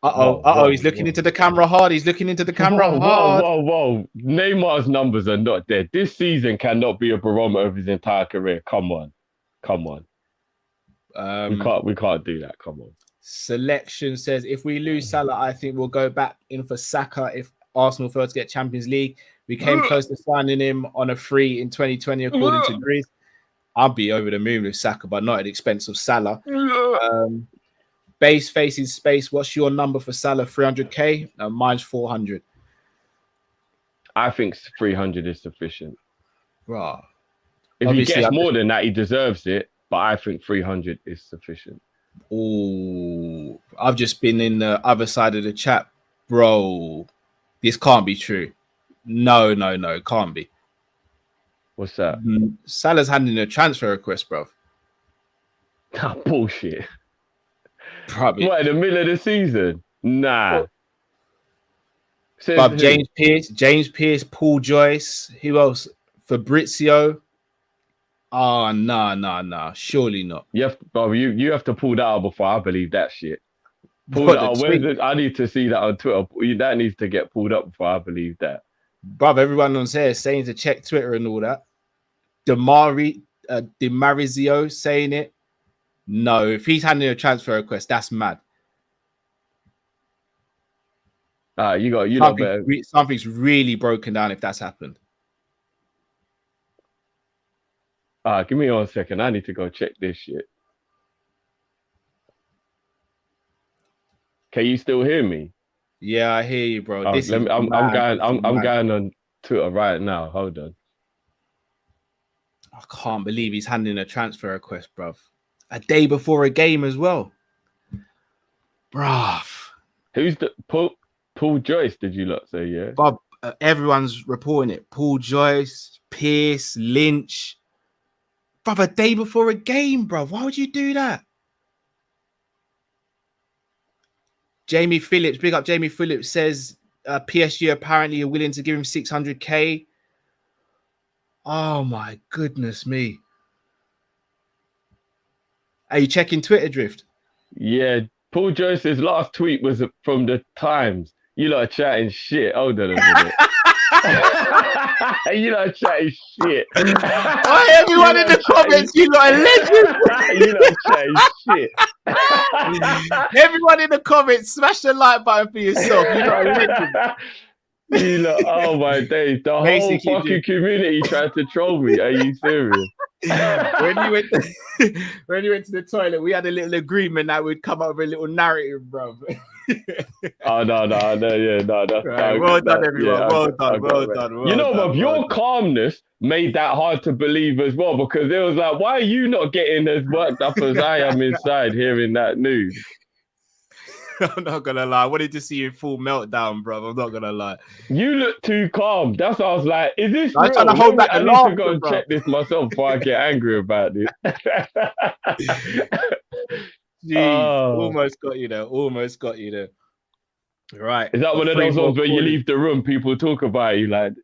He's looking into the camera hard. He's looking into the camera hard. Whoa. Neymar's numbers are not dead. This season cannot be a barometer of his entire career. Come on. We can't do that. Come on. Selection says, if we lose Salah, I think we'll go back in for Saka if Arsenal fail to get Champions League. We came close to signing him on a free in 2020, according to Greece. I'll be over the moon with Saka, but not at the expense of Salah. Base faces space. What's your number for Salah? 300k? Mine's 400. I think 300 is sufficient. Right. If he gets more than that, he deserves it. But I think 300 is sufficient. Oh, I've just been in the other side of the chat, bro. This can't be true. No, it can't be. What's that? Salah's handing a transfer request, bro. Bullshit. Probably. What, in the middle of the season? Nah. But James Pearce, Paul Joyce, who else? Fabrizio. Oh no, surely not. You have, bro, you have to pull that out before I believe that shit. Pull What, that the out. Where's tweet? it? I need to see that on Twitter. That needs to get pulled up before I believe that. Bruv, everyone on here is saying to check Twitter and all that. Demarizio saying it. No, if he's handing a transfer request, that's mad. Something's really broken down if that's happened. Give me 1 second. I need to go check this shit. Can you still hear me? Yeah, I hear you, bro. I'm going on Twitter right now. Hold on. I can't believe he's handing a transfer request, bruv. A day before a game as well. Bruv. Who's the Paul Joyce, did you lot say, yeah? Bob, everyone's reporting it. Paul Joyce, Pierce, Lynch. Bruv, a day before a game, bruv. Why would you do that? Jamie Phillips, big up Jamie Phillips, says PSG apparently are willing to give him 600k. Oh my goodness me. Are you checking Twitter, Drift? Yeah, Paul Joyce's last tweet was from the Times. You lot are chatting shit. Hold on a minute. You lot are chatting shit. Oh, everyone in the comments, you lot are legends. You lot are chatting shit. Everyone in the comments, smash the like button for yourself. You lot are legends. You lot, oh my days. The whole fucking community tried to troll me. Are you serious? when you went to the toilet, we had a little agreement that we'd come up with a little narrative, bro. Oh no, that's right, well done, everyone. Well done. You know, but your calmness made that hard to believe as well, because it was like, why are you not getting as worked up as I am inside hearing that news? I'm not gonna lie. I wanted to see you in full meltdown, bro. I'm not gonna lie. You look too calm. That's why I was like, is this I'm real? trying to hold back the I need laughter, to go and bro. check this myself before I get angry about this. Jeez, almost got you there. Right. Is that one of those ones where you leave the room, people talk about you, like?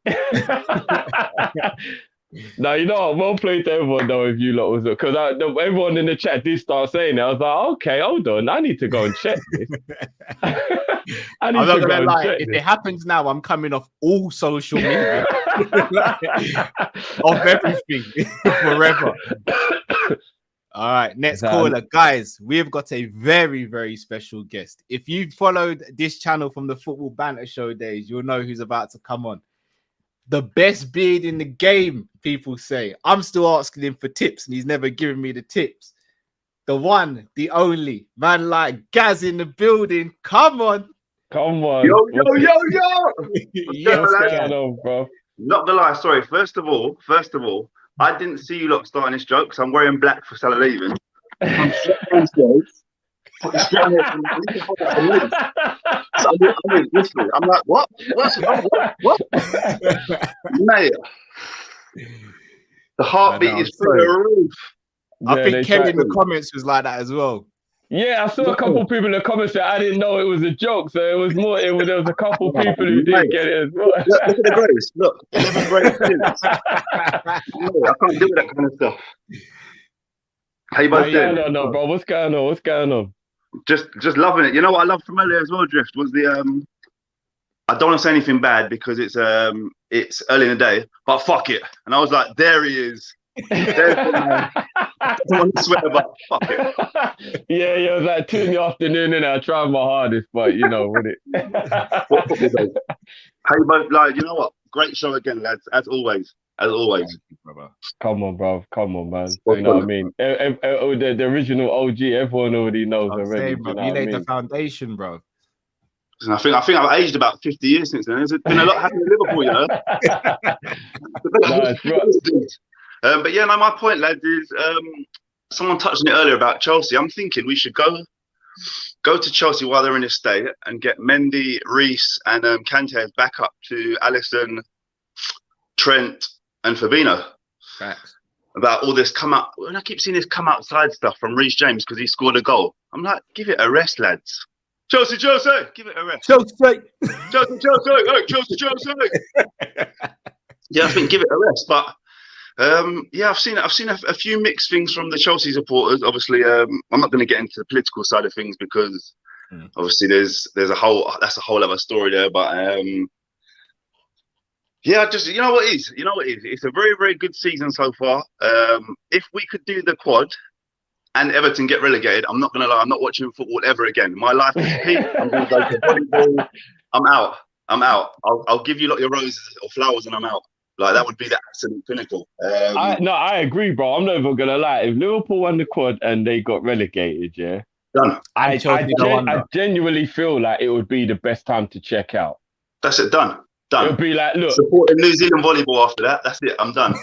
No, you know what? Well played to everyone, though, if you lot was, because everyone in the chat did start saying it. I was like, okay, hold on, I need to go and check this. I'm not gonna lie. If it happens now, I'm coming off all social media, of everything, forever. All right, next caller, guys. We've got a very, very special guest. If you've followed this channel from the Football Banter Show days, you'll know who's about to come on. The best beard in the game, people say. I'm still asking him for tips, and he's never given me the tips. The one, the only, man like Gaz in the building. Come on. Come on. Yo. What's going on, bro? Not gonna lie, sorry. First of all, I didn't see you lot starting this joke because I'm wearing black for Salah leaving. I'm like, what? Mate, the heartbeat is through the roof. I think Kelly in the comments was like that as well. Yeah, I saw a couple people in the comments that I didn't know it was a joke, so it was more. There was a couple people who didn't get it as well. Look at the grace. Look, 11 grace. No, I can't do that kind of stuff. How you both doing? No, bro. What's going on? Just loving it. You know what I loved from earlier as well, Drift, was the I don't want to say anything bad because it's early in the day, but fuck it. And I was like, there he is. I don't want to swear, but fuck it. Yeah, it was like 2 in the afternoon, and I tried my hardest, but you know, with it. What football days? How you both like? You know what? Great show again, lads. As always. Come on, bro. Come on, man. You know what I mean? The original OG, everyone already knows already. Bro, you laid the foundation, bro. I think I've aged about 50 years since then. There's been a lot happening in Liverpool, you know. But yeah, no, my point, lads, is someone touched on it earlier about Chelsea. I'm thinking we should go to Chelsea while they're in this state and get Mendy, Reece, and Kante back up to Alisson, Trent, and Fabinho. Facts. About all this when I keep seeing this come outside stuff from Reece James because he scored a goal. I'm like, give it a rest, lads. Chelsea, give it a rest. Chelsea. Hey, Chelsea. Yeah, I think give it a rest. But Yeah, I've seen a few mixed things from the Chelsea supporters. Obviously, I'm not going to get into the political side of things because obviously there's a whole other story there. But yeah, just you know what it is. It's a very, very good season so far. If we could do the quad and Everton get relegated, I'm not going to lie, I'm not watching football ever again. My life is peak. I'm going to go to volleyball. I'm out. I'll give you your roses or flowers and I'm out. Like, that would be the absolute pinnacle. I agree, bro. I'm not even going to lie. If Liverpool won the quad and they got relegated, yeah, done. I genuinely feel like it would be the best time to check out. That's it, done. Done. It would be like, look. Supporting New Zealand volleyball after that. That's it, I'm done.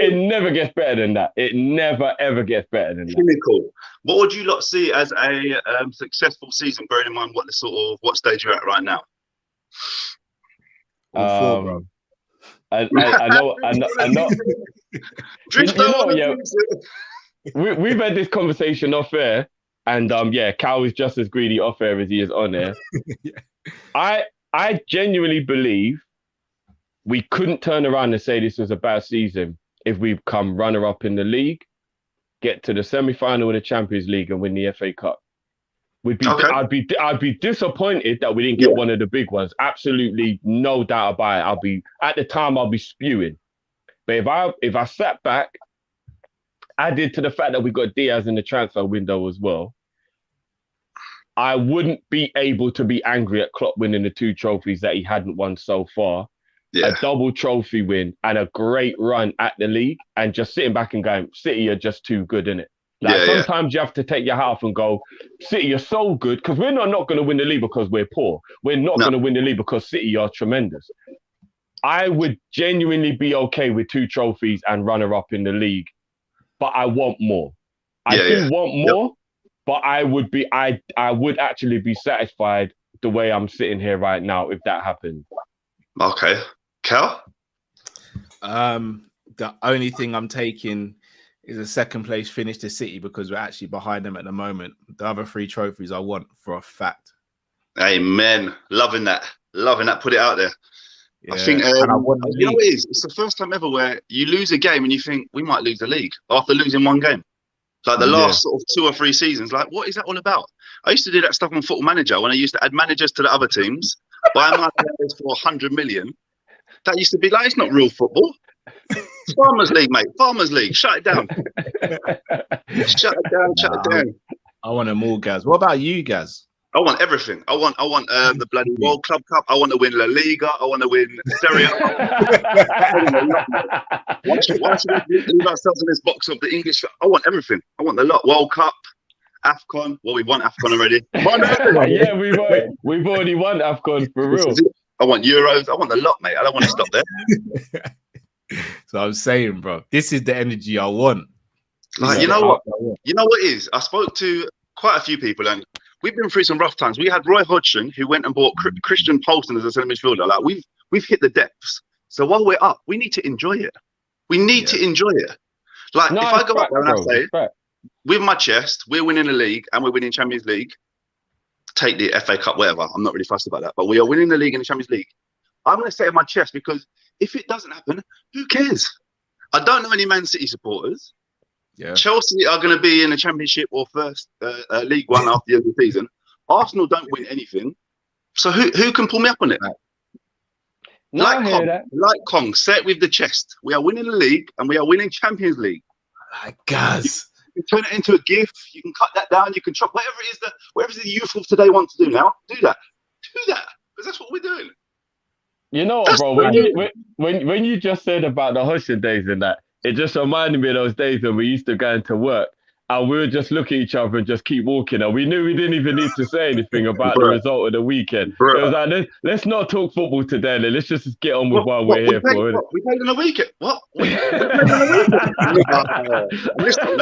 It never gets better than that. It never, ever gets better than that. Pinnacle. What would you lot see as a successful season, bearing in mind what stage you're at right now? I know. We've had this conversation off air, and Cal is just as greedy off air as he is on air. I genuinely believe we couldn't turn around and say this was a bad season if we come runner-up in the league, get to the semi-final of the Champions League, and win the FA Cup. I'd be disappointed that we didn't get one of the big ones. Absolutely no doubt about it. I'll be spewing. But if I sat back, added to the fact that we got Diaz in the transfer window as well, I wouldn't be able to be angry at Klopp winning the 2 trophies that he hadn't won so far. Yeah. A double trophy win and a great run at the league, and just sitting back and going, City are just too good, innit? Sometimes you have to take your hat off and go, City are so good, because we're not going to win the league because we're poor. We're not going to win the league because City are tremendous. I would genuinely be okay with 2 trophies and runner-up in the league, but I want more. I do want more, but I would actually be satisfied the way I'm sitting here right now if that happened. Okay. Cal? The only thing I'm taking is a second place finish to City because we're actually behind them at the moment. The other 3 trophies I want for a fact. Amen. Loving that. Put it out there. Yeah. I think, you know what it is? It's the first time ever where you lose a game and you think we might lose the league after losing one game. Like the last sort of 2 or 3 seasons. Like, what is that all about? I used to do that stuff on Football Manager when I used to add managers to the other teams, buy my players for 100 million. That used to be like, it's not real football. It's Farmers League, mate. Farmers League. Shut it down. Shut it down. I want them all, Gaz. What about you, Gaz? I want everything. I want the bloody World Club Cup. I want to win La Liga. I want to win Serie A. Why should we leave ourselves in this box of the English? I want everything. I want the lot. World Cup, AFCON. Well, we won AFCON already. Yeah, we've already won AFCON for real. I want Euros. I want the lot, mate. I don't want to stop there. So I'm saying, bro, this is the energy I want. Like, you know what? You know what it is? I spoke to quite a few people, and we've been through some rough times. We had Roy Hodgson, who went and bought Christian Poulsen as a centre midfielder. Like, we've hit the depths. So while we're up, we need to enjoy it. We need to enjoy it. Like, if I go up there and I say, with my chest, we're winning the league and we're winning Champions League, take the FA Cup, whatever. I'm not really fussed about that. But we are winning the league and the Champions League. I'm going to say it in my chest because if it doesn't happen, who cares? I don't know any Man City supporters. Yeah. Chelsea are going to be in the Championship or first League One after the end of the season. Arsenal don't win anything. So who can pull me up on it? No, like Kong, say it with the chest. We are winning the league and we are winning Champions League. Like Gaz. You can turn it into a gift. You can cut that down. You can chop whatever it is the youth of today want to do now. Do that. Because that's what we're doing. You know what, bro? When you just said about the Hodgson days and that, it just reminded me of those days when we used to go into work and we would just look at each other and just keep walking. And we knew we didn't even need to say anything about the result of the weekend. It was like, let's not talk football today. Let's just get on with what we're here for. We played on the weekend. What? We played on the weekend.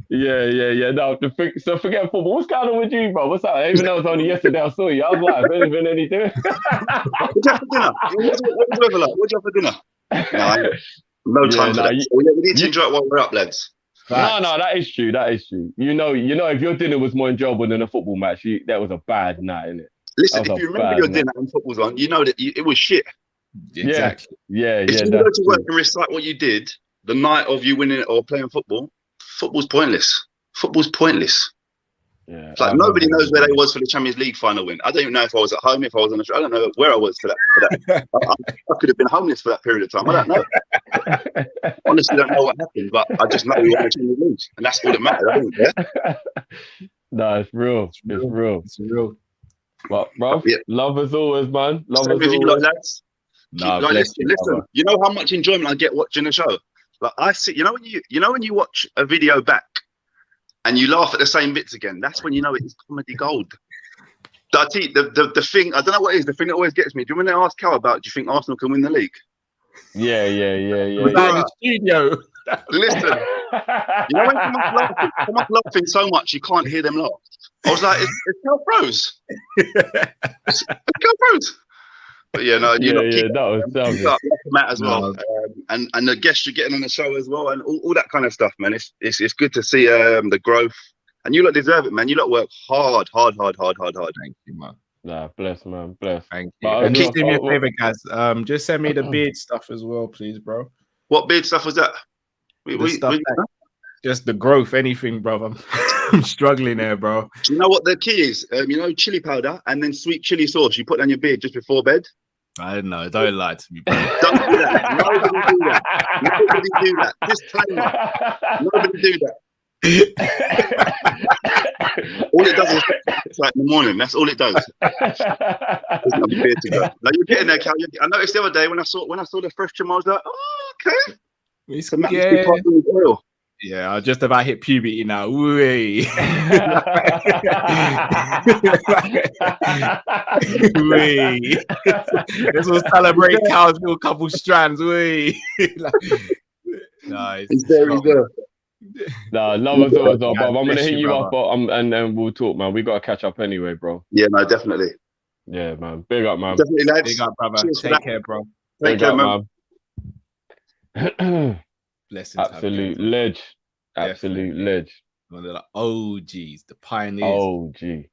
Yeah. No, so forget football. What's going on with you, bro? What's up? Even though it was only yesterday I saw you. I was like, there's been anything. What'd you have for dinner? What'd you have for dinner? No time for that. We need to enjoy it while we're up, lads. No, that is true. You know, if your dinner was more enjoyable than a football match, that was a bad night, innit? Listen, if you remember your dinner and football's on, you know that it was shit. Exactly. Yeah. If you go to work and recite what you did the night of you winning or playing football, football's pointless. Football's pointless. Yeah, It's like nobody knows where they was for the Champions League final win. I don't even know if I was at home, if I was on the I don't know where I was for that. I could have been homeless for that period of time. I don't know. Honestly, don't know what happened, but I just know we won the Champions League, and that's all that matters. I don't care. No, it's real. It's real. But bro, love as always, man. Love Same as with you, always. lads. Nah, Like, bless listen, you, you know how much enjoyment I get watching the show. Like I see, you know when you watch a video back and you laugh at the same bits again. That's when you know it's comedy gold. I tell you, the thing, I don't know what it is. The thing that always gets me. Do you remember when they asked Cal about, do you think Arsenal can win the league? Yeah. Was that in the studio? Listen, you know when someone's laughing so much you can't hear them laugh. I was like, it's Cal Pros. It's Cal Pros. But yeah, no, that was savage. Matt as well, and the guests you're getting on the show as well, and all that kind of stuff, man. It's good to see the growth, and you lot deserve it, man. You lot work hard. Thank you, man. Nah, bless, man, bless. Thank you. And just do me a favor, guys. Just send me the beard stuff as well, please, bro. What beard stuff was that? Just the growth, anything, bro. I'm struggling there, bro. Do you know what the key is? You know, chili powder and then sweet chili sauce. You put on your beard just before bed. I don't know. Don't lie to me, bro. Don't do that. Nobody do that. Nobody do that. Disclaimer. Nobody do that. All it does is it's like in the morning. That's all it does. Now you're getting there, Cal. I noticed the other day when I saw the fresh trim, I was like, oh, okay. Yeah, I just about hit puberty now. Wee. Wee. This will celebrate Cal's little couple strands. Wee. Nice. Nah, love us always, bro. I'm gonna hit you up, and then we'll talk, man. We gotta catch up anyway, bro. Yeah, no, definitely. Yeah, man. Big up, man. Definitely, lads. Big up, brother. Cheers Take care, bro. Take care, man. Blessings. Absolute ledge. Absolute ledge. One of the OGs, the pioneers. OG.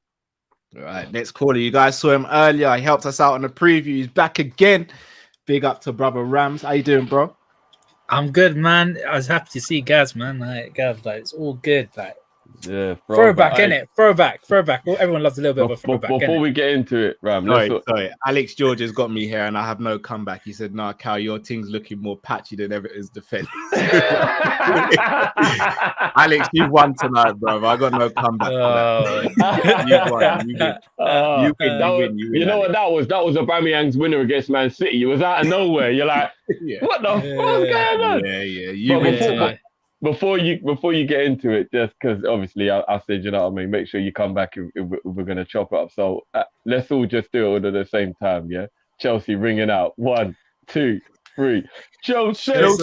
All right, next caller. You guys saw him earlier. He helped us out on the preview. He's back again. Big up to brother Rams. How you doing, bro? I'm good, man. I was happy to see Gaz, man. Like Gaz, like it's all good. Like yeah, throwback, innit? Throwback. Well, everyone loves a little bit of a throwback. Before we get into it, Ram, sorry. Alex George has got me here, and I have no comeback. He said, "Nah, Cal, your thing's looking more patchy than ever is defense." Alex, you won tonight, bro. I got no comeback. You won. You win. You know what that was? That was Aubameyang's winner against Man City. It was out of nowhere. You're like, what the fuck is going on? Yeah. You win tonight. Before you get into it, just because obviously I said, you know what I mean, make sure you come back if we're going to chop it up. So let's all just do it all at the same time, yeah? Chelsea ringing out. 1, 2, 3. Chelsea. I'll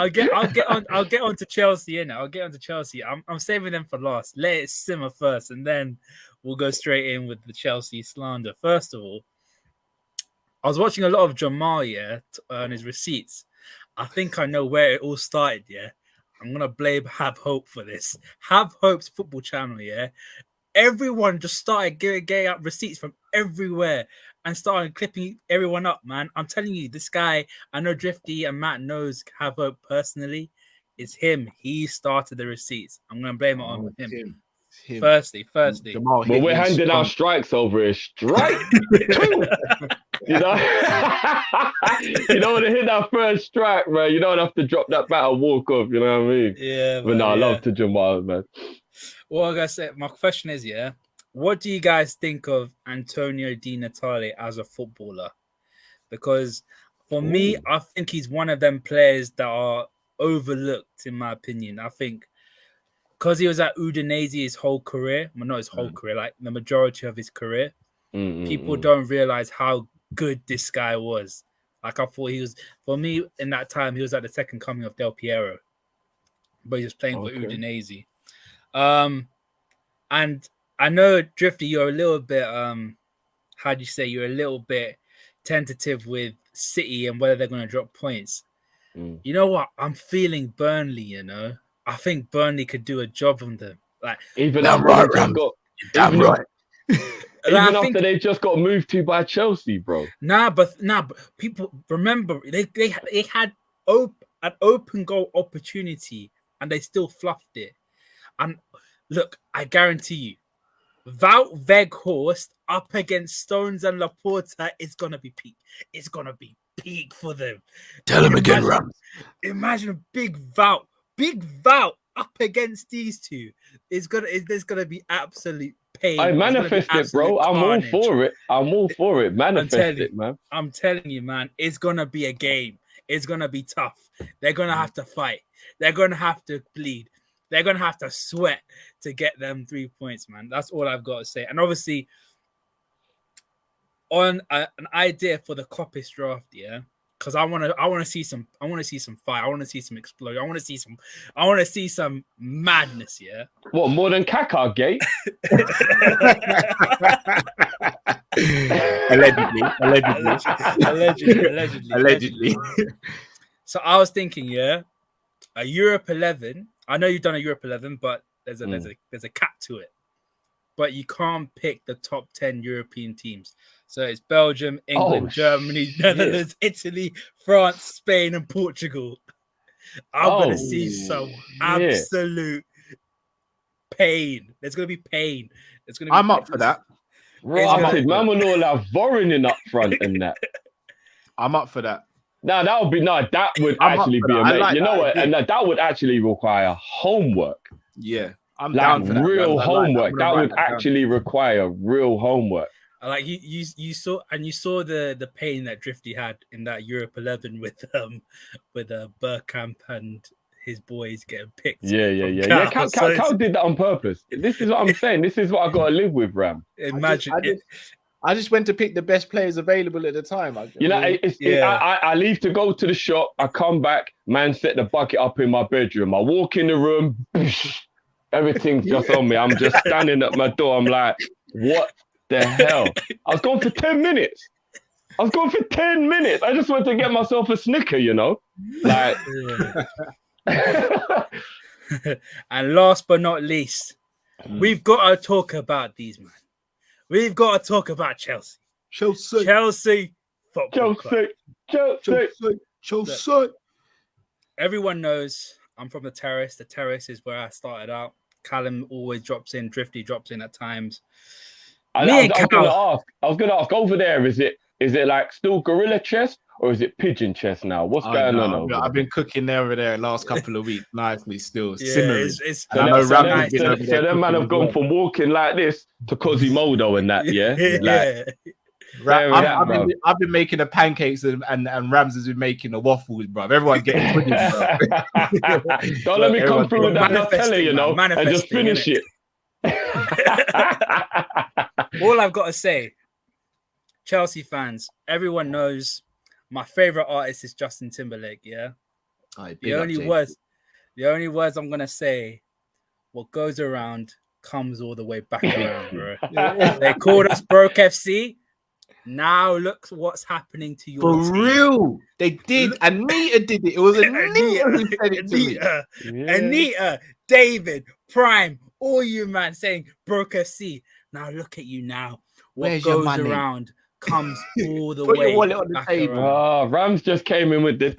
get on to Chelsea, innit? I'll get on to Chelsea. I'm saving them for last. Let it simmer first, and then we'll go straight in with the Chelsea slander. First of all, I was watching a lot of Jamal, to earn his receipts. I think I know where it all started, yeah? I'm going to blame Have Hope for this. Have Hope's football channel, yeah? Everyone just started getting out receipts from everywhere and started clipping everyone up, man. I'm telling you, this guy, I know Drifty and Matt knows Have Hope personally. It's him. He started the receipts. I'm going to blame it on him. Firstly. Jamal, but we're handing out strikes over here. Strike 2. You know, you don't want to hit that first strike, man. You don't have to drop that bat and walk off. You know what I mean? Yeah. But no, I love to Jamal, man. Well, like I said, my question is, what do you guys think of Antonio Di Natale as a footballer? Because for me, I think he's one of them players that are overlooked, in my opinion. I think because he was at Udinese his whole career, well, not his whole career, like the majority of his career, people don't realize how good this guy was. Like I thought he was, for me in that time, he was at the second coming of Del Piero, but he was playing for Udinese. And I know, Drifty, you're a little bit, you're a little bit tentative with City and whether they're going to drop points. You know what? I'm feeling Burnley, you know. I think Burnley could do a job on them. Like Even Damn after right, they just Rams. got, Damn even, right. even I after think- they just got moved to by Chelsea, bro. Nah, but people remember they had an open goal opportunity and they still fluffed it. And look, I guarantee you, Wout Weghorst up against Stones and Laporta is gonna be peak. It's gonna be peak for them. Tell him again, Rams. Imagine Big Wout up against these two. There's gonna be absolute pain. I There's gonna be manifest it, bro. absolute I'm all carnage. for it. I'm all for it. Manifest it, man. I'm telling you, man, it's gonna be a game. It's gonna be tough. They're gonna have to fight. They're gonna have to bleed. They're gonna have to sweat to get them 3 points, man. That's all I've got to say. And obviously, on an idea for the Kop-Ish draft, yeah, because I want to see some fire. I want to see some explosion. I want to see some madness, yeah. What, more than Kaká, gay? Allegedly. So I was thinking, yeah, a Europe 11. I know you've done a Europe 11, but there's a cap to it. But you can't pick the top 10 European teams. So it's Belgium, England, Germany, Netherlands, Italy, France, Spain, and Portugal. I'm gonna see some absolute pain. There's gonna be pain. It's gonna. I'm up for that. Right, man, will all have Voronin up front and that. I'm up for that. No, that would actually be amazing. Like you know what? idea. And that would actually require homework. Yeah, I'm like down for that. real Rams. homework. That would down. actually require real homework. Like you saw the pain that Drifty had in that Europe 11 with Bergkamp and his boys getting picked. Yeah. Cal did that on purpose. This is what I'm saying. This is what I got to live with, Ram. Imagine I just went to pick the best players available at the time. I leave to go to the shop. I come back, man, set the bucket up in my bedroom. I walk in the room, everything's just on me. I'm just standing at my door. I'm like, what the hell? I was gone for 10 minutes. I just went to get myself a Snicker, you know? Like. And last but not least, we've got to talk about these, man. We've got to talk about Chelsea. Chelsea Football Club. Chelsea. Everyone knows I'm from the Terrace. The Terrace is where I started out. Callum always drops in. Drifty drops in at times. I was gonna ask over there, is it like still gorilla chess or is it pigeon chess now? What's going on over there? I've been cooking over there the last couple of weeks nicely still. Yeah, simmering. So them man have gone from walking like this to Quasimodo and that, yeah? I've been making the pancakes and Rams has been making the waffles, bro. Everyone's getting pudding, bro. Don't let me come through with that Nutella, you know, and just finish it. All I've got to say, Chelsea fans, everyone knows my favorite artist is Justin Timberlake. Yeah, the only words I'm gonna say: what goes around comes all the way back around, bro. They called us broke FC. Now look what's happening to you. For real, they did. Anita did it. It was Anita who said it to me. Anita, David, Prime, all you man saying broke FC. Now look at you now. What Where's goes your money? around comes all the Put way your wallet on the back table. around. Oh, Rams just came in with the.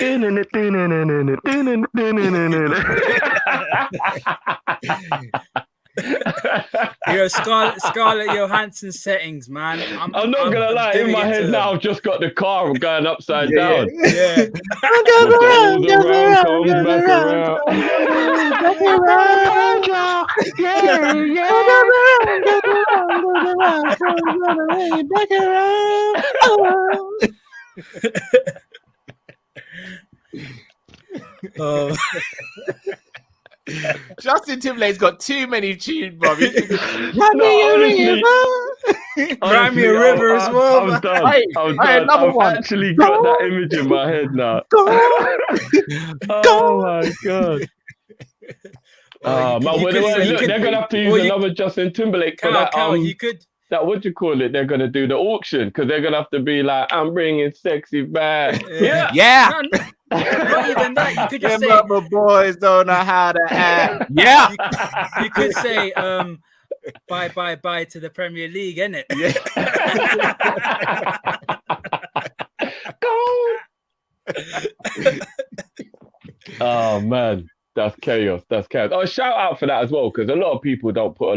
Scarlett Johansson settings, man. I'm not gonna lie, in my head now, I've just got the car going upside down. Yeah. Oh. Justin Timberlake's got too many tunes, bro. Cry me a river as well. I'm done. I've actually got that image in my head now. Oh my god. Man, look, they're gonna have to use another Justin Timberlake for that. Cal, you could that what you call it? They're gonna do the auction because they're gonna have to be like, I'm bringing sexy back. Yeah. Yeah. Not even that. You could just Them say other boys don't know how to act. Yeah. you could say bye to the Premier League, innit? Yeah. Oh man, that's chaos. That's chaos. Oh, shout out for that as well, because a lot of people don't put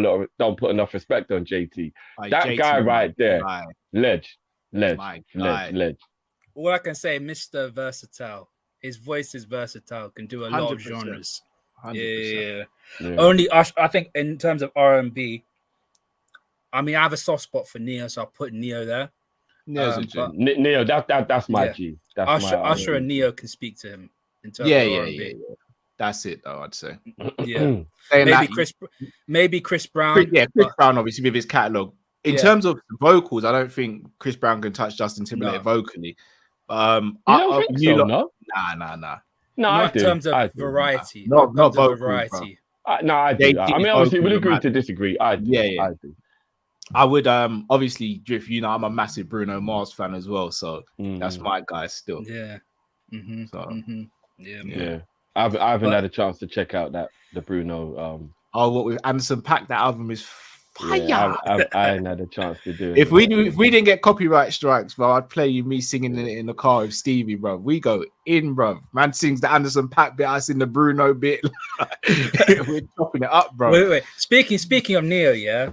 enough respect on JT. Like, That JT, guy right there, my ledge. guy. All I can say, Mr. Versatile. His voice is versatile. Can do a lot of 100%. genres. 100%. Yeah. Only I think in terms of R&B, I mean, I have a soft spot for Neo, so I'll put Neo there. Neo, that's my G. That's Usher and Neo can speak to him in terms Yeah. of R&B. That's it, though, I'd say. Yeah. Saying maybe Chris Brown. Chris Brown, obviously, with his catalogue. In terms of vocals, I don't think Chris Brown can touch Justin Timberlake vocally. You don't think so, no? Nah. Not in terms of variety. Not vocal, variety. No, I do. I mean, obviously, we'll agree to disagree. I do. Yeah. I do. I would obviously, Drift, you know, I'm a massive Bruno Mars fan as well, so that's my guy still. Yeah. Mm-hmm. So yeah. I haven't had a chance to check out the Bruno. What with Anderson .Paak? That album is fire. Yeah, I ain't had a chance to do it. If we didn't get copyright strikes, bro, I'd play you me singing it in the car with Stevie, bro. We go in, bro. Man sings the Anderson .Paak bit, I sing the Bruno bit. We're chopping it up, bro. Wait. Speaking of Neo, yeah,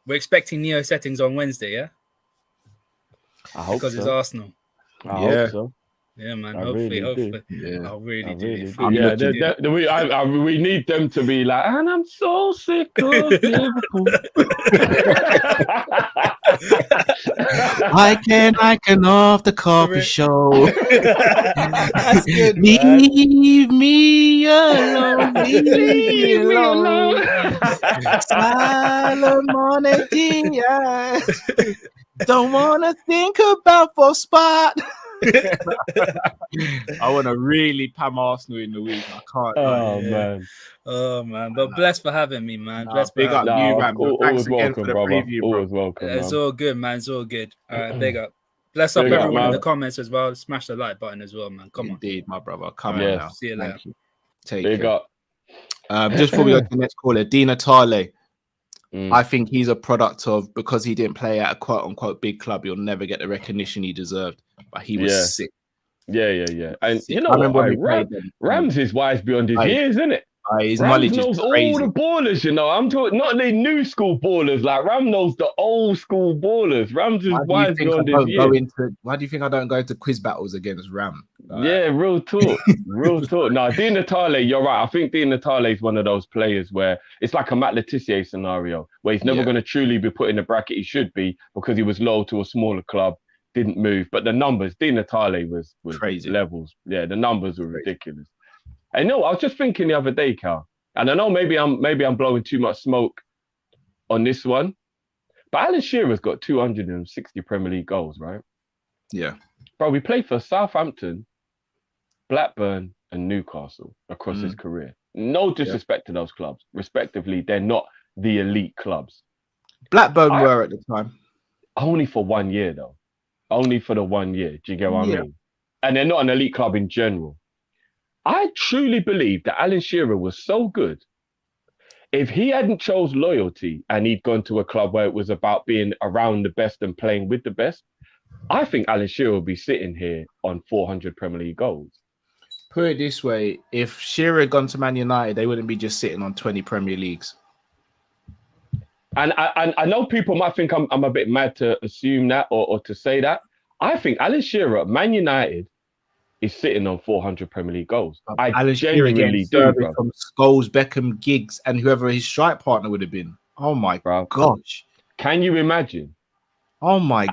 we're expecting Neo settings on Wednesday, yeah. I hope because so. it's Arsenal. I hope so. Yeah, man. I Hopefully. Yeah. I really do. We need them to be like, and I'm so sick of Liverpool. I can off the Kopish show. That's good. Leave me alone. Leave me alone. Solomon Diaz. Don't wanna think about for spot. I want to really pam Arsenal in the week. I can't. Oh man. But blessed for having me, man. Blessed big up you, man. Always welcome, brother. Always welcome. It's all good, man. It's all good. All right, big up. Bless up everyone in the comments as well. Smash the like button as well, man. Come on. Indeed, my brother. Come on now. See you later. Take big care. up. Just before we go to the next caller, Dina Tale. I think he's a product of, because he didn't play at a quote unquote big club, he'll never get the recognition he deserved. But he was sick. Yeah. And you know, Rams is wise beyond his years, isn't it? His Ram knowledge knows is crazy. all the ballers, you know. I'm talking not the new school ballers. Like Ram knows the old school ballers. Rams is wise beyond his years. Why do you think I don't go into quiz battles against Ram? Yeah, real talk. Real talk. No, Dean Natale, you're right. I think Dean Natale is one of those players where it's like a Matt Letizia scenario, where he's never going to truly be put in the bracket he should be because he was low to a smaller club, didn't move. But the numbers, Dean Natale was crazy levels. Yeah, the numbers were ridiculous. I know. I was just thinking the other day, Cal, and I know maybe I'm blowing too much smoke on this one, but Alan Shearer's got 260 Premier League goals, right? Yeah. Bro, we played for Southampton, Blackburn, and Newcastle across his career. No disrespect to those clubs. Respectively, they're not the elite clubs. Blackburn were at the time. Only for 1 year, though. Only for the 1 year. Do you get what I mean? And they're not an elite club in general. I truly believe that Alan Shearer was so good. If he hadn't chose loyalty and he'd gone to a club where it was about being around the best and playing with the best, I think Alan Shearer would be sitting here on 400 Premier League goals. Put it this way, if Shearer had gone to Man United, they wouldn't be just sitting on 20 Premier Leagues. And I know people might think I'm a bit mad to assume that or to say that. I think Alan Shearer at Man United is sitting on 400 Premier League goals. I genuinely do, bro. From Scholes, Beckham, Giggs, and whoever his strike partner would have been. Oh my gosh. Can you imagine? Oh my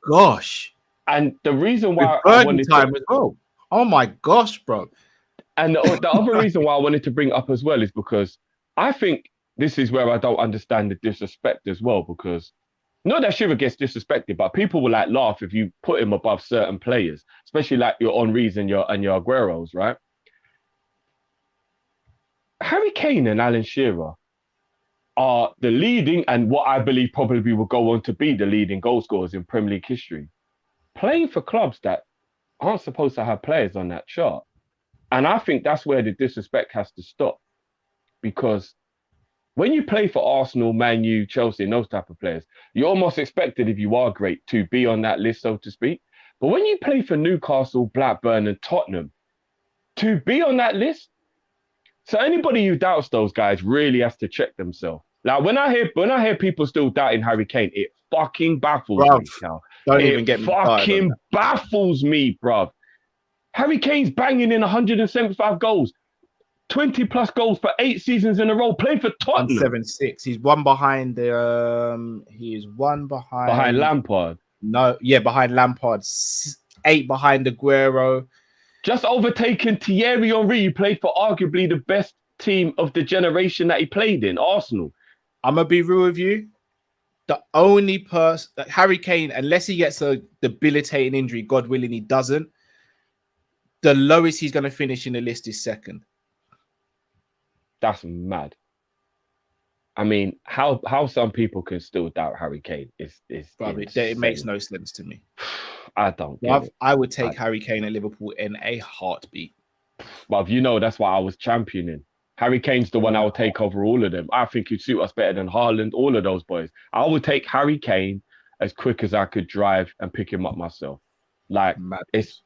gosh. And the reason why I wanted time as well. Oh my gosh, bro. And the other reason why I wanted to bring it up as well is because I think this is where I don't understand the disrespect as well, because not that Shearer gets disrespected, but people will like laugh if you put him above certain players, especially like your Henrys and your Agueros, right? Harry Kane and Alan Shearer are the leading, and what I believe probably will go on to be the leading goal scorers in Premier League history, playing for clubs that aren't supposed to have players on that chart. And I think that's where the disrespect has to stop. Because when you play for Arsenal, Man U, Chelsea, and those type of players, you're almost expected, if you are great, to be on that list, so to speak. But when you play for Newcastle, Blackburn, and Tottenham, to be on that list, so anybody who doubts those guys really has to check themselves. Like when I hear people still doubting Harry Kane, it fucking baffles me, Cal. Don't even get me started on fucking that. baffles me, bruv. Harry Kane's banging in 175 goals, 20 plus goals for 8 seasons in a row, playing for Tottenham. 176. He's one behind the. He is one behind Lampard. No, yeah, behind Lampard. 8 behind Aguero. Just overtaken Thierry Henry, who played for arguably the best team of the generation that he played in, Arsenal. I'm gonna be real with you. The only person, Harry Kane, unless he gets a debilitating injury, God willing he doesn't, the lowest he's going to finish in the list is second. That's mad. I mean, how some people can still doubt Harry Kane is it makes no sense to me. I don't get it. I would take Harry Kane at Liverpool in a heartbeat. Well, that's why I was championing. Harry Kane's the one I would take over all of them. I think he'd suit us better than Haaland, all of those boys. I would take Harry Kane as quick as I could drive and pick him up myself. Like, it's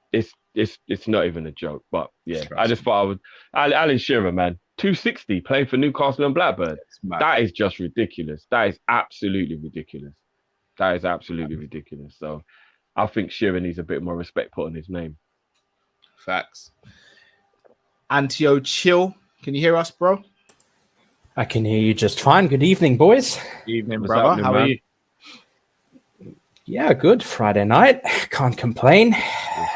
not even a joke. But yeah, I just thought I would. Alan Shearer, man, 260 playing for Newcastle and Blackburn. That is just ridiculous. That is absolutely ridiculous. So I think Shearer needs a bit more respect put on his name. Facts. Antio Chill. Can you hear us, bro? I can hear you just fine. Good evening, boys. Evening, brother. How are you? Yeah, good. Friday night. Can't complain.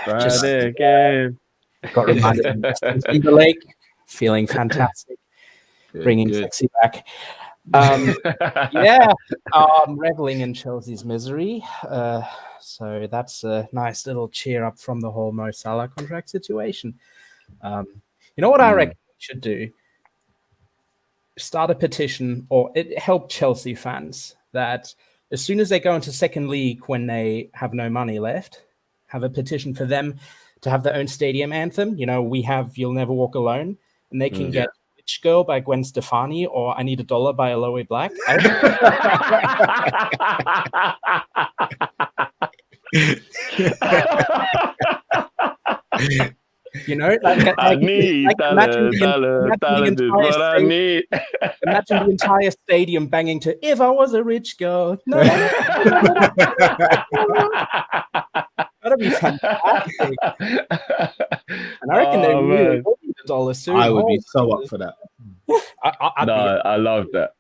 Friday again. Got reminded of Timberlake. Feeling fantastic. Bringing sexy back. Reveling in Chelsea's misery. So that's a nice little cheer up from the whole Mo Salah contract situation. You know what I reckon we should do? Start a petition or help Chelsea fans that as soon as they go into second league when they have no money left, have a petition for them to have their own stadium anthem. You know, we have You'll Never Walk Alone, and they can get Witch Girl by Gwen Stefani or I Need $1 by Aloe Black. You know, I need imagine the entire stadium banging to "If I Was a Rich Girl." No. That'd be fantastic. And I reckon they really would need $1 soon. I would be so up for that. I love that.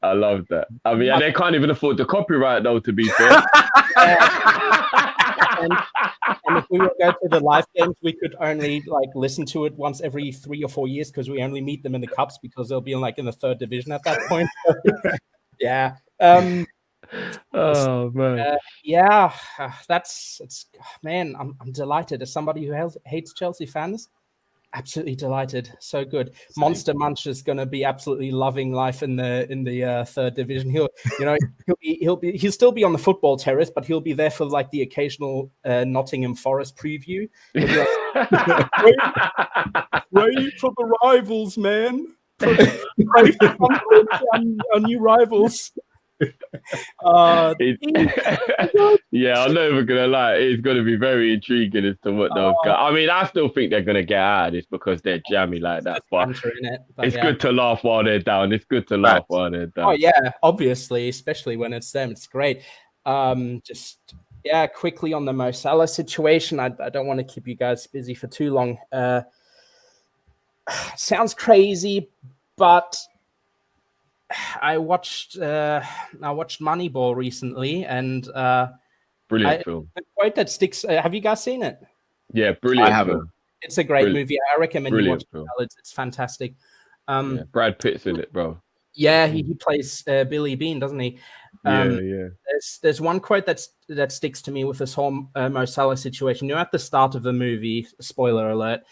I mean, they can't even afford the copyright, though, to be fair. And if we would go to the live games, we could only listen to it once every 3 or 4 years because we only meet them in the cups because they'll be in the 3rd division at that point. Yeah. Oh man. Man. I'm delighted as somebody who hates Chelsea fans. Absolutely delighted. So good. Same. Monster Munch is going to be absolutely loving life in the 3rd division. He'll still be on the football terrace, but he'll be there for the occasional Nottingham Forest preview. Wait for the rivals, man. Pray for our new rivals. I'm not even gonna lie, it's gonna be very intriguing as to what those guys. I mean, I still think they're gonna get out of this because they're jammy like that, but it's good to laugh while they're down. Oh yeah, obviously, especially when it's them, it's great. Quickly on the Mo Salah situation. I don't want to keep you guys busy for too long. Sounds crazy, but I watched Moneyball recently, and brilliant film. The quote that sticks. Have you guys seen it? Yeah, brilliant. I haven't. It's a great movie. I recommend you watch it. It's fantastic. Brad Pitt's in it, bro. Yeah, he plays Billy Bean, doesn't he? There's one quote that sticks to me with this whole Mo Salah situation. At the start of the movie, spoiler alert,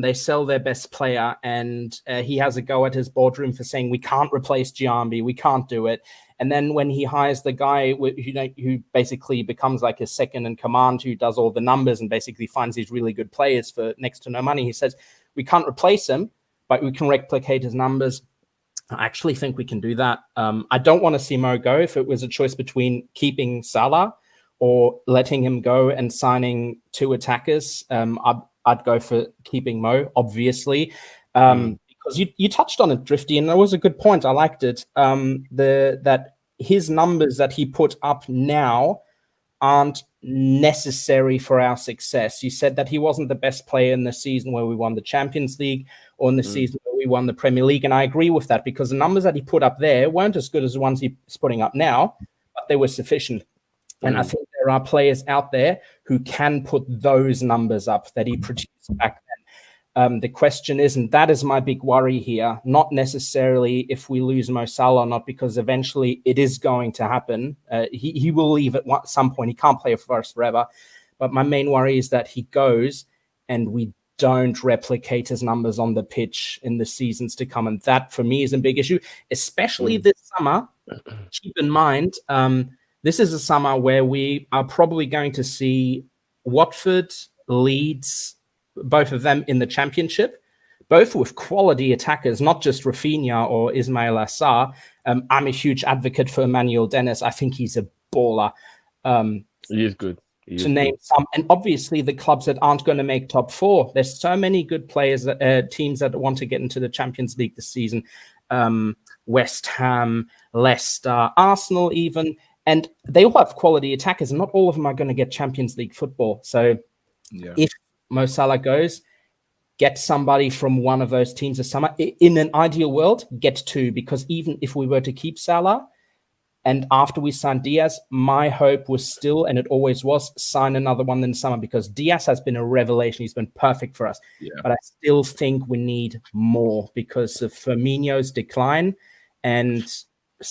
They sell their best player, and he has a go at his boardroom for saying we can't replace Giambi, we can't do it. And then when he hires the guy who basically becomes like his second in command, who does all the numbers and basically finds these really good players for next to no money, he says we can't replace him, but we can replicate his numbers. I actually think we can do that. I don't want to see Mo go. If it was a choice between keeping Salah or letting him go and signing 2 attackers, I'd go for keeping Mo, obviously. Because you touched on it, Drifty, and that was a good point. I liked it. That his numbers that he put up now aren't necessary for our success. You said that he wasn't the best player in the season where we won the Champions League or in the season where we won the Premier League, and I agree with that because the numbers that he put up there weren't as good as the ones he's putting up now, but they were sufficient. And I think there are players out there who can put those numbers up that he produced back then. The question is, and that is my big worry here, not necessarily if we lose Mo Salah or not, because eventually it is going to happen. He will leave at some point. He can't play for us forever. But my main worry is that he goes and we don't replicate his numbers on the pitch in the seasons to come. And that, for me, is a big issue, especially this summer. Keep in mind, this is a summer where we are probably going to see Watford, Leeds, both of them in the Championship, both with quality attackers, not just Rafinha or Ismail Assar. I'm a huge advocate for Emmanuel Dennis. I think he's a baller. He is good. Name some, and obviously the clubs that aren't going to make top 4. There's so many good players, teams that want to get into the Champions League this season. West Ham, Leicester, Arsenal, even. And they all have quality attackers, and not all of them are going to get Champions League football. So if Mo Salah goes, get somebody from one of those teams this summer. In an ideal world, get 2, because even if we were to keep Salah, and after we signed Diaz, my hope was still, and it always was, sign another one in the summer, because Diaz has been a revelation. He's been perfect for us. But I still think we need more because of Firmino's decline and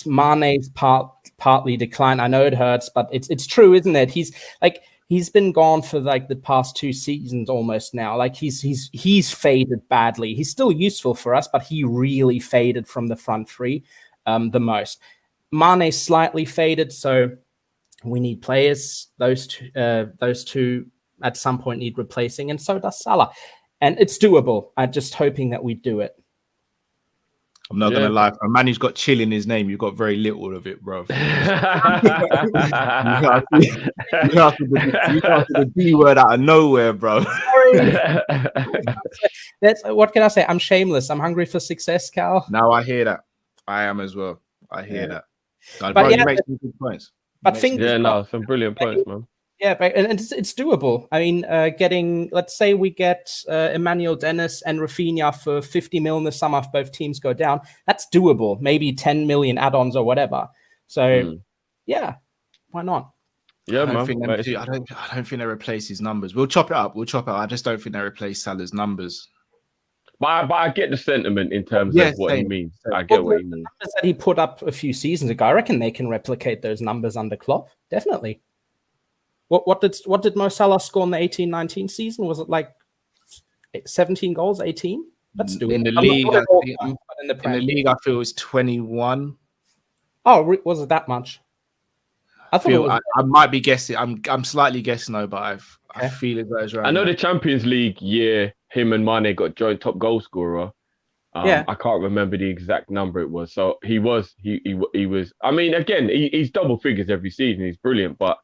Mane's partly decline. I know it hurts, but it's true, isn't it? He's been gone for like the past 2 seasons almost now. Like he's faded badly. He's still useful for us, but he really faded from the front 3 the most. Mane slightly faded, so we need players. Those two at some point need replacing, and so does Salah. And it's doable. I'm just hoping that we do it. I'm not gonna lie, a man who's got chill in his name, you've got very little of it, bro. You got the B word out of nowhere, bro. What can I say? I'm shameless. I'm hungry for success, Cal. No, I hear that. I am as well. I hear that. But bro, you make some good points. But some brilliant points, man. Yeah, but and it's doable. I mean, let's say we get Emmanuel Dennis and Rafinha for 50 million this summer if both teams go down. That's doable. Maybe 10 million add-ons or whatever. So, yeah, why not? Yeah, I don't think they replace his numbers. We'll chop it up. I just don't think they replace Salah's numbers. But I get the sentiment in terms of what he means. I get what he means. The numbers that he put up a few seasons ago, I reckon they can replicate those numbers under Klopp. Definitely. What did Mo Salah score in the 18-19 season? Was it like 17 goals, 18? Let's do it. In the league, in the league, I feel it was 21. Oh, was it that much? I might be guessing. I'm slightly guessing though, but I feel it goes right. I know the Champions League year, him and Mane got joint top goal scorer. I can't remember the exact number it was. So he was. I mean, again, he's double figures every season. He's brilliant, but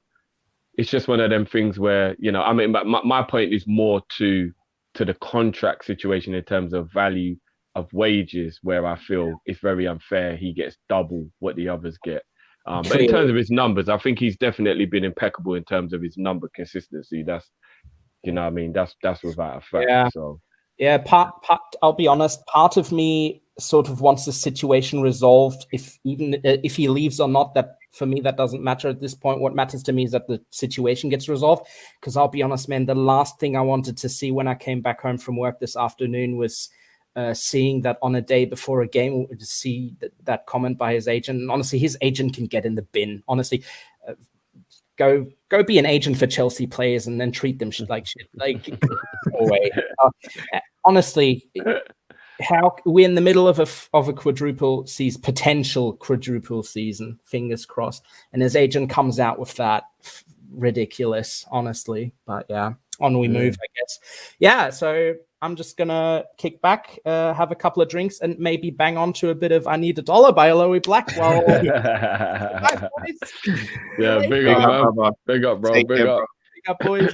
it's just one of them things where, I mean, my point is more to the contract situation in terms of value of wages, where I feel it's very unfair. He gets double what the others get. But in terms of his numbers, I think he's definitely been impeccable in terms of his number consistency. That's, what I mean? That's without a fact. Yeah. So. Yeah, I'll be honest, part of me sort of wants the situation resolved. If he leaves or not, that for me, that doesn't matter at this point. What matters to me is that the situation gets resolved. Because I'll be honest, man, the last thing I wanted to see when I came back home from work this afternoon was seeing that on a day before a game, to see that comment by his agent. And honestly, his agent can get in the bin. Honestly, go be an agent for Chelsea players and then treat them like shit. Like, go away. Honestly, how we're in the middle of a potential quadruple season, fingers crossed, and his agent comes out with that. Ridiculous, honestly. But yeah, on we move, I guess. Yeah, so I'm just gonna kick back, have a couple of drinks, and maybe bang on to a bit of "I Need $1" by Aloe Blackwell. Yeah, big up, man. Big up, bro. Big up. Big up, boys.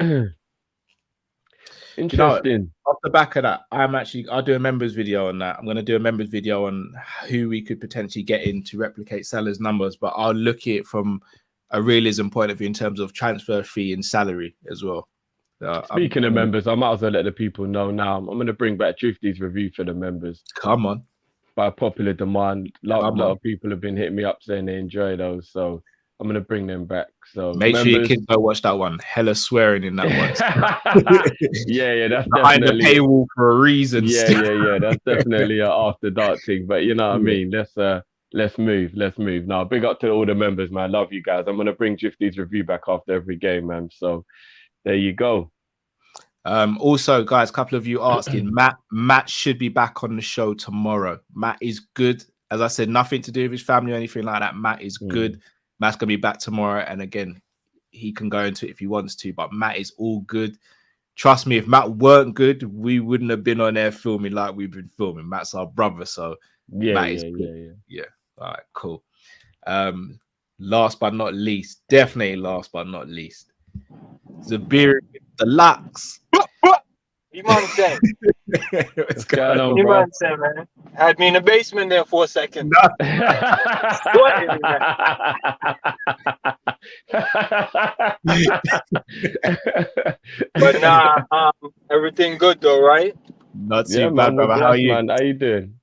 Interesting. Off the back of that, I'll do a members video on that. I'm going to do a members video on who we could potentially get in to replicate Salah's numbers, but I'll look at it from a realism point of view in terms of transfer fee and salary as well. Speaking of members, I might as well let the people know now. I'm going to bring back Drifty's review for the members. Come on. By popular demand, a lot of people have been hitting me up saying they enjoy those, so I'm going to bring them back. So make sure your kids go watch that one. Hella swearing in that one. yeah, that's behind definitely the paywall for a reason. Yeah. That's definitely an after dark thing. But you know what I mean. Let's move. Now, big up to all the members, man. Love you guys. I'm going to bring Drifty's review back after every game, man. So there you go. Also, guys, a couple of you asking, Matt should be back on the show tomorrow. Matt is good. As I said, nothing to do with his family or anything like that. Matt is good. Matt's gonna be back tomorrow, and again, he can go into it if he wants to. But Matt is all good. Trust me, if Matt weren't good, we wouldn't have been on there filming like we've been filming. Matt's our brother, so Matt is good. Yeah. All right, cool. Last but not least, definitely last but not least, Zabir the Lux. You man saying? What's going on, You bro? man saying, man? Had me in the basement there for a second. Sweating, but nah, everything good though, right? Not too bad, brother. How are you? Man, how you doing?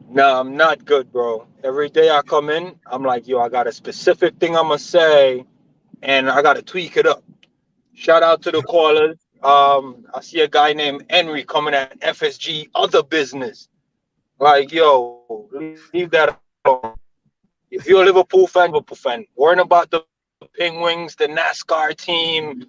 Nah, I'm not good, bro. Every day I come in, I'm like, yo, I got a specific thing I'm gonna say, and I gotta tweak it up. Shout out to the callers. I see a guy named Henry coming at FSG other business. Like, yo, leave that alone. If you're a Liverpool fan, worrying about the Penguins, the NASCAR team,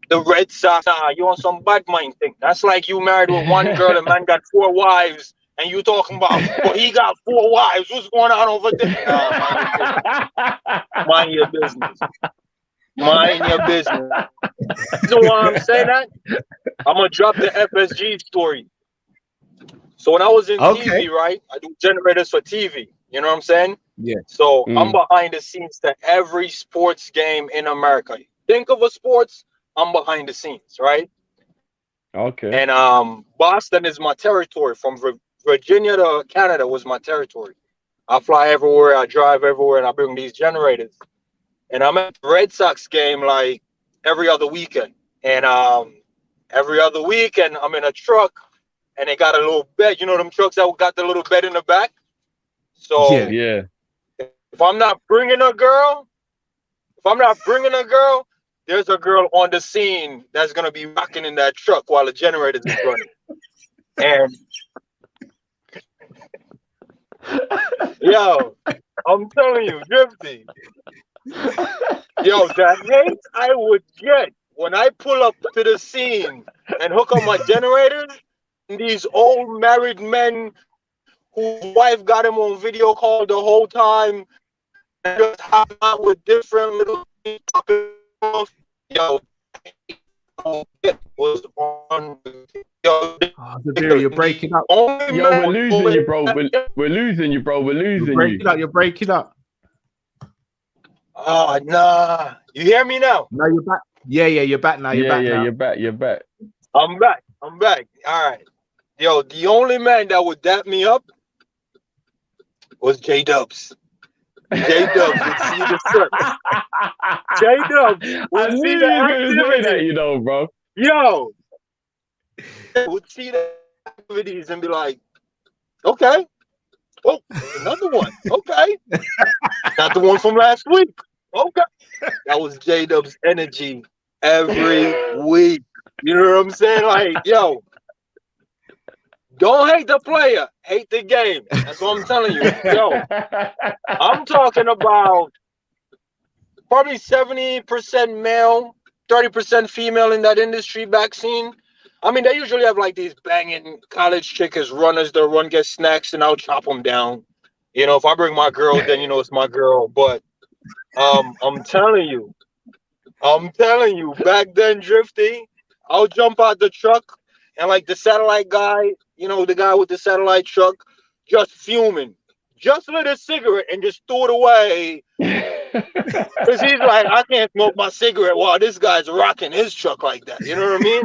the Red Sox, you on some bad mind thing. That's like you married with one girl, and man got 4 wives, and you talking about, well, he got 4 wives. What's going on over there? Mind your business. Mind your business. So why I'm saying that? I'm gonna drop the FSG story. So when I was in TV, right? I do generators for TV. You know what I'm saying? Yeah. So I'm behind the scenes to every sports game in America. Think of a sports, I'm behind the scenes, right? Okay. And Boston is my territory. From Virginia to Canada was my territory. I fly everywhere, I drive everywhere, and I bring these generators. And I'm at the Red Sox game like every other weekend. And every other weekend, I'm in a truck, and they got a little bed. You know them trucks that got the little bed in the back? So yeah. If I'm not bringing a girl, there's a girl on the scene that's going to be rocking in that truck while the generator is running. And yo, I'm telling you, Drifty. Yo, the hate I would get when I pull up to the scene and hook up my generators, these old married men whose wife got him on video call the whole time, and just hop out with different little yo, was on. Yo, you're breaking up. Yo, we're losing you, bro. We're losing you, bro. We're losing you. You're breaking up. Oh, nah. You hear me now? No, you're back. Yeah, you're back now. You're back now. You're back. I'm back. All right. Yo, the only man that would dap me up was J-Dubs. J-Dubs would see the service. J-Dubs would see the activity. That, you know, bro. Yo. Would see the activities and be like, okay. Oh, another one. Okay. Not the one from last week. Okay. That was J-Dub's energy every week. You know what I'm saying? Like, yo, don't hate the player, hate the game. That's what I'm telling you. Yo, I'm talking about probably 70% male, 30% female in that industry vaccine. I mean, they usually have like these banging college chick as runners. They'll run, get snacks, and I'll chop them down. You know, if I bring my girl, then you know it's my girl. But I'm telling you, back then, Drifty, I'll jump out the truck and like the satellite guy, you know, the guy with the satellite truck, just fuming, just lit a cigarette and just threw it away. Because he's like, I can't smoke my cigarette while this guy's rocking his truck like that. You know what I mean?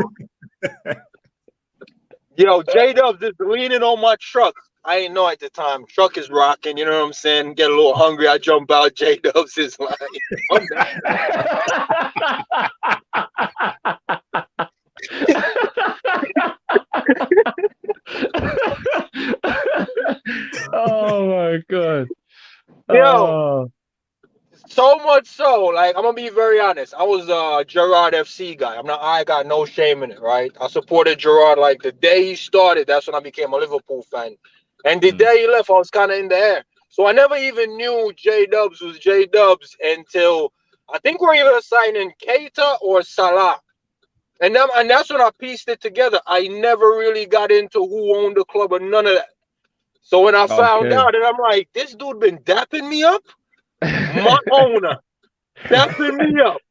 Yo, J-Dubs is leaning on my truck. I ain't know at the time. Truck is rocking, you know what I'm saying? Get a little hungry, I jump out. J-Dubs is like, I'm Oh my god. Yo, so much so, like, I'm gonna be very honest. I was a Gerard FC guy. I got no shame in it, right? I supported Gerard like the day he started. That's when I became a Liverpool fan. And the day he left, I was kind of in the air. So I never even knew J-Dubs was J-Dubs until I think we're either signing Keita or Salah. And that's when I pieced it together. I never really got into who owned the club or none of that. So when I found out, and I'm like, this dude been dapping me up? My owner dapping me up.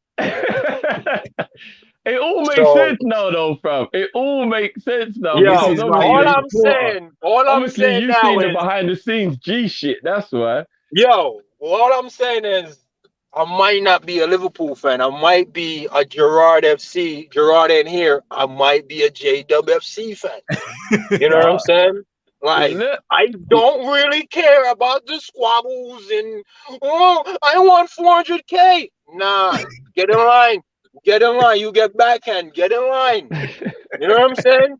It all makes sense now, though, fam. It all makes sense now. Yo, all I'm saying you've now seen is the behind the scenes G shit. That's why. Yo, all I'm saying is I might not be a Liverpool fan. I might be a Gerard FC. Gerard ain't here. I might be a JWFC fan. You know what I'm saying? Like, I don't really care about the squabbles and, oh, I want 400K. Nah, get in line. Get in line. You get backhand. Get in line. You know what I'm saying?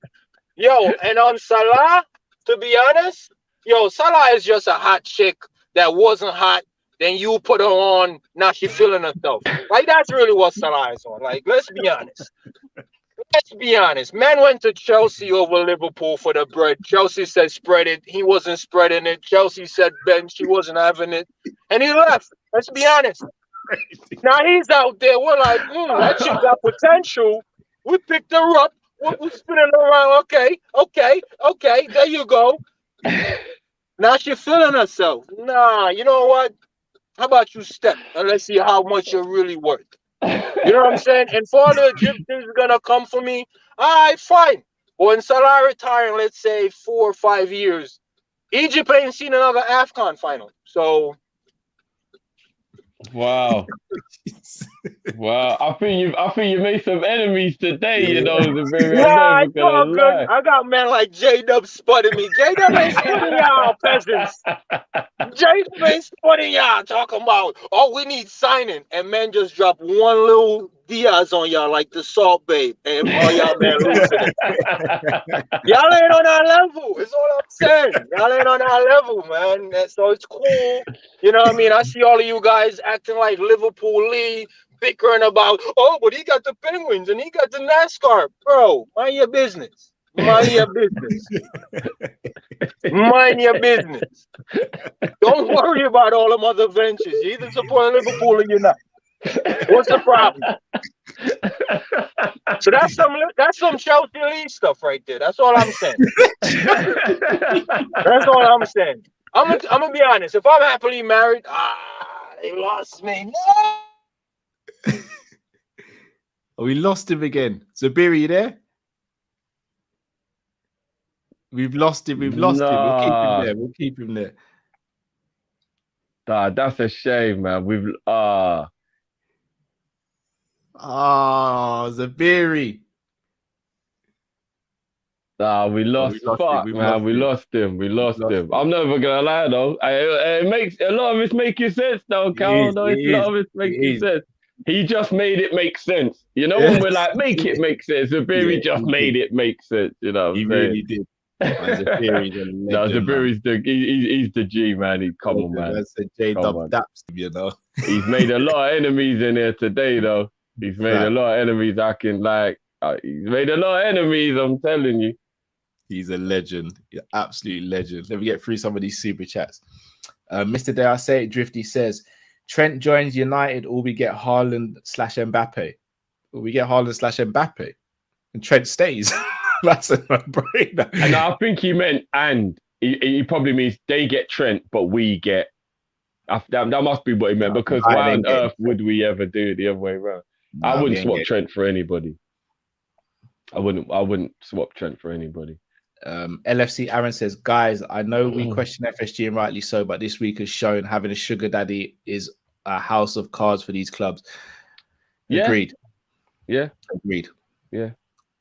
Yo, and on Salah, to be honest, yo, Salah is just a hot chick that wasn't hot. Then you put her on. Now she feeling herself. Like, that's really what Salah is on. Like, let's be honest. Let's be honest. Man went to Chelsea over Liverpool for the bread. Chelsea said spread it. He wasn't spreading it. Chelsea said bench. He wasn't having it. And he left. Let's be honest. Now he's out there. We're like, that chick got potential. We picked her up. We're spinning around. Okay. There you go. Now she's feeling herself. Nah, you know what? How about you step and let's see how much you're really worth. You know what I'm saying? And for the Egyptians gonna come for me, all right, fine. But when Salah retiring, let's say 4 or 5 years, Egypt ain't seen another AFCON final. So wow. Wow. I think you made some enemies today, you know. Yeah, it's all good. I got men like J-Dub spotting me. J-Dub ain't spotting y'all, peasants. J-Dub ain't spotting y'all talking about, oh, we need signing. And men just drop one little Diaz on y'all like the Salt Babe. And all y'all men losing it. Y'all ain't on our level. It's all I'm saying. Y'all ain't on our level, man. And so it's cool. You know what I mean? I see all of you guys acting like Liverpool Lee, bickering about, oh, but he got the Penguins and he got the NASCAR. Bro, mind your business. Mind your business. Mind your business. Don't worry about all them other ventures. You either support Liverpool or you're not. What's the problem? So that's some Chelsea Lee stuff right there. That's all I'm saying. That's all I'm saying. I'm gonna be honest. If I'm happily married, they lost me. No. Oh, we lost him again. Zabiri, you there? We've lost him. We've lost him. We'll keep him there. We'll keep him there. That's a shame, man. Zabiri. We lost him. We lost him. I'm never gonna lie though. It makes a lot of it making sense though, Cal. A lot of it making sense. He just made it make sense. You know, when we're like, make it make sense. Zabiri just made it make sense. You know, he really did. Zabiri's he's the G, man. Come on, man. That's a J-Dub daps, you know. He's made a lot of enemies in there today, though. He's made a lot of enemies. He's made a lot of enemies. I'm telling you. He's a legend, absolute legend. Let me get through some of these super chats. Mr. Dare I Say It Drifty says, Trent joins United, or we get Haaland/Mbappe. Or we get Haaland/Mbappe, and Trent stays. That's a no-brainer. And I think he meant, and he probably means they get Trent, but we get. That must be what he meant, because why on earth would we ever do it the other way around? No, I wouldn't swap Trent for anybody. I wouldn't swap Trent for anybody. LFC Aaron says, guys, I know we question FSG, and rightly so, but this week has shown having a sugar daddy is a house of cards for these clubs. Yeah. Agreed. Yeah. Agreed. Yeah.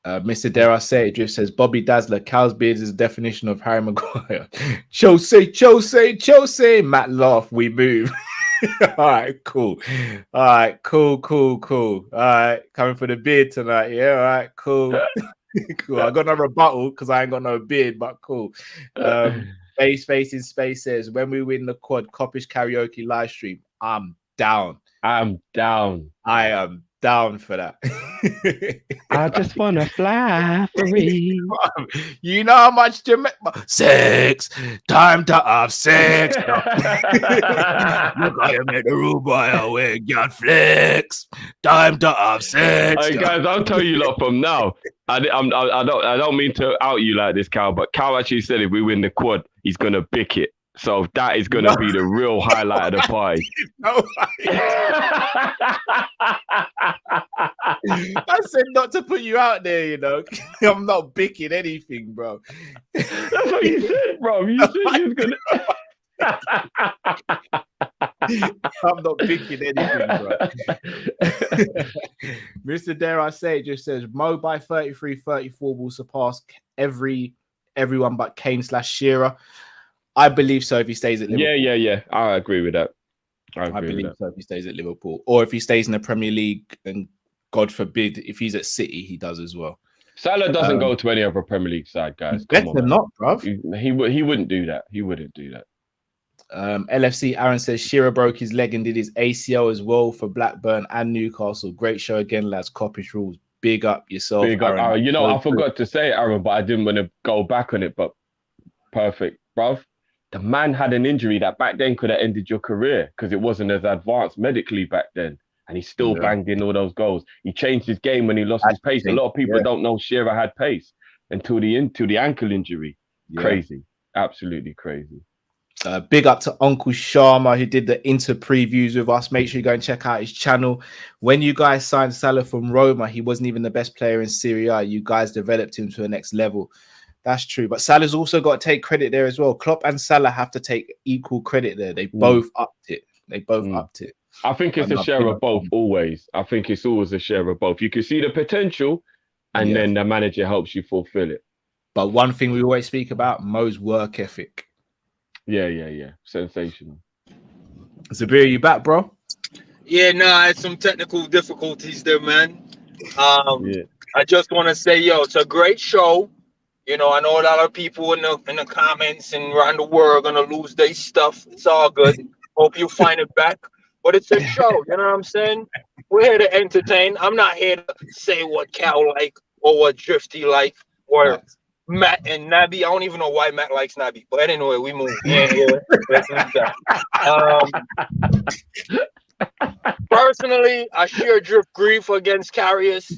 Mr. Dare I say, Drift says, Bobby Dazzler, cow's beard is the definition of Harry Maguire. Chose. Matt laugh, we move. All right, cool. All right, cool. All right, coming for the beard tonight. Yeah, all right, cool. Cool. I got no rebuttal because I ain't got no beard, but cool. Space in Space says, when we win the quad Kop-Ish karaoke live stream, I'm down. I am down for that. I just want to fly free. You know how much sex, time to have sex. You gotta make a rude boy away, got flex. Time to have sex. Hey guys, I'll tell you lot from now. I don't mean to out you like this, Cal, but Cal actually said if we win the quad, he's gonna bick it. So that is going to be the real highlight of the party. No, I said not to put you out there, you know. I'm not bicking anything, bro. That's what you said, bro. You said you was going to... I'm not picking anything, bro. Mr. Dare I say just says Mo by 33-34 will surpass everyone but Kane/Shearer. I believe so if he stays at Liverpool. Yeah. I agree with that. I believe so if he stays at Liverpool. Or if he stays in the Premier League, and God forbid, if he's at City, he does as well. Salah doesn't go to any other Premier League side, guys. Better not, bro. He wouldn't do that. He wouldn't do that. LFC Aaron says Shearer broke his leg and did his ACL as well for Blackburn and Newcastle. Great show again, lads. Kopish rules. Big up yourself. Big up, Aaron. You know, I forgot to say it, Aaron, but I didn't want to go back on it. But perfect, bruv. The man had an injury that back then could have ended your career because it wasn't as advanced medically back then. And he still banged in all those goals. He changed his game when he lost his pace. A lot of people don't know Shearer had pace until the ankle injury. Yeah. Crazy. Absolutely crazy. Big up to Uncle Sharma who did the Inter previews with us. Make sure you go and check out his channel. When you guys signed Salah from Roma, he wasn't even the best player in Serie A. You guys developed him to the next level. That's true. But Salah's also got to take credit there as well. Klopp and Salah have to take equal credit there. They both upped it. I think it's a share of both always. I think it's always a share of both. You can see the potential and then the manager helps you fulfill it. But one thing we always speak about, Mo's work ethic. Yeah. Sensational. Zabir, you back, bro? Yeah, I had some technical difficulties there, man. I just want to say, it's a great show. You know, I know a lot of people in the comments and around the world are gonna lose their stuff. It's all good. Hope you find it back. But it's a show, you know what I'm saying? We're here to entertain. I'm not here to say what Cal like or what Drifty like or Matt and Nabi. I don't even know why Matt likes Nabi. But anyway, we move. Let's move that. Personally, I share Drift grief against Karius.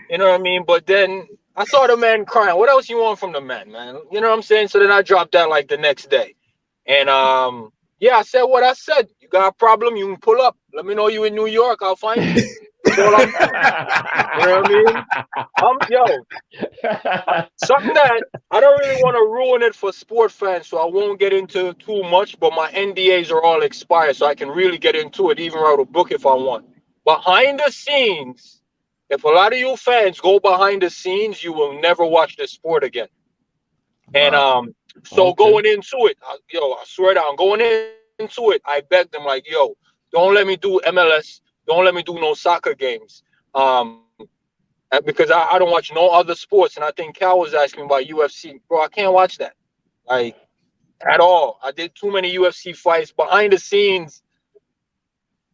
You know what I mean? But then I saw the man crying. What else you want from the man? You know what I'm saying? So then I dropped that like the next day. And I said what I said. You got a problem, you can pull up. Let me know you in New York. I'll find you. That's all I'm saying. You know what I mean? Something that I don't really want to ruin it for sport fans, so I won't get into too much, but my NDAs are all expired, so I can really get into it, even write a book if I want. Behind the scenes, if a lot of you fans go behind the scenes, you will never watch the sport again. And going into it, I swear down, going into it, I begged them like, don't let me do MLS, don't let me do no soccer games, because I don't watch no other sports. And I think Cal was asking about UFC, bro. I can't watch that, like, at all. I did too many UFC fights behind the scenes,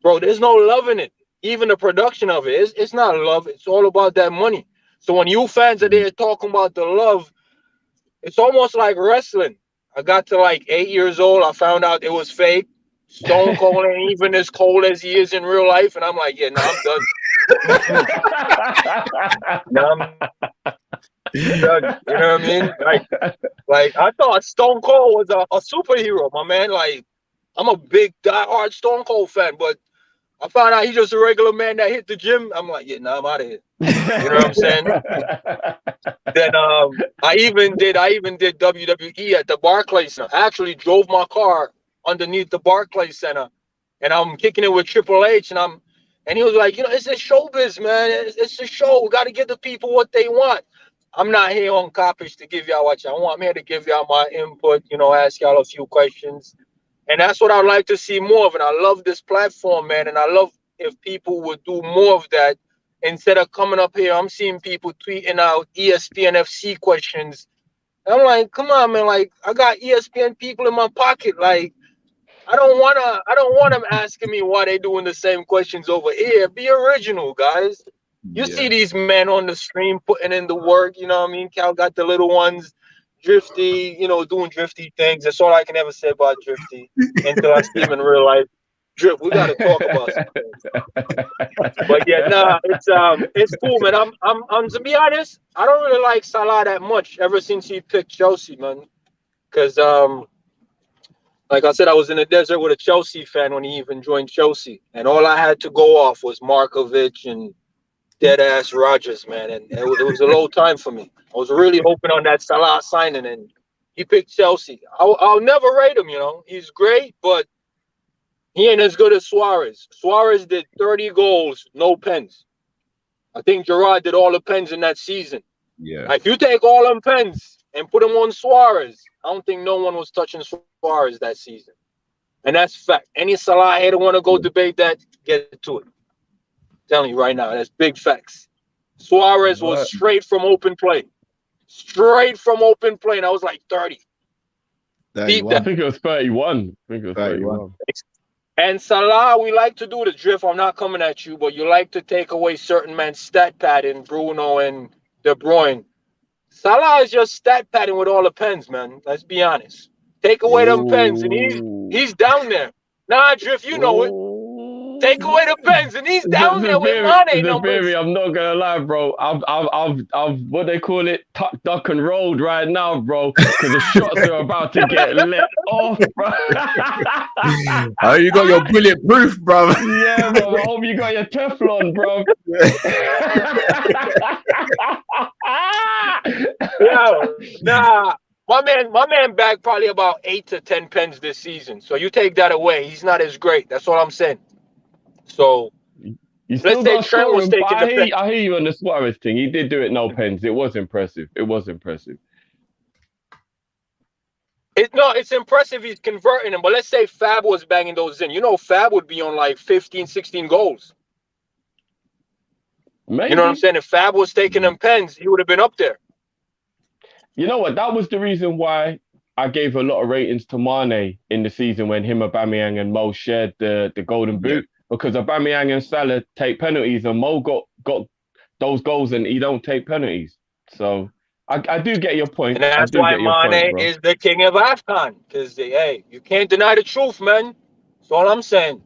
bro. There's no love in it. Even the production of it, it's not love. It's all about that money. So when you fans are there talking about the love, it's almost like wrestling. I got to like 8 years old. I found out it was fake. Stone Cold ain't even as cold as he is in real life. And I'm like, yeah, no, I'm done. No, I'm done. You know what I mean? Like I thought Stone Cold was a superhero, my man. Like, I'm a big diehard Stone Cold fan, but I found out he's just a regular man that hit the gym. I'm like, yeah, nah, I'm out of here. You know what I'm saying? Then I even did WWE at the Barclays Center. I actually drove my car underneath the Barclays Center, and I'm kicking it with Triple H, and he was like, you know, it's a showbiz, man. It's a show. We got to give the people what they want. I'm not here on Kop-Ish to give y'all what y'all want. I'm here to give y'all my input, you know, ask y'all a few questions. And that's what I'd like to see more of. And I love this platform, man. And I love if people would do more of that instead of coming up here. I'm seeing people tweeting out ESPN FC questions. And I'm like, come on, man. Like, I got ESPN people in my pocket. Like, I don't want them asking me why they doing the same questions over here. Be original, guys. You see these men on the stream putting in the work, you know what I mean? Cal got the little ones, Drifty, you know, doing Drifty things. That's all I can ever say about Drifty until I see him in real life. Drift, we gotta talk about some things. But yeah, nah, it's cool, man. I'm to be honest, I don't really like Salah that much ever since he picked Chelsea, man. Cause like I said, I was in the desert with a Chelsea fan when he even joined Chelsea, and all I had to go off was Markovic and dead ass Rodgers, man, and it was a low time for me. I was really hoping on that Salah signing, and he picked Chelsea. I'll never rate him, you know. He's great, but he ain't as good as Suarez. Suarez did 30 goals, no pens. I think Gerrard did all the pens in that season. Yeah. Like, if you take all them pens and put them on Suarez, I don't think no one was touching Suarez that season. And that's fact. Any Salah hater want to go debate that, get to it. Telling you right now, that's big facts. Suarez was straight from open play. Straight from open play, and I was like 30. Beat that. I think it was 31. I think it was 31. And Salah, we like to do the drift. I'm not coming at you, but you like to take away certain men's stat padding, Bruno and De Bruyne. Salah is just stat padding with all the pens, man. Let's be honest. Take away them pens, and he's down there. Nah, Drift, you know it. Take away the pens, and he's down there with Mane numbers. I'm not gonna lie, bro. I've what they call it, duck and rolled right now, bro. Because the shots are about to get let off, bro. Oh, you got your bulletproof, bro. Yeah, bro. I hope you got your Teflon, bro. Yo, nah. My man bagged probably about 8 to 10 pens this season. So you take that away, he's not as great. That's all I'm saying. So let's say Trent was taking the pen. I hear you on the Suarez thing. He did do it no pens. It was impressive. It's impressive he's converting them. But let's say Fab was banging those in. You know, Fab would be on like 15, 16 goals. Maybe. You know what I'm saying? If Fab was taking them pens, he would have been up there. You know what? That was the reason why I gave a lot of ratings to Mane in the season when him, Aubameyang, and Mo shared the golden boot. Because Aubameyang and Salah take penalties, and Mo got those goals, and he don't take penalties. So I do get your point. And that's why Mane is the king of AFCON. Because hey, you can't deny the truth, man. That's all I'm saying.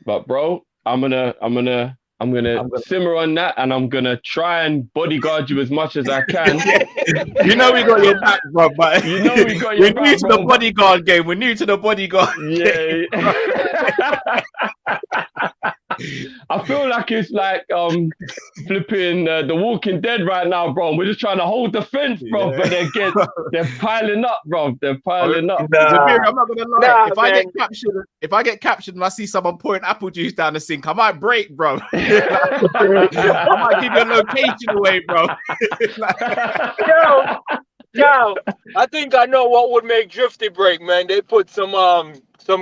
But bro, I'm gonna simmer on that, and I'm gonna try and bodyguard you as much as I can. You know we got your back, bro. But you know we got your back. We're new to the bodyguard game. We're new to the bodyguard. Yeah. I feel like it's like flipping The Walking Dead right now, bro. We're just trying to hold the fence, bro. But they're piling up, bro. They're piling up. Zabir, I'm not gonna lie. If I get captured and I see someone pouring apple juice down the sink, I might break, bro. I might give you a location away, bro. Yo, I think I know what would make Drifty break, man. They put some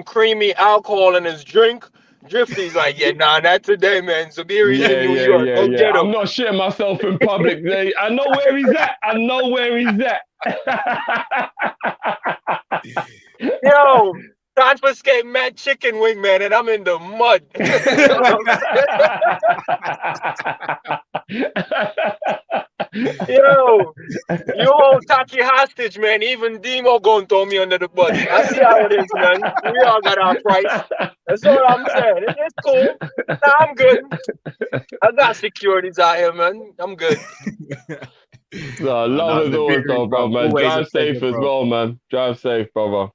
creamy alcohol in his drink. Drifty's like, yeah, nah, not today, man. Zabiri's in New York. Go get him. I'm not shitting myself in public. I know where he's at. Yo, confiscate mad chicken wing, man, and I'm in the mud. Yo, you hold Taki hostage, man. Even Demo gonna throw me under the bus. I see how it is, man. We all got our price. That's all I'm saying. It's cool. Nah, I'm good. I got securities out here, man. I'm good. No, love as always, though, bro, man. Drive safe as well, man. Drive safe, brother.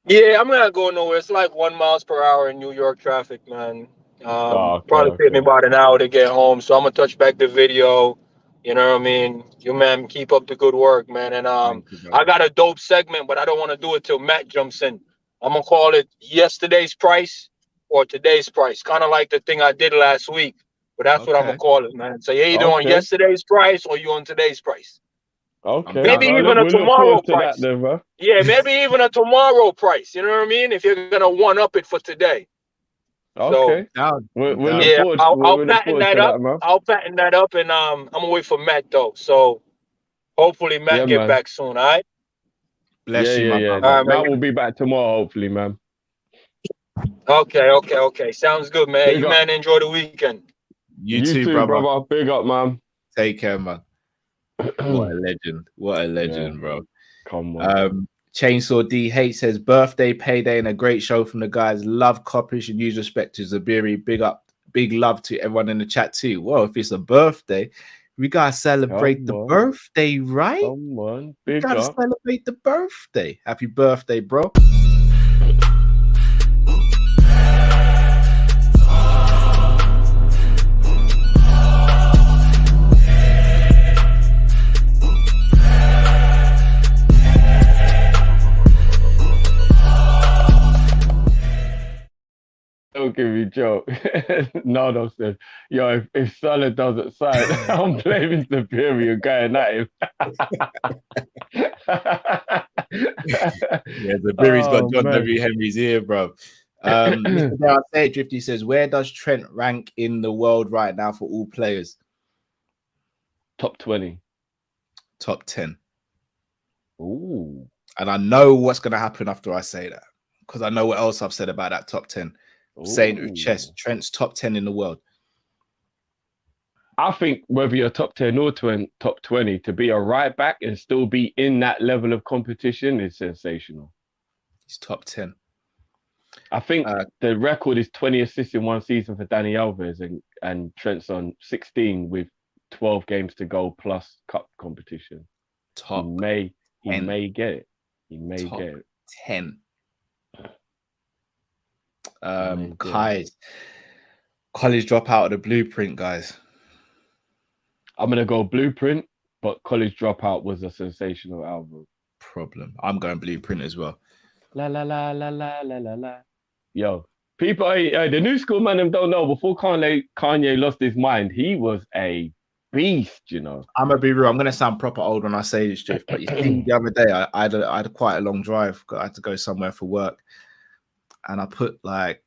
Yeah, I'm not going nowhere. It's like 1 mile per hour in New York traffic, man. Probably take me about an hour to get home. So I'm gonna touch back the video. You know what I mean? You man, keep up the good work, man. And I got a dope segment, but I don't want to do it till Matt jumps in. I'm gonna call it yesterday's price or today's price, kind of like the thing I did last week. But that's what I'm gonna call it, man. So you're either on yesterday's price or you on today's price. Okay. Maybe even a tomorrow price. Then, bro. Yeah, maybe even a tomorrow price. You know what I mean? If you're gonna one up it for today. Okay. So, we'll yeah, look I'll patent that up. I'll patent that up, and I'm gonna wait for Matt though. So hopefully Matt get back soon. All right. Bless you, my brother. All right, Matt will be back tomorrow, hopefully, man. Okay. Sounds good, man. Big you up. man enjoy the weekend. You too, brother. Big up, man. Take care, man. What a legend. What a legend, bro. Come on. Chainsaw DH says birthday, payday, and a great show from the guys. Love Kopish and use respect to Zabiri. Big up, big love to everyone in the chat too. Well, if it's a birthday, we gotta celebrate the birthday, right? Come on, big gotta up. celebrate the birthday. Happy birthday, bro. Don't give me joke. Nardo says, yo, if Salah doesn't sign, I'm blaming Superior going at him. Yeah, the Berry's got John W. Henry's ear, bro. Mr. Drifty says, where does Trent rank in the world right now for all players? Top 20. Top 10. Ooh. And I know what's going to happen after I say that, because I know what else I've said about that top 10. I'm saying it with chest, Trent's top 10 in the world. I think whether you're top 10 or top 20, to be a right back and still be in that level of competition is sensational. He's top 10. I think the record is 20 assists in one season for Danny Alves, and Trent's on 16 with 12 games to go plus cup competition. Top he may get it. He may top get it. 10. Guys, college dropout of the blueprint, guys. I'm gonna go blueprint, but college dropout was a sensational album. Problem. I'm going blueprint as well. La la la la la la la la. Yo, people, the new school man them don't know. Before Kanye lost his mind, he was a beast. You know. I'm gonna be real. I'm gonna sound proper old when I say this, Jeff. But you see, the other day I had quite a long drive. I had to go somewhere for work. And I put I've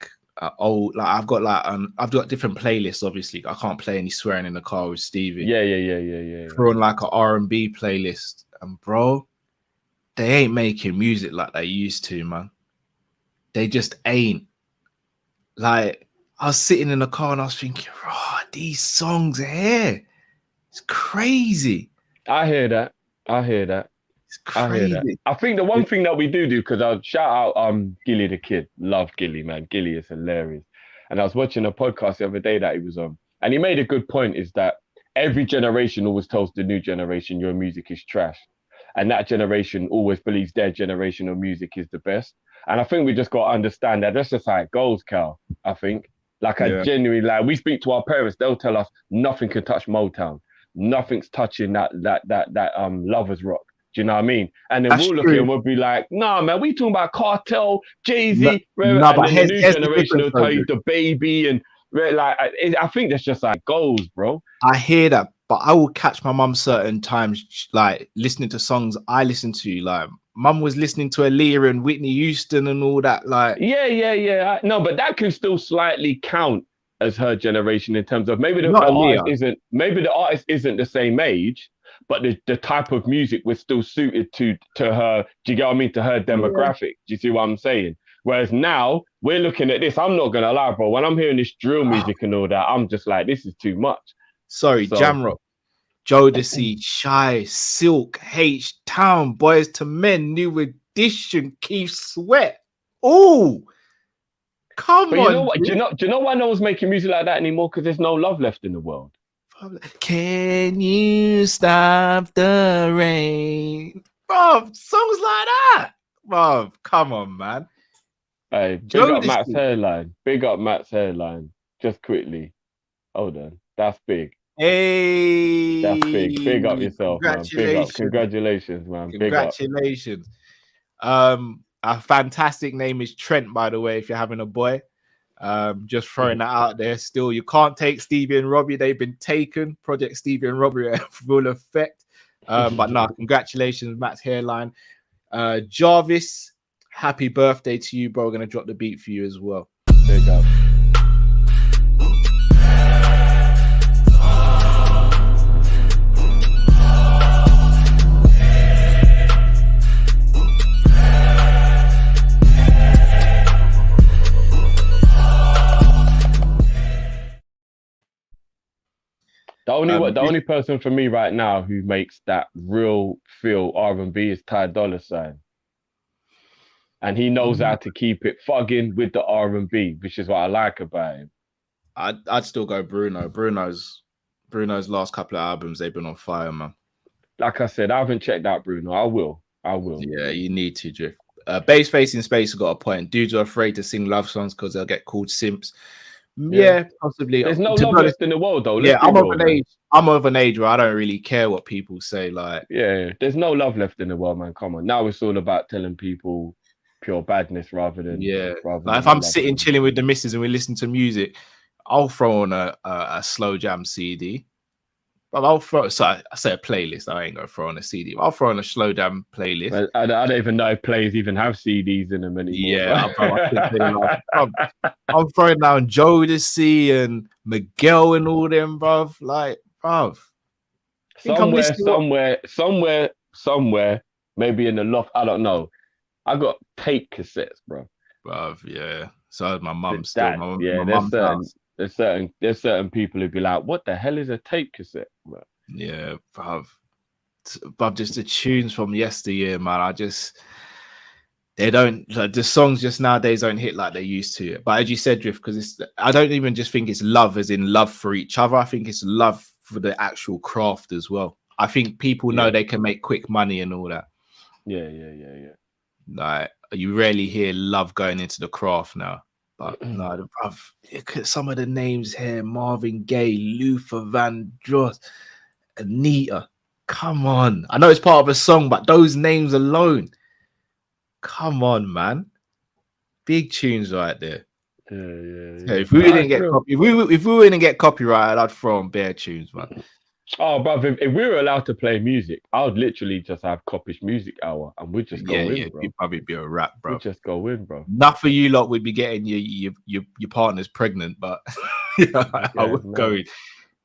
got different playlists. Obviously, I can't play any swearing in the car with Stevie. Yeah. Throw on like an R&B playlist, and bro, they ain't making music like they used to, man. They just ain't. Like, I was sitting in the car and I was thinking, these songs are here. It's crazy. I hear that. It's crazy. I think the one thing that we do, because I'll shout out Gilly the Kid. Love Gilly, man. Gilly is hilarious. And I was watching a podcast the other day that he was on, and he made a good point, is that every generation always tells the new generation your music is trash. And that generation always believes their generation of music is the best. And I think we just got to understand that that's just how it goes, Cal. I think. I genuinely, we speak to our parents, they'll tell us nothing can touch Motown. Nothing's touching that Lovers Rock. Do you know what I mean? And then we'll look at it and we'll be like, nah, man, we talking about Cartel, Jay-Z. And then the new generation will tell you the Baby. And I think that's just how it goes, bro. I hear that, but I will catch my mum certain times, like listening to songs I listen to. Like, mum was listening to Aaliyah and Whitney Houston and all that. Like, yeah. No, but that can still slightly count as her generation in terms of maybe the artist isn't the same age, but the type of music was still suited to her. Do you get what I mean? To her demographic. Do you see what I'm saying? Whereas now we're looking at this. I'm not gonna lie, bro. When I'm hearing this drill music and all that, I'm just like, this is too much. Sorry, Jamrock. Jodeci, Shy, Silk, H Town, Boys to Men, New Edition, Keith Sweat. Oh, come But on! you know what? Do you know why no one's making music like that anymore? Because there's no love left in the world. Can you stop the rain? Bro, songs like that. Bro, come on, man. Hey, big up Matt's hairline. Big up Matt's hairline. Just quickly. Hold on. That's big. Hey, that's big. Big up yourself, man. Big up. Congratulations, man. Congratulations. A fantastic name is Trent, by the way, if you're having a boy. Just throwing that out there. Still, you can't take Stevie and Robbie. They've been taken. Project Stevie and Robbie are full effect. But no, congratulations, Matt's hairline. Jarvis, happy birthday to you, bro. We're gonna drop the beat for you as well. Big up. The only person for me right now who makes that real feel R&B is Ty Dolla $ign. And he knows how to keep it fugging with the R&B, which is what I like about him. I'd still go Bruno. Bruno's last couple of albums, they've been on fire, man. Like I said, I haven't checked out Bruno. I will. Yeah, you need to, Drift. Bass Facing Space has got a point. Dudes are afraid to sing love songs because they'll get called simps. Yeah, possibly. There's no love left in the world, though. I'm of an age where I don't really care what people say. Like, there's no love left in the world, man. Come on, now it's all about telling people pure badness rather than Like if I'm sitting chilling with the missus and we listen to music, I'll throw on a slow jam CD. But I'll throw. So I say a playlist. I ain't gonna throw on a CD. I'll throw on a slow jam playlist. I don't even know if players even have CDs in them anymore. Yeah, I'm throwing down Jodeci and Miguel and all them, bruv. Like, bruv. Somewhere, maybe in the loft. I don't know. I got tape cassettes, bro. Bruv, yeah. So my mum still. There's certain people who'd be like, "What the hell is a tape cassette?" Bro? Yeah, bruv. Just the tunes from yesteryear, man. The songs just nowadays don't hit like they used to. But as you said, Drift, because I don't even just think it's love as in love for each other. I think it's love for the actual craft as well. I think people know they can make quick money and all that. Yeah. Like, you rarely hear love going into the craft now. But no, bruv, look at some of the names here: Marvin Gaye, Luther Vandross, Anita. Come on, I know it's part of a song, but those names alone, come on, man, big tunes right there. Yeah. If we didn't get copyrighted, I'd throw on bare tunes, man. Oh, bro, if we were allowed to play music, I would literally just have Kopish Music Hour and we'd just go in, bro. You'd probably be a rap, bro. We'd just go in, bro. Not for you lot would be getting your partner's pregnant, but I would go in,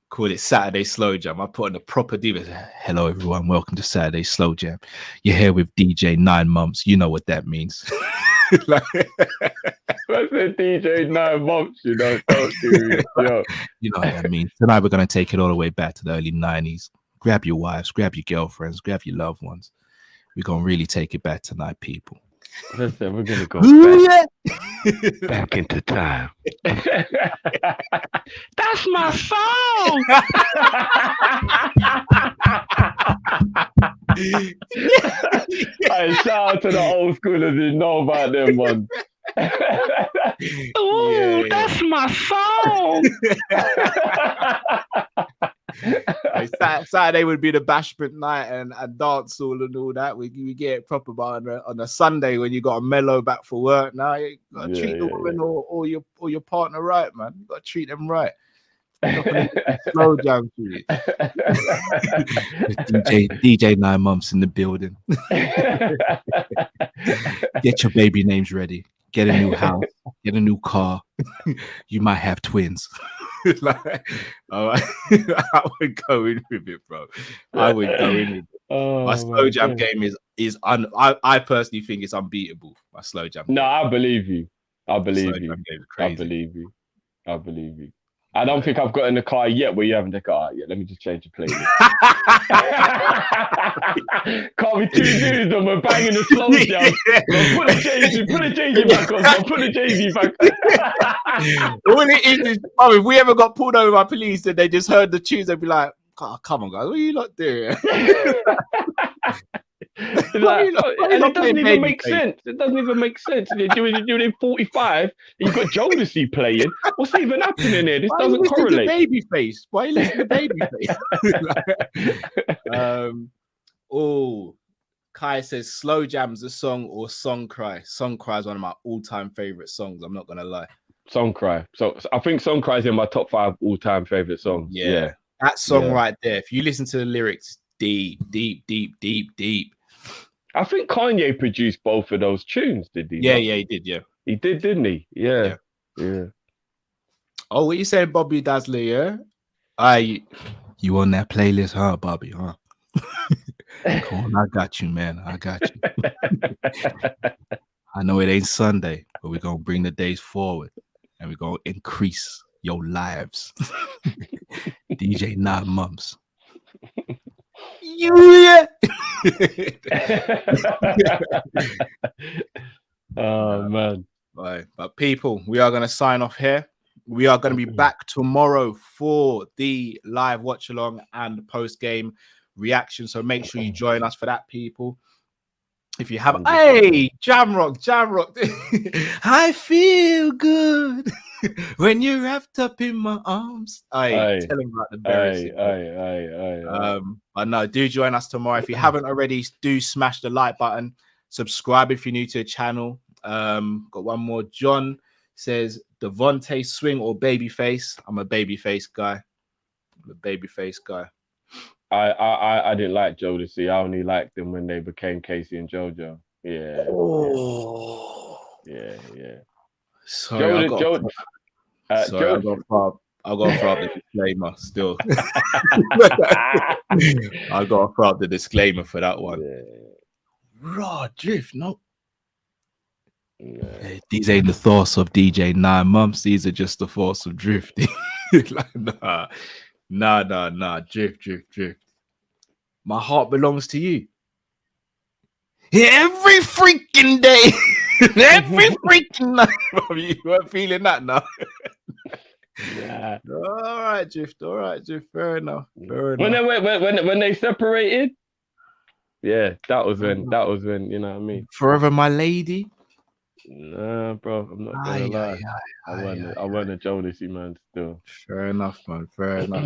call it Saturday Slow Jam. I put on a proper diva. Hello, everyone. Welcome to Saturday Slow Jam. You're here with DJ 9 Months. You know what that means. Like, I said DJ 9 months, you know. You know what that means. Tonight we're gonna take it all the way back to the early 90s. Grab your wives, grab your girlfriends, grab your loved ones. We're gonna really take it back tonight, people. Listen, we're gonna go back into time. That's my song. Hey, shout out to the old schoolers who know about them ones. Ooh, that's my song. Saturday would be the bashment night and dance hall and all that. We get it proper, but on a Sunday when you got a mellow back for work, now you gotta treat the woman or your partner right, man. You gotta treat them right. Slow jam to you. DJ 9 Months in the building. Get your baby names ready. Get a new house. Get a new car. You might have twins. Like, all right. I would go in with it, bro. I would go in with it. My slow jam game is I personally think it's unbeatable. My slow jam. No, I believe you. I believe you. I believe you. I don't think I've got in the car yet where you haven't the car yet. Let me just change the playlist. Can't be two dudes and we're banging the slow jam. Put the Jay-Z back on. Put the Jay-Z back on. All it is, if we ever got pulled over by police and they just heard the tunes, they'd be like, oh, come on, guys, what are you lot doing? Like, and it doesn't even make sense. It doesn't even make sense. You're doing 45, you've got Jodeci playing. What's even happening here? This doesn't correlate. Babyface. Why are you listening to Babyface? Oh, Kai says Slow Jam's a song or Song Cry. Song Cry is one of my all-time favorite songs. I'm not gonna lie. Song Cry. So I think Song Cry is in my top 5 all-time favorite songs. Yeah. That song right there. If you listen to the lyrics, deep. I think Kanye produced both of those tunes, did he? Yeah, he did, yeah. He did, didn't he? Yeah. Oh, what you saying, Bobby Dazzler, yeah? You on that playlist, huh, Bobby, huh? Come on, I got you, man. I got you. I know it ain't Sunday, but we're going to bring the days forward and we're going to increase your lives. DJ 9 Months. Yeah. Oh man. Right. But people, we are going to sign off here. We are going to be back tomorrow for the live watch along and post game reaction. So make sure you join us for that, people. If you have, hey, Jamrock, I feel good when you're wrapped up in my arms. Tell him about the berries. But no, do join us tomorrow. If you haven't already, do smash the like button. Subscribe if you're new to the channel. Got one more. John says Devontae swing or babyface. I'm a babyface guy. I didn't like Jodeci. I only liked them when they became Casey and JoJo. Yeah. Oh. Yeah. Sorry, I got to throw up the disclaimer still. I got to throw up the disclaimer for that one. Raw drift, no. Hey, these ain't the thoughts of DJ 9 Months. These are just the thoughts of drifting. Like, nah. Drift. My heart belongs to you. Every freaking day. Every freaking night. You weren't feeling that now. Yeah. All right, Drift. Fair enough. When they separated, yeah, that was when, you know what I mean. Forever my lady. Nah, bro, I'm not gonna lie. I want a Jodeci man still. Fair enough, man. Fair enough.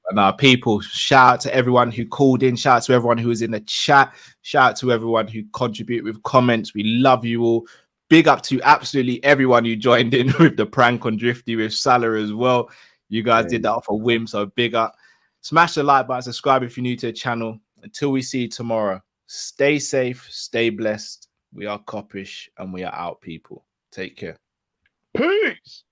And people, shout out to everyone who called in. Shout out to everyone who was in the chat. Shout out to everyone who contribute with comments. We love you all. Big up to absolutely everyone who joined in with the prank on Drifty with Salah as well. You guys did that off a whim, so big up. Smash the like button, subscribe if you're new to the channel. Until we see you tomorrow, stay safe, stay blessed. We are Kop-Ish and we are out, people. Take care. Peace.